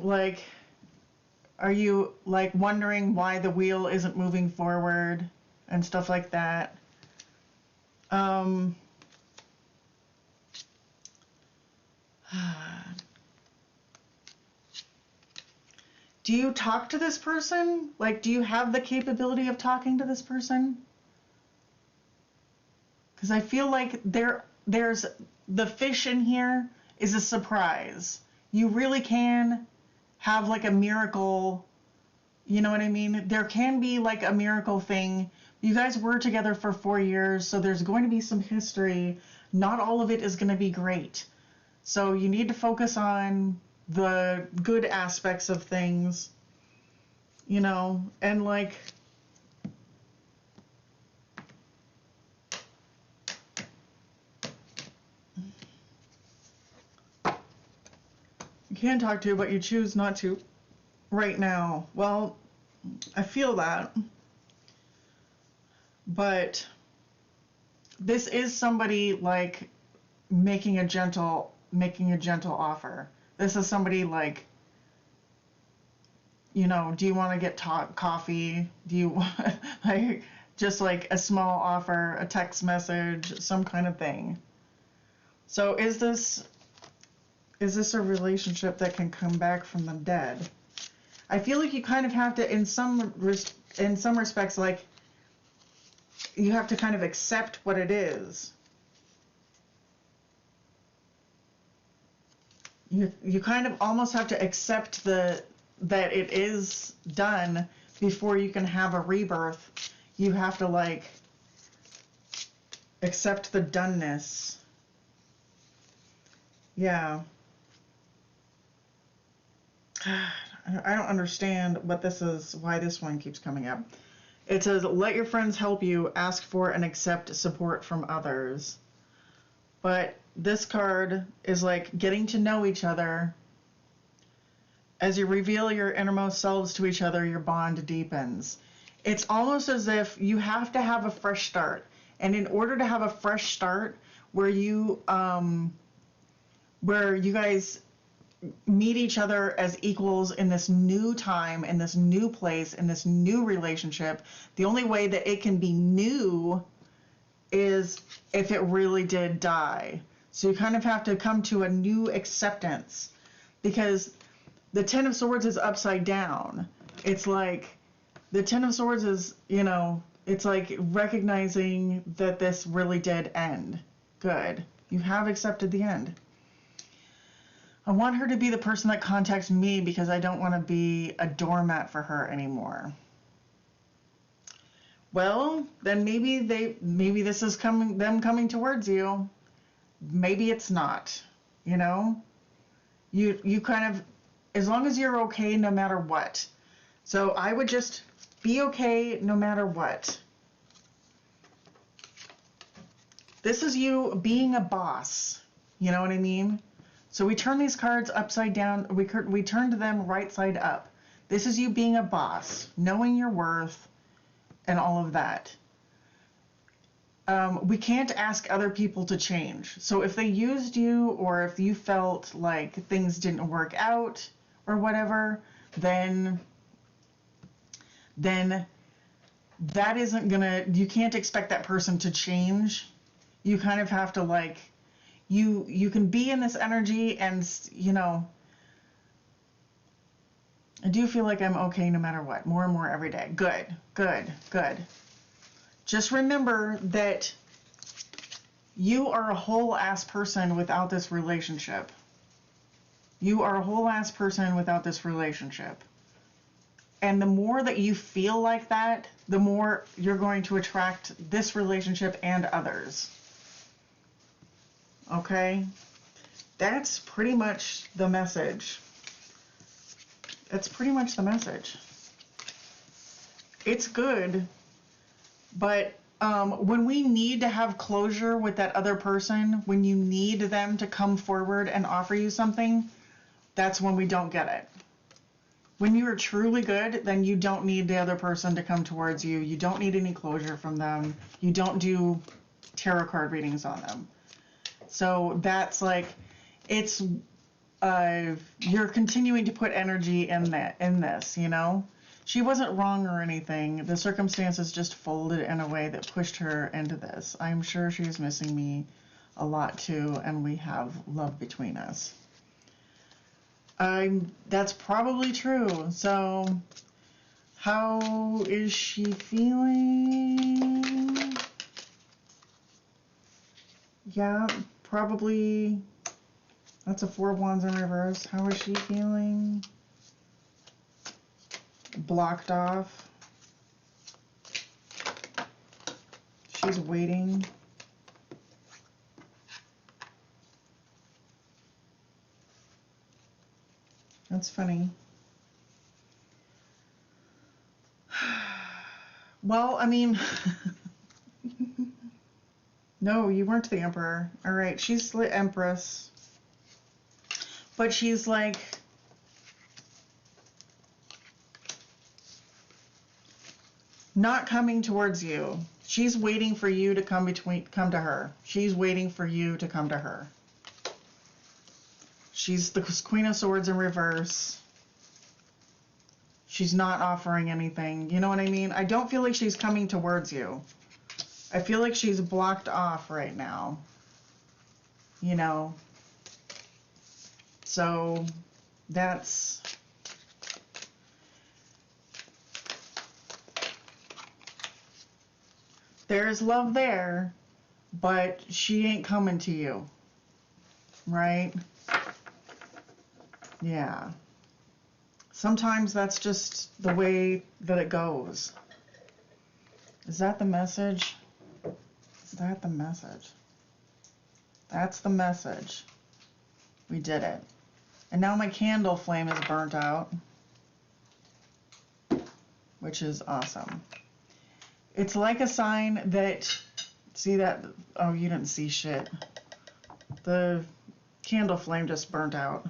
are you like wondering why the wheel isn't moving forward and stuff like that? Do you talk to this person? Like, do you have the capability of talking to this person? Because I feel like there's the fish in here is a surprise. You really can have like a miracle, you know what I mean? There can be like a miracle thing. You guys were together for 4 years, so there's going to be some history. Not all of it is going to be great. So you need to focus on the good aspects of things, you know, and like, you can talk to, but you choose not to right now. Well, I feel that, but this is somebody like making a gentle offer. This is somebody like, you know, do you want to get coffee? Do you want like just like a small offer, a text message, some kind of thing? So is this a relationship that can come back from the dead? I feel like you kind of have to, in some respects, like you have to kind of accept what it is. You kind of almost have to accept that it is done before you can have a rebirth. You have to like accept the doneness. Yeah. I don't understand what this is, why this one keeps coming up. It says, let your friends help you, ask for and accept support from others. But this card is like getting to know each other. As you reveal your innermost selves to each other, your bond deepens. It's almost as if you have to have a fresh start. And in order to have a fresh start where you guys meet each other as equals in this new time, in this new place, in this new relationship, the only way that it can be new is if it really did die. So you kind of have to come to a new acceptance, because the Ten of Swords is upside down. It's like the Ten of Swords is, you know, it's like recognizing that this really did end. Good. You have accepted the end. I want her to be the person that contacts me because I don't want to be a doormat for her anymore. Well, then maybe this is them coming towards you. Maybe it's not. You know? You kind of, as long as you're okay no matter what. So I would just be okay no matter what. This is you being a boss. You know what I mean? So we turn these cards upside down. We turned them right side up. This is you being a boss, knowing your worth, and all of that. We can't ask other people to change. So if they used you, or if you felt like things didn't work out or whatever, then that isn't gonna, you can't expect that person to change. You kind of have to like, you can be in this energy and, you know, I do feel like I'm okay no matter what, more and more every day. Good, good, good. Just remember that you are a whole ass person without this relationship. You are a whole ass person without this relationship. And the more that you feel like that, the more you're going to attract this relationship and others. Okay? That's pretty much the message. That's pretty much the message. It's good, but when we need to have closure with that other person, when you need them to come forward and offer you something, that's when we don't get it. When you are truly good, then you don't need the other person to come towards you. You don't need any closure from them. You don't do tarot card readings on them. So that's like, it's, you're continuing to put energy in this, you know? She wasn't wrong or anything. The circumstances just folded in a way that pushed her into this. I'm sure she's missing me a lot too, and we have love between us. That's probably true. So, how is she feeling? Yeah, probably. That's a 4 of Wands in reverse. How is she feeling? Blocked off. She's waiting. That's funny. Well, I mean, no, you weren't the Emperor. All right, she's the Empress. But she's like, not coming towards you. She's waiting for you to come to her. She's waiting for you to come to her. She's the Queen of Swords in reverse. She's not offering anything. You know what I mean? I don't feel like she's coming towards you. I feel like she's blocked off right now. You know? So, that's... There's love there, but she ain't coming to you. Right? Yeah. Sometimes that's just the way that it goes. Is that the message? Is that the message? That's the message. We did it. And now my candle flame is burnt out, which is awesome. It's like a sign that, see that, oh, you didn't see shit. The candle flame just burnt out.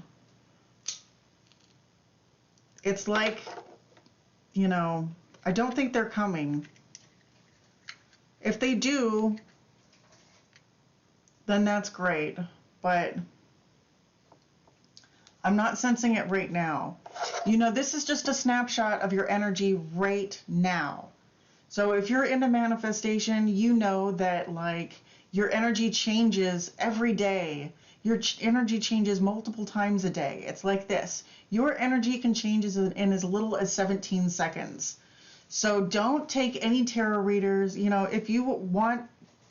It's like, you know, I don't think they're coming. If they do, then that's great, but I'm not sensing it right now. You know, this is just a snapshot of your energy right now. So if you're into manifestation, you know that like your energy changes every day. Your energy changes multiple times a day. It's like this. Your energy can change in as little as 17 seconds. So don't take any tarot readers. You know, if you want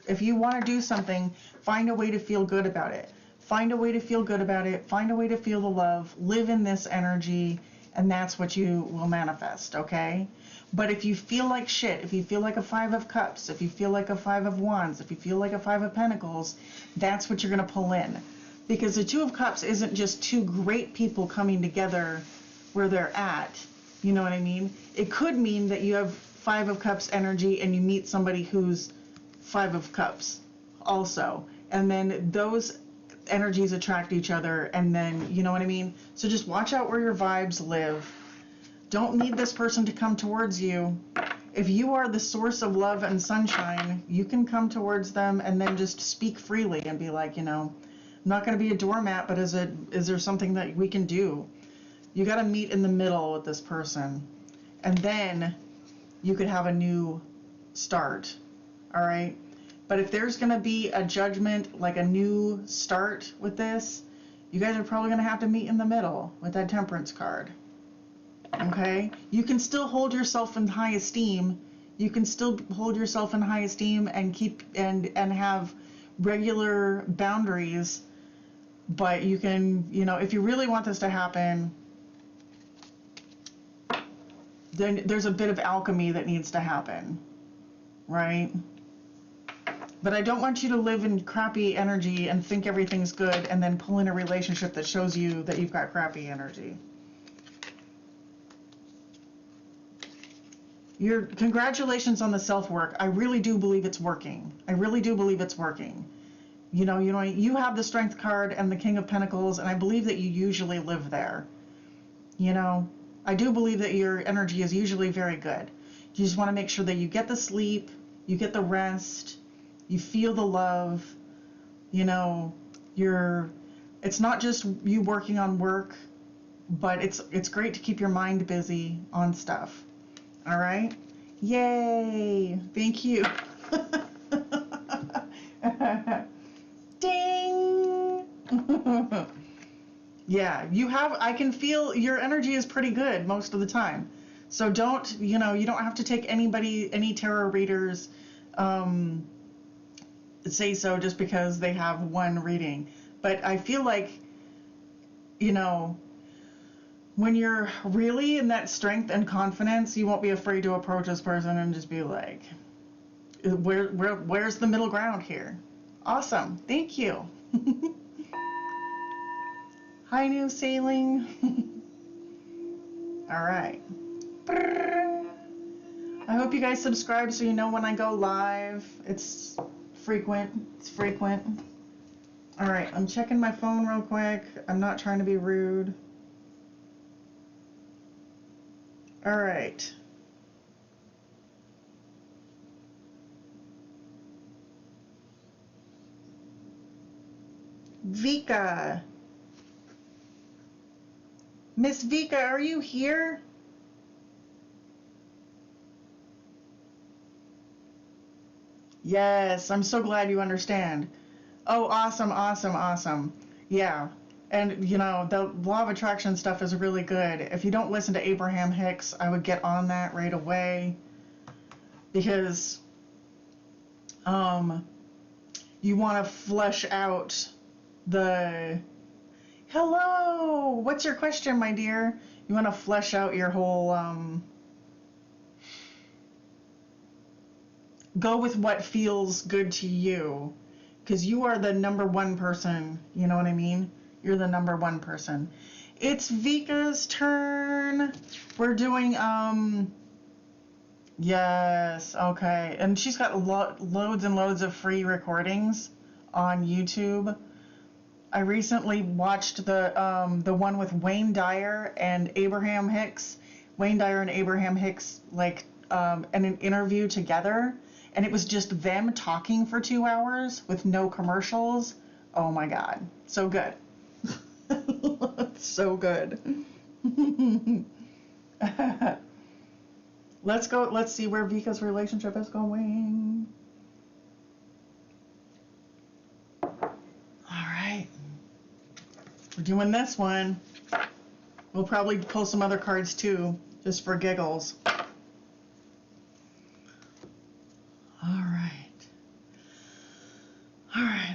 If you want to do something, find a way to feel good about it. Find a way to feel good about it. Find a way to feel the love. Live in this energy, and that's what you will manifest, okay? But if you feel like shit, if you feel like a 5 of Cups, if you feel like a 5 of Wands, if you feel like a 5 of Pentacles, that's what you're going to pull in. Because the 2 of Cups isn't just two great people coming together where they're at. You know what I mean? It could mean that you have 5 of Cups energy and you meet somebody who's 5 of Cups also. And then those energies attract each other, and then, you know what I mean? So just watch out where your vibes live. Don't need this person to come towards you. If you are the source of love and sunshine, you can come towards them and then just speak freely and be like, you know, I'm not going to be a doormat, but is there something that we can do? You got to meet in the middle with this person, and then you could have a new start. All right? But if there's going to be a judgment, like a new start with this, you guys are probably going to have to meet in the middle with that Temperance card. Okay? You can still hold yourself in high esteem. You can still hold yourself in high esteem and keep and have regular boundaries. But you can, you know, if you really want this to happen, then there's a bit of alchemy that needs to happen, right? But I don't want you to live in crappy energy and think everything's good and then pull in a relationship that shows you that you've got crappy energy. Congratulations on the self-work. I really do believe it's working. I really do believe it's working. You know, you have the Strength card and the King of Pentacles, and I believe that you usually live there. You know, I do believe that your energy is usually very good. You just want to make sure that you get the sleep, you get the rest, you feel the love, you know, it's not just you working on work, but it's great to keep your mind busy on stuff. All right? Yay! Thank you. Ding! Yeah, I can feel your energy is pretty good most of the time. So you don't have to take any tarot readers say so just because they have one reading. But I feel like, you know, when you're really in that strength and confidence, you won't be afraid to approach this person and just be like, where's the middle ground here? Awesome. Thank you. Hi, New Sailing. All right. I hope you guys subscribe so you know when I go live. It's frequent. All right, I'm checking my phone real quick. I'm not trying to be rude. All right. Vika. Miss Vika, are you here? Yes, I'm so glad you understand. Oh, awesome. Yeah. And, you know, the law of attraction stuff is really good. If you don't listen to Abraham Hicks, I would get on that right away. Because you want to flesh out the... Hello! What's your question, my dear? You want to flesh out your whole... Go with what feels good to you. Because you are the number one person. You know what I mean? You're the number one person. It's Vika's turn. We're doing, yes, okay. And she's got loads and loads of free recordings on YouTube. I recently watched the one with Wayne Dyer and Abraham Hicks. Wayne Dyer and Abraham Hicks, like, in an interview together. And it was just them talking for 2 hours with no commercials. Oh my God. So good. So good. Let's go. Let's see where Vika's relationship is going. All right. We're doing this one. We'll probably pull some other cards too, just for giggles. All right.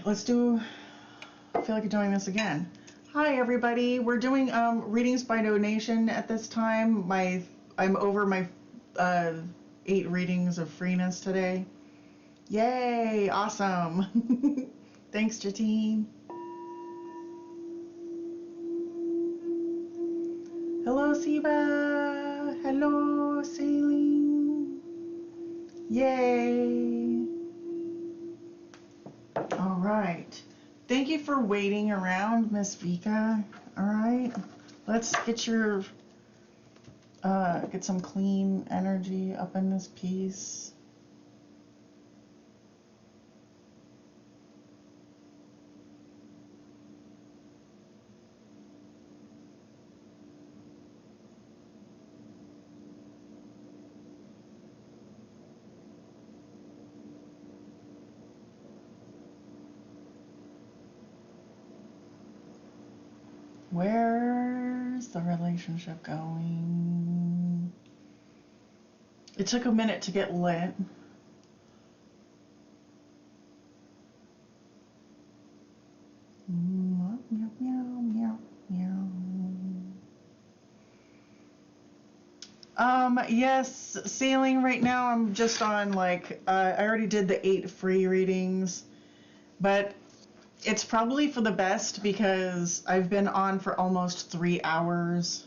let's do, I feel like doing this again. Hi everybody, we're doing readings by donation at this time. I'm over my 8 readings of freeness today. Yay, awesome. Thanks, Jatine. Hello, Siba. Hello, Celine. Yay. All right. Thank you for waiting around, Miss Vika. All right. Let's get your, get some clean energy up in this piece. Where's the relationship going? It took a minute to get lit. Meow, meow, meow, meow. Yes, sailing right now. I'm just on like, I already did the 8 free readings, but it's probably for the best because I've been on for almost 3 hours.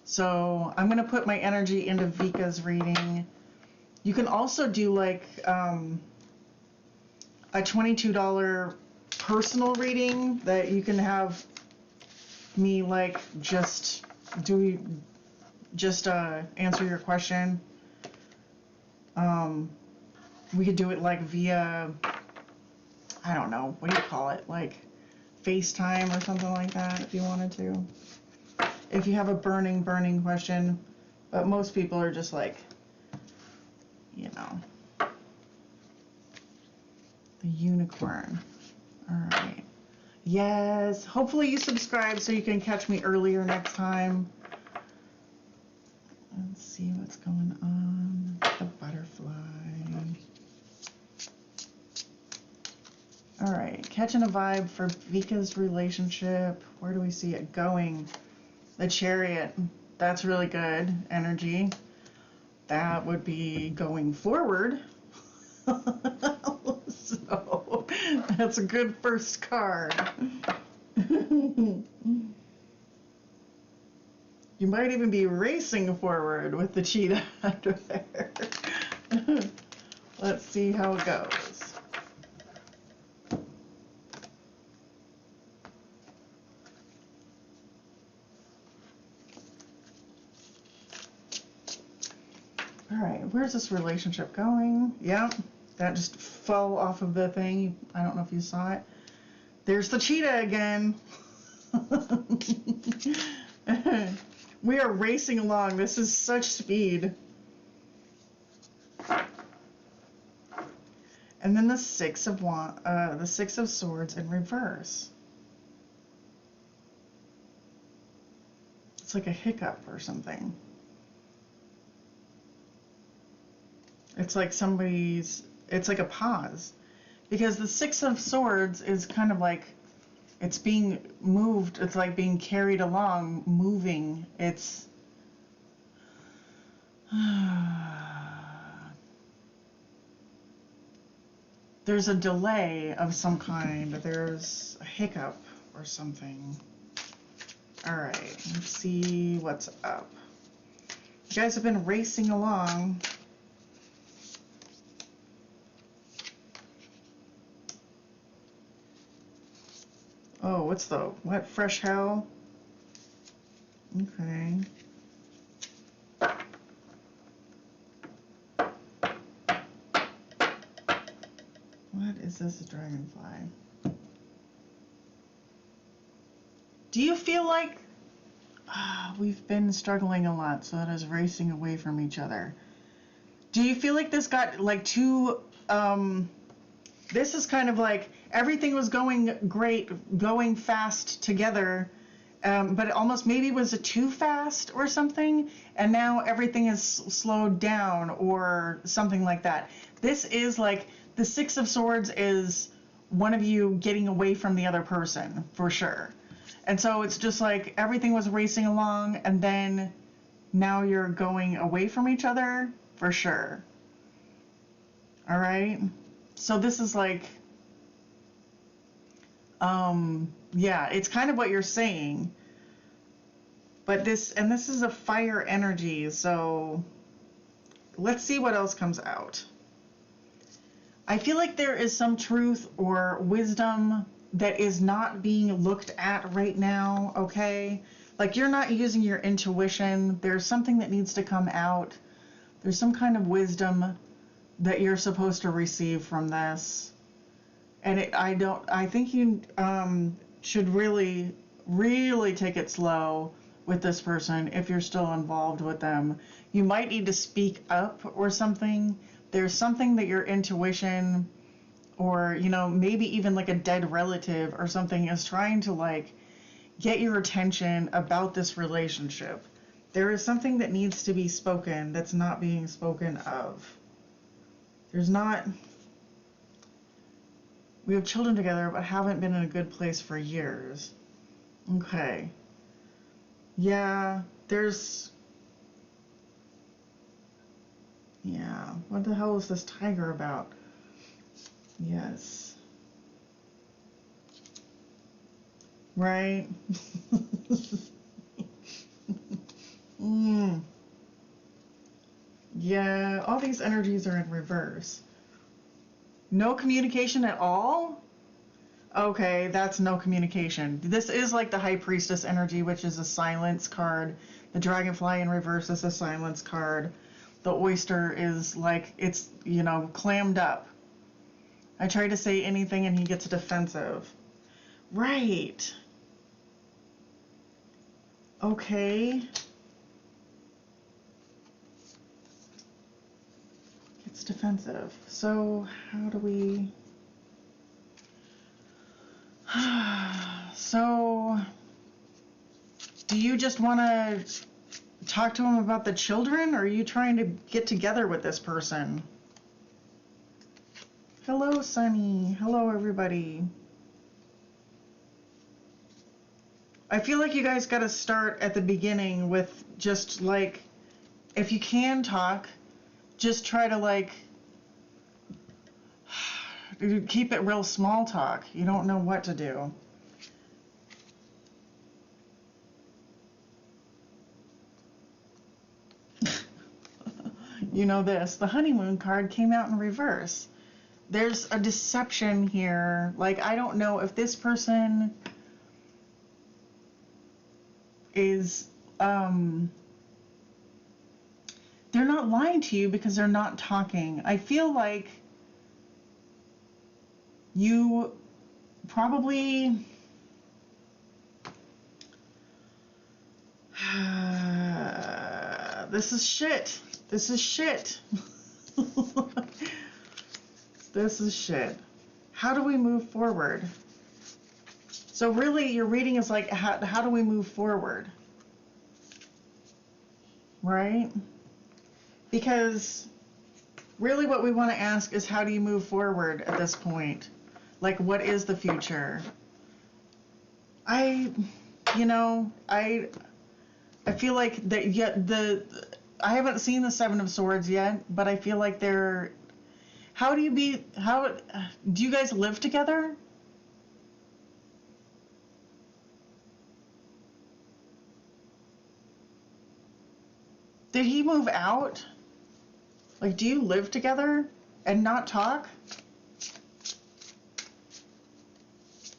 So I'm going to put my energy into Vika's reading. You can also do like a $22 personal reading that you can have me like just answer your question. We could do it like via, I don't know, what do you call it? Like FaceTime or something like that if you wanted to. If you have a burning question, but most people are just like, you know, the unicorn. All right. Yes. Hopefully you subscribe so you can catch me earlier next time. Let's see what's going on. The butterfly. All right. Catching a vibe for Vika's relationship. Where do we see it going? The Chariot. That's really good energy. That would be going forward. So that's a good first card. You might even be racing forward with the cheetah under there. Let's see how it goes. All right, where's this relationship going? Yep, that just fell off of the thing. I don't know if you saw it. There's the cheetah again. We are racing along. This is such speed. And then the Six of Swords in reverse. It's like a hiccup or something. It's like it's like a pause. Because the Six of Swords is kind of like, it's being moved, it's like being carried along, moving. It's there's a delay of some kind. There's a hiccup or something. All right, let's see what's up. You guys have been racing along. Oh, what fresh hell? Okay. What is this dragonfly? Do you feel like we've been struggling a lot, so that is racing away from each other? Do you feel like this got like too, this is kind of like everything was going great, going fast together, but it almost maybe was a too fast or something, and now everything is slowed down or something like that. This is like the Six of Swords is one of you getting away from the other person for sure. And so it's just like everything was racing along, and then now you're going away from each other for sure. All right. So this is like, yeah, it's kind of what you're saying. But this is a fire energy, so let's see what else comes out. I feel like there is some truth or wisdom that is not being looked at right now, okay? Like you're not using your intuition. There's something that needs to come out. There's some kind of wisdom that you're supposed to receive from this. And I think you should really, really take it slow with this person if you're still involved with them. You might need to speak up or something. There's something that your intuition, or maybe even like a dead relative or something, is trying to like get your attention about this relationship. There is something that needs to be spoken that's not being spoken of. We have children together but haven't been in a good place for years. Okay. Yeah, yeah, what the hell is this tiger about? Yes. Right? Yeah, all these energies are in reverse. No communication at all? Okay, that's no communication. This is like the High Priestess energy, which is a silence card. The Dragonfly in reverse is a silence card. The Oyster is like, it's, clammed up. I try to say anything and he gets defensive. Right. Okay. It's defensive. So how do we... So, do you just want to talk to him about the children, or are you trying to get together with this person? Hello, Sunny. Hello, everybody. I feel like you guys got to start at the beginning with just like, if you can talk, just try to like keep it real small talk. You don't know what to do. You know this. The honeymoon card came out in reverse. There's a deception here. Like, I don't know if this person is, they're not lying to you because they're not talking. I feel like you probably this is shit. This is shit. This is shit. How do we move forward? So really your reading is like, how do we move forward? Right? Because really what we want to ask is, how do you move forward at this point? Like, what is the future? I feel like that yet I haven't seen the Seven of Swords yet, but I feel like how do you guys live together? Did he move out? Like, do you live together and not talk?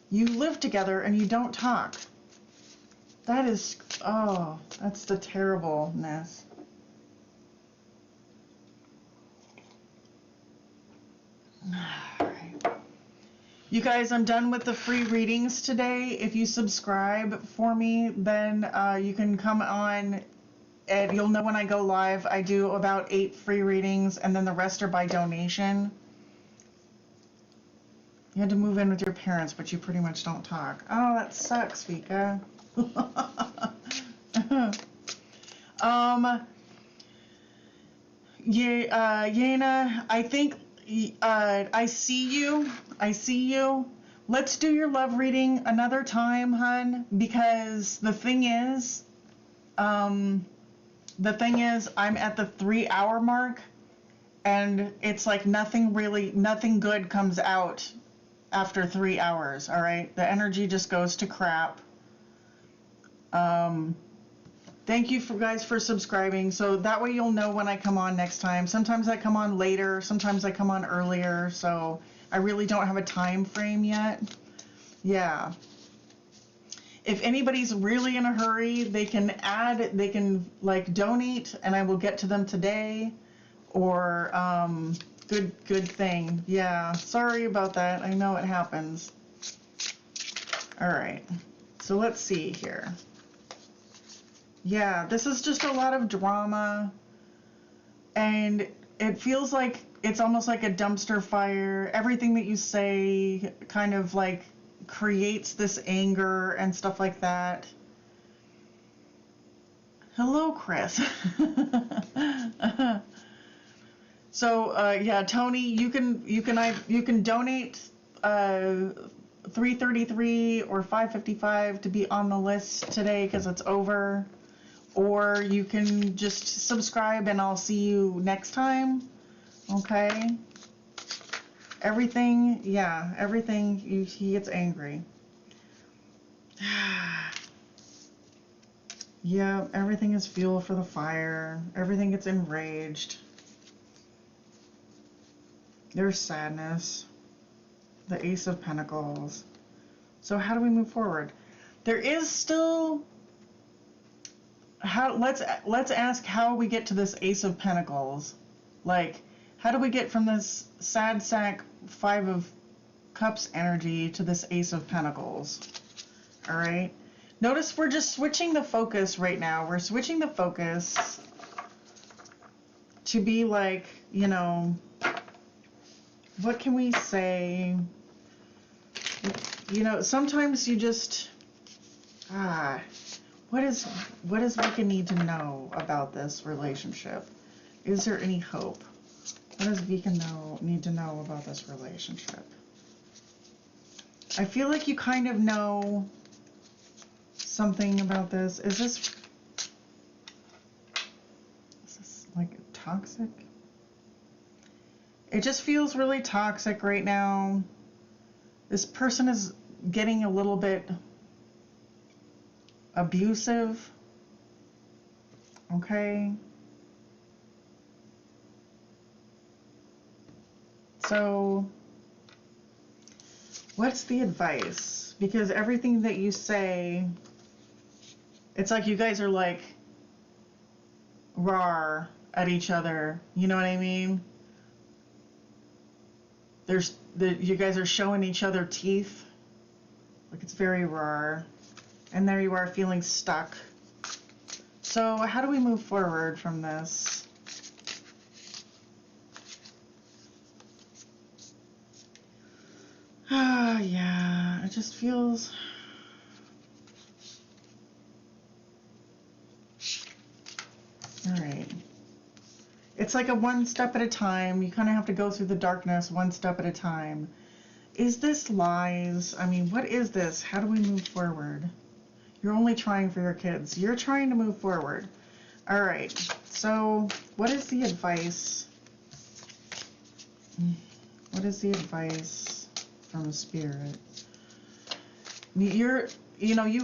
You live together and you don't talk. That is, oh, that's the terribleness. All right. You guys, I'm done with the free readings today. If you subscribe for me, then you can come on and you'll know when I go live. I do about 8 free readings, and then the rest are by donation. You had to move in with your parents, but you pretty much don't talk. Oh, that sucks, Vika. Yena, I think I see you. I see you. Let's do your love reading another time, hun, because um, the thing is, I'm at the 3 hour mark, and it's like nothing good comes out after 3 hours, all right? The energy just goes to crap. Thank you guys for subscribing, so that way you'll know when I come on next time. Sometimes I come on later, sometimes I come on earlier, so I really don't have a time frame yet. Yeah. If anybody's really in a hurry, they can like donate, and I will get to them today. Or good thing. Yeah. Sorry about that. I know it happens. All right. So let's see here. Yeah, this is just a lot of drama, and it feels like it's almost like a dumpster fire. Everything that you say kind of like creates this anger and stuff like that. Hello, Chris. So yeah, Tony, you can donate 333 or 555 to be on the list today because it's over, or you can just subscribe and I'll see you next time. Okay. Everything, yeah, everything, he gets angry. Yeah, everything is fuel for the fire. Everything gets enraged. There's sadness. The Ace of Pentacles. So how do we move forward? There is still... Let's ask how we get to this Ace of Pentacles. Like, how do we get from this sad sack 5 of Cups energy to this Ace of Pentacles? All right. Notice we're just switching the focus right now. We're switching the focus to be like, you know, what can we say? You know, sometimes you just, what does Vika need to know about this relationship? Is there any hope? What does Vika need to know about this relationship? I feel like you kind of know something about this. Is this like toxic? It just feels really toxic right now. This person is getting a little bit abusive. Okay. So, what's the advice? Because everything that you say, it's like you guys are like rawr at each other. You know what I mean? You guys are showing each other teeth. Like it's very rawr. And there you are feeling stuck. So how do we move forward from this? Yeah, it just feels... All right. It's like a one step at a time. You kind of have to go through the darkness one step at a time. Is this lies? I mean, what is this? How do we move forward? You're only trying for your kids. You're trying to move forward. All right. So what is the advice? What is the advice from Spirit? You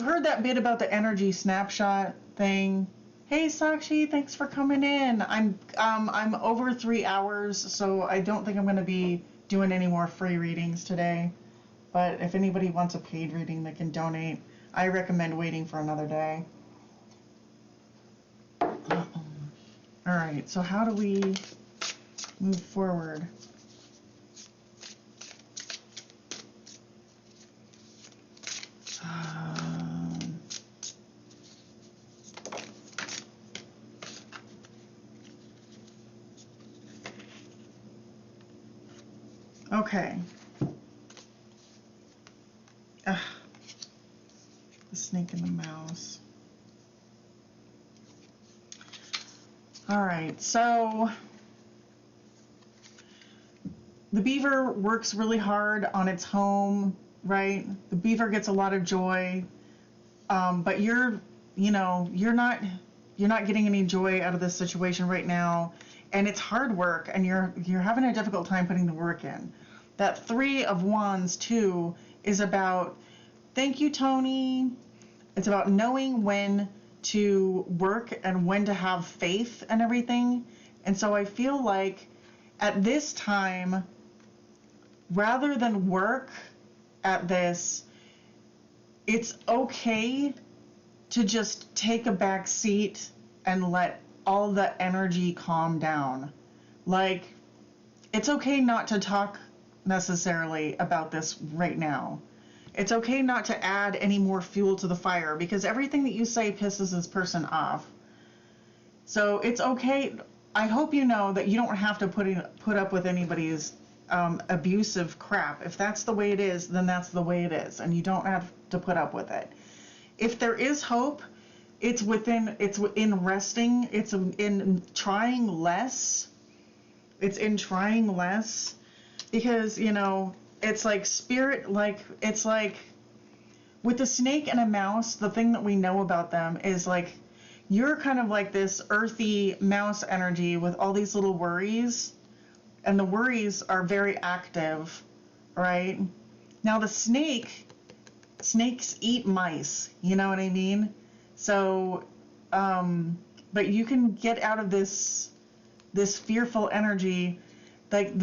heard that bit about the energy snapshot thing. Hey Sakshi, thanks for coming in. I'm over 3 hours, so I don't think I'm going to be doing any more free readings today. But if anybody wants a paid reading, they can donate. I recommend waiting for another day. All right, so how do we move forward? Okay. The snake and the mouse. All right, so the beaver works really hard on its home, right? The beaver gets a lot of joy, but you're not getting any joy out of this situation right now, and it's hard work, and you're having a difficult time putting the work in. That Three of Wands too is about, thank you, Tony. It's about knowing when to work and when to have faith and everything. And so I feel like at this time, rather than work at this, it's okay to just take a back seat and let all the energy calm down. Like, it's okay not to talk necessarily about this right now. It's okay not to add any more fuel to the fire, because everything that you say pisses this person off. So it's okay. I hope you know that you don't have to put up with anybody's abusive crap. If that's the way it is, then that's the way it is, and you don't have to put up with it. If there is hope, it's in resting. It's in trying less. It's in trying less, because it's like spirit. Like, it's like with a snake and a mouse, the thing that we know about them is like, you're kind of like this earthy mouse energy with all these little worries, and the worries are very active, right? Now the snakes eat mice, you know what I mean? So, but you can get out of this fearful energy. Like,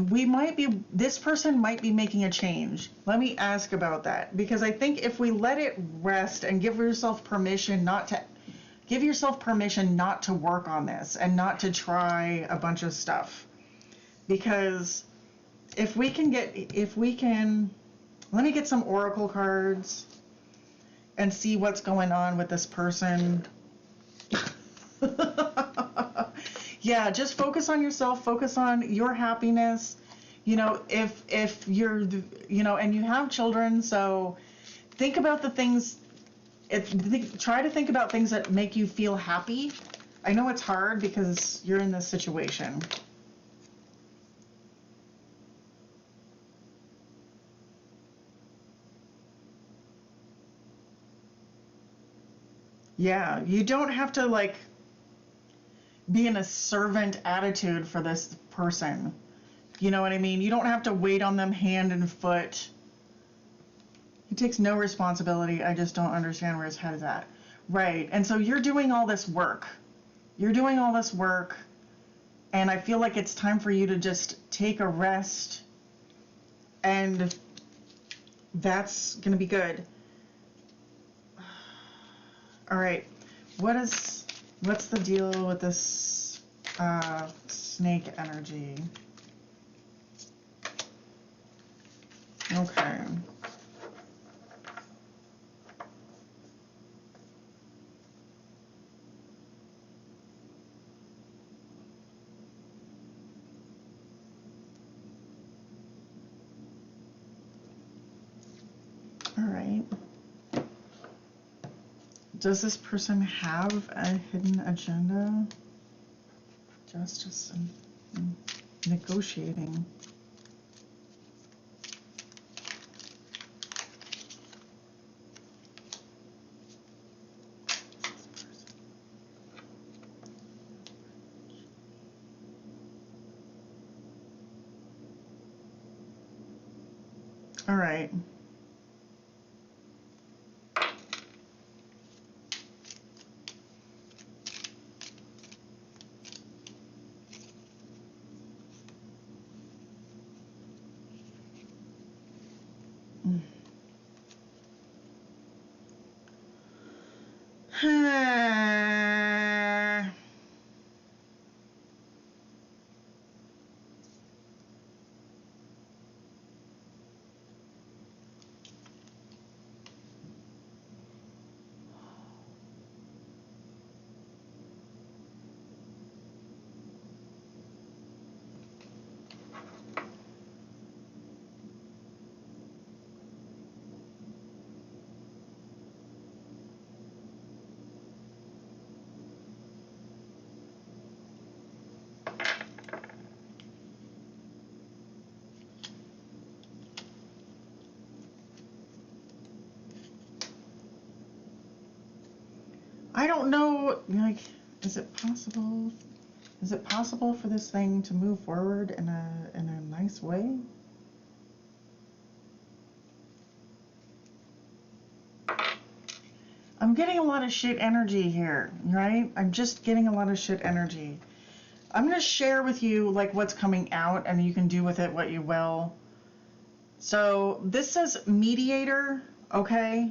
this person might be making a change. Let me ask about that, because I think if we let it rest and give yourself permission not to work on this and not to try a bunch of stuff, because if we can, let me get some oracle cards and see what's going on with this person. Yeah, just focus on yourself, focus on your happiness. If you're, and you have children, so think about the things, try to think about things that make you feel happy. I know it's hard because you're in this situation. Yeah, you don't have to like be in a servant attitude for this person. You know what I mean? You don't have to wait on them hand and foot. He takes no responsibility. I just don't understand where his head is at. Right. And so you're doing all this work. And I feel like it's time for you to just take a rest. And that's going to be good. All right. What's the deal with this snake energy? Okay. All right. Does this person have a hidden agenda? Justice and negotiating. All right. I don't know, like, is it possible? Is it possible for this thing to move forward in a nice way? I'm getting a lot of shit energy here, right? I'm just getting a lot of shit energy. I'm going to share with you like what's coming out, and you can do with it what you will. So this says mediator, okay?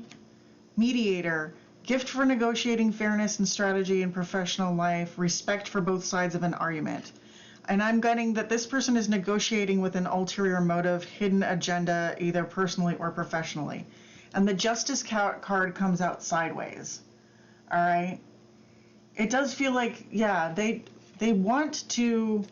Mediator, gift for negotiating fairness and strategy in professional life, respect for both sides of an argument. And I'm getting that this person is negotiating with an ulterior motive, hidden agenda, either personally or professionally. And the Justice card comes out sideways. All right? It does feel like, yeah, they want to,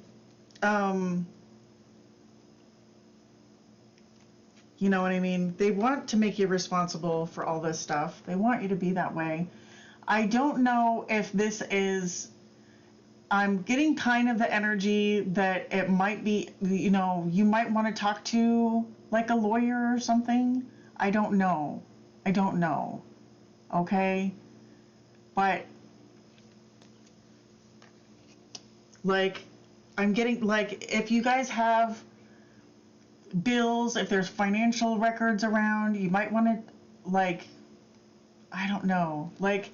you know what I mean? They want to make you responsible for all this stuff. They want you to be that way. I don't know if this is, I'm getting kind of the energy that it might be, you know, you might want to talk to like a lawyer or something. I don't know. I don't know. Okay? But like, I'm getting, like, if you guys have bills, if there's financial records around, you might want to, like, I don't know. Like,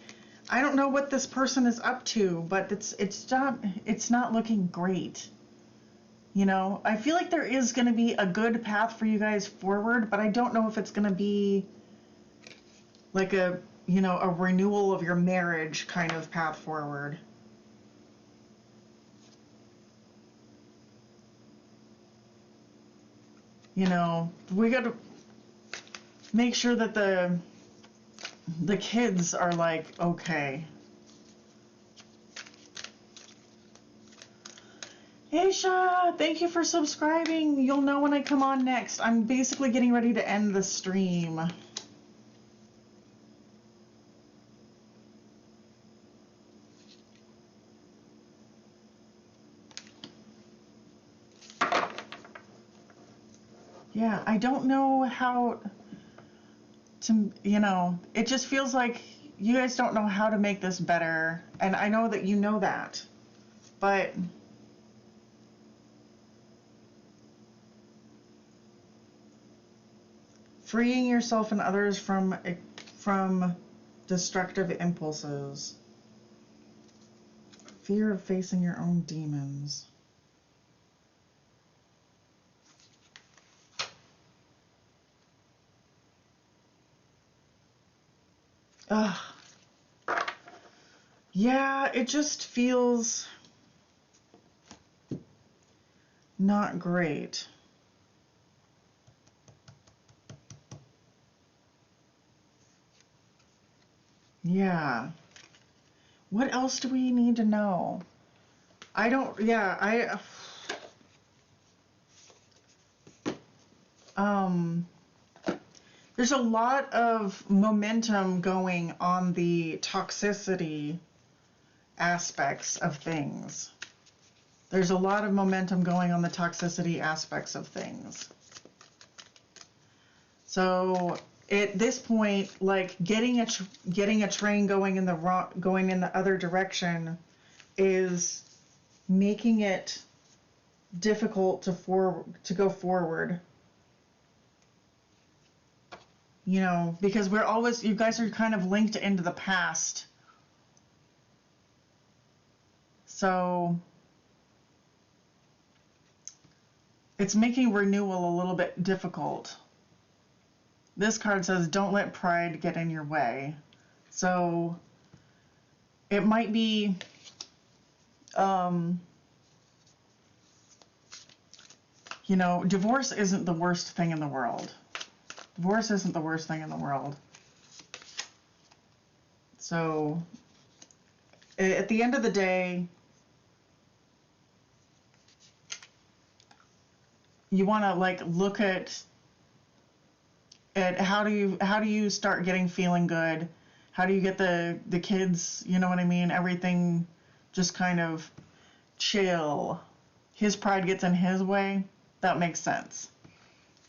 I don't know what this person is up to, but it's not looking great. You know, I feel like there is going to be a good path for you guys forward, but I don't know if it's going to be like a, you know, a renewal of your marriage kind of path forward. You know, we got to make sure that the kids are like okay. Aisha, thank you for subscribing. You'll know when I come on next. I'm basically getting ready to end the stream. Yeah, I don't know how to, you know, it just feels like you guys don't know how to make this better. And I know that you know that. But freeing yourself and others from destructive impulses. Fear of facing your own demons. Ugh. Yeah, it just feels not great. Yeah. What else do we need to know? I don't, yeah, there's a lot of momentum going on the toxicity aspects of things. There's a lot of momentum going on the toxicity aspects of things. So at this point, like getting a train going in the other direction is making it difficult to go forward. You know, because you guys are kind of linked into the past. So it's making renewal a little bit difficult. This card says, don't let pride get in your way. So it might be, you know, divorce isn't the worst thing in the world. Divorce isn't the worst thing in the world. So at the end of the day, you want to like look at how do you start getting feeling good? How do you get the kids, you know what I mean? Everything just kind of chill. His pride gets in his way. That makes sense.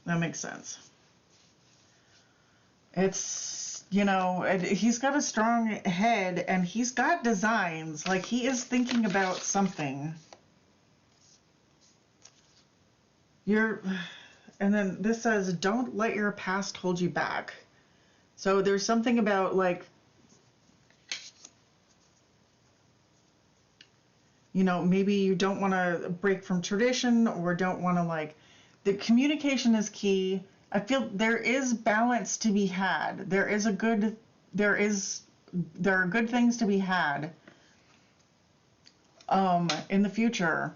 That makes sense. It's You know, and he's got a strong head and he's got designs. Like, he is thinking about something. And then this says, don't let your past hold you back. So there's something about, like, you know, maybe you don't want to break from tradition or don't want to, like, the communication is key. I feel there is balance to be had. There are good things to be had in the future.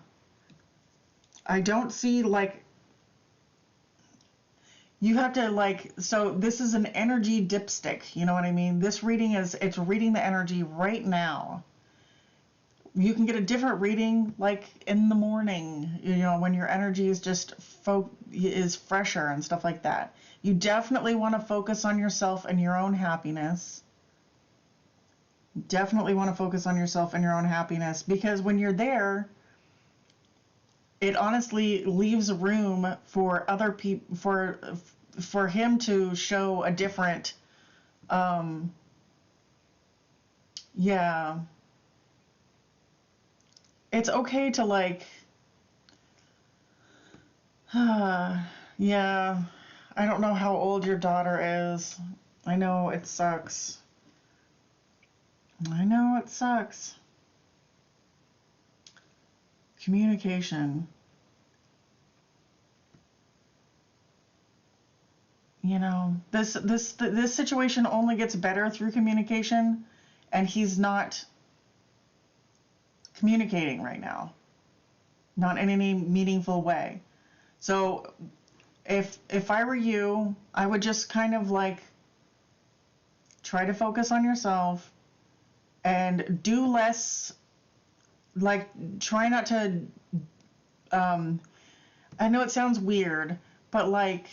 I don't see, like, you have to, like, so this is an energy dipstick, you know what I mean? This reading it's reading the energy right now. You can get a different reading, like, in the morning, you know, when your energy is just is fresher and stuff like that. You definitely want to focus on yourself and your own happiness. Definitely want to focus on yourself and your own happiness, because when you're there, it honestly leaves room for other people, for him to show a different, yeah. It's okay to, like, yeah, I don't know how old your daughter is. I know it sucks. I know it sucks. Communication. You know, this situation only gets better through communication, and he's not communicating right now. Not in any meaningful way. So if I were you, I would just kind of, like, try to focus on yourself and do less, like, try not to, I know it sounds weird, but, like,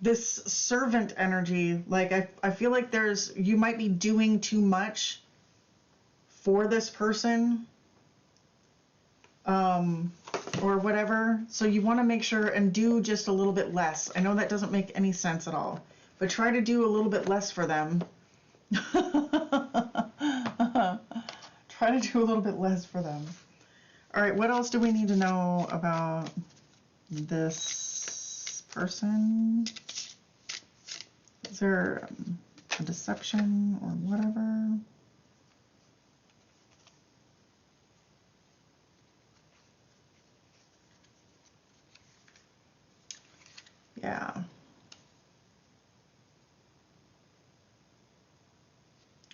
this servant energy, like, I feel like you might be doing too much for this person, or whatever. So you want to make sure and do just a little bit less. I know that doesn't make any sense at all, but try to do a little bit less for them. Try to do a little bit less for them. All right, what else do we need to know about this person? Is there a deception or whatever? Yeah.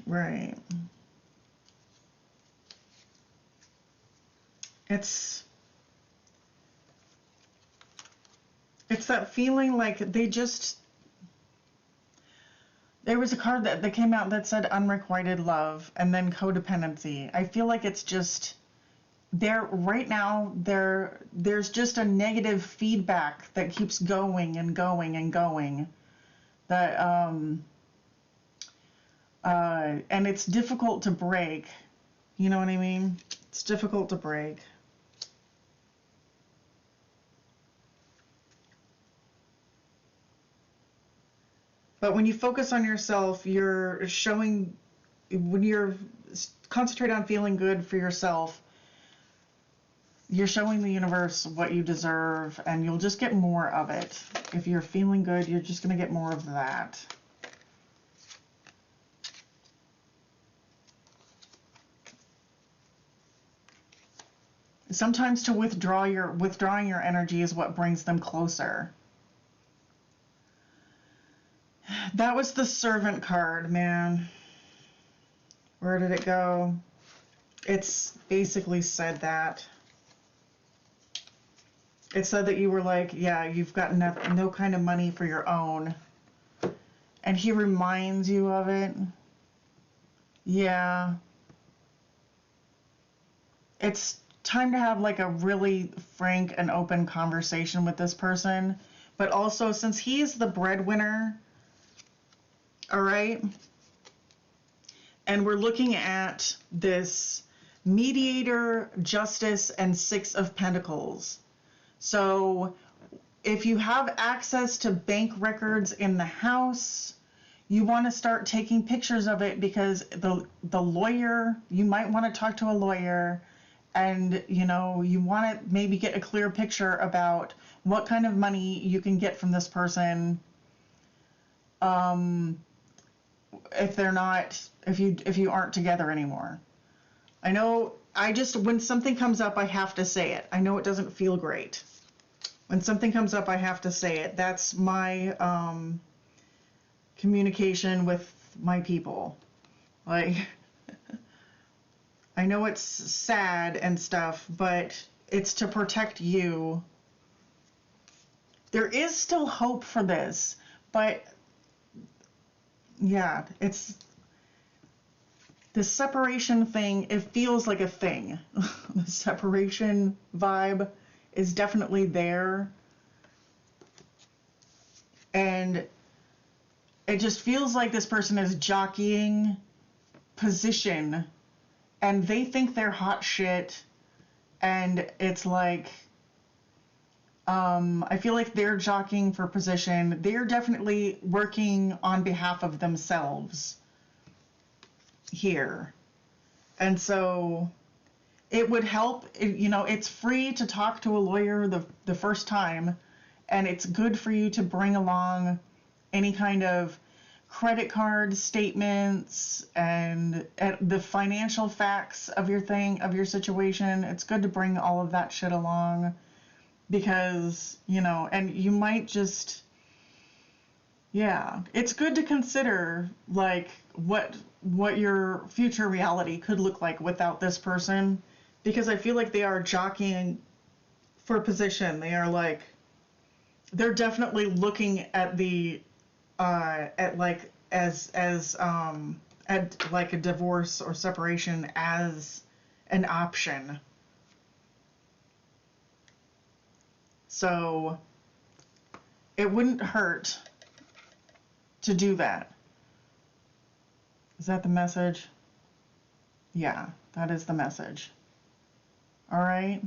Right. It's that feeling like there was a card that came out that said unrequited love and then codependency. I feel like it's just right now there's just a negative feedback that keeps going and going and going, that and it's difficult to break. You know what I mean? It's difficult to break. But when you focus on yourself, when you're concentrate on feeling good for yourself, you're showing the universe what you deserve, and you'll just get more of it. If you're feeling good, you're just going to get more of that. Sometimes withdrawing your energy is what brings them closer. That was the servant card, man. Where did it go? It's basically said that. It said that you were like, yeah, you've got no kind of money for your own. And he reminds you of it. Yeah. It's time to have, like, a really frank and open conversation with this person. But also, since he's the breadwinner, all right, and we're looking at this mediator, justice, and Six of Pentacles. So if you have access to bank records in the house, you want to start taking pictures of it, because the lawyer, you might want to talk to a lawyer, and you know, you want to maybe get a clear picture about what kind of money you can get from this person, if they're not, if you aren't together anymore. I know, when something comes up, I have to say it. I know it doesn't feel great. When something comes up, I have to say it. That's my communication with my people. Like, I know it's sad and stuff, but it's to protect you. There is still hope for this, but yeah, it's the separation thing. It feels like a thing. The separation vibe is definitely there. And it just feels like this person is jockeying position, and they think they're hot shit. And it's like, I feel like they're jockeying for position. They're definitely working on behalf of themselves here. And so it would help, you know, it's free to talk to a lawyer the first time, and it's good for you to bring along any kind of credit card statements and the financial facts of your situation. It's good to bring all of that shit along, because, you know, and you might just, yeah, it's good to consider, like, what your future reality could look like without this person, because I feel like they are jockeying for position. They are like, they're definitely looking at the at like at like a divorce or separation as an option. So it wouldn't hurt to do that. Is that the message? Yeah, that is the message. All right.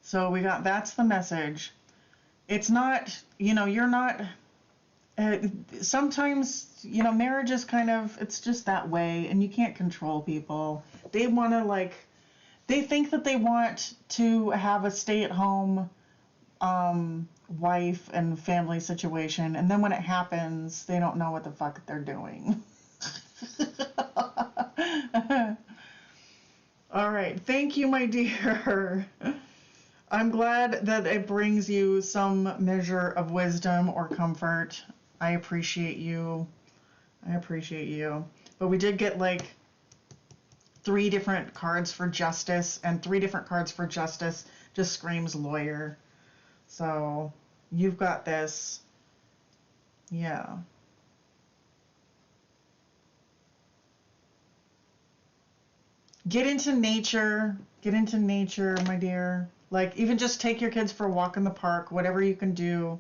So we got, that's the message. It's not, you know, you're not, sometimes, you know, marriage is kind of, it's just that way, and you can't control people. They want to, like, they think that they want to have a stay-at-home wife and family situation, and then when it happens, they don't know what the fuck they're doing. All right, thank you, my dear. I'm glad that it brings you some measure of wisdom or comfort. I appreciate you. I appreciate you. But we did get like 3 different cards for justice, and 3 different cards for justice just screams lawyer. So you've got this. Yeah. Get into nature. Get into nature, my dear. Like, even just take your kids for a walk in the park, whatever you can do.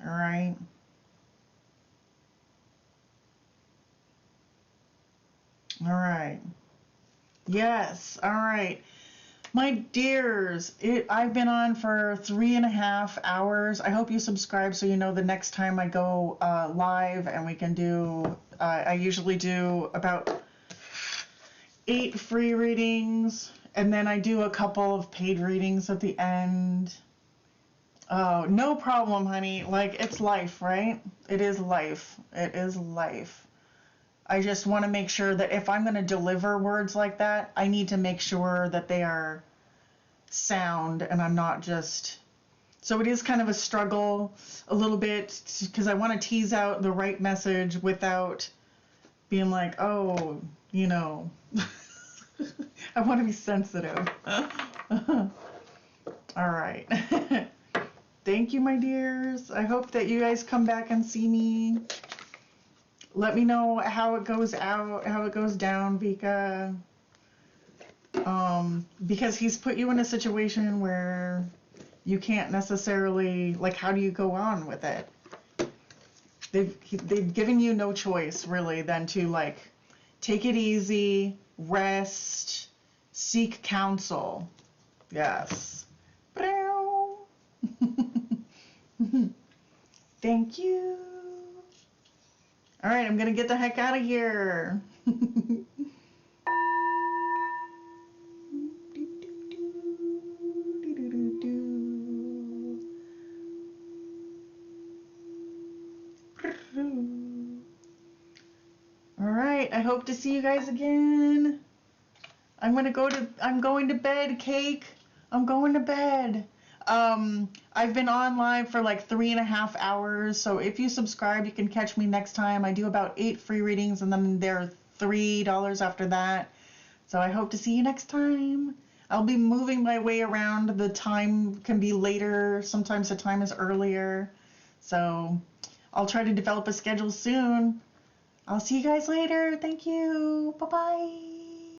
All right. All right. Yes. All right. My dears, I've been on for 3.5 hours. I hope you subscribe so you know the next time I go live, and we can do, I usually do about 8 free readings, and then I do a couple of paid readings at the end. Oh, no problem, honey. Like, it's life, right? It is life. It is life. I just want to make sure that if I'm going to deliver words like that, I need to make sure that they are sound, and I'm not just... So it is kind of a struggle a little bit, because I want to tease out the right message without being like, oh, you know... I want to be sensitive. All right. Thank you, my dears. I hope that you guys come back and see me. Let me know how it goes out, how it goes down, Vika. Because he's put you in a situation where you can't necessarily, like, how do you go on with it? They've given you no choice, really, than to, like, take it easy, rest, seek counsel. Yes. Thank you. All right, I'm gonna get the heck out of here. All right, I hope to see you guys again. I'm going to bed, Cake. I'm going to bed. I've been on live for like 3.5 hours, so if you subscribe, you can catch me next time. I do about 8 free readings, and then there are $3 after that. So I hope to see you next time. I'll be moving my way around. The time can be later. Sometimes the time is earlier. So I'll try to develop a schedule soon. I'll see you guys later. Thank you. Bye-bye.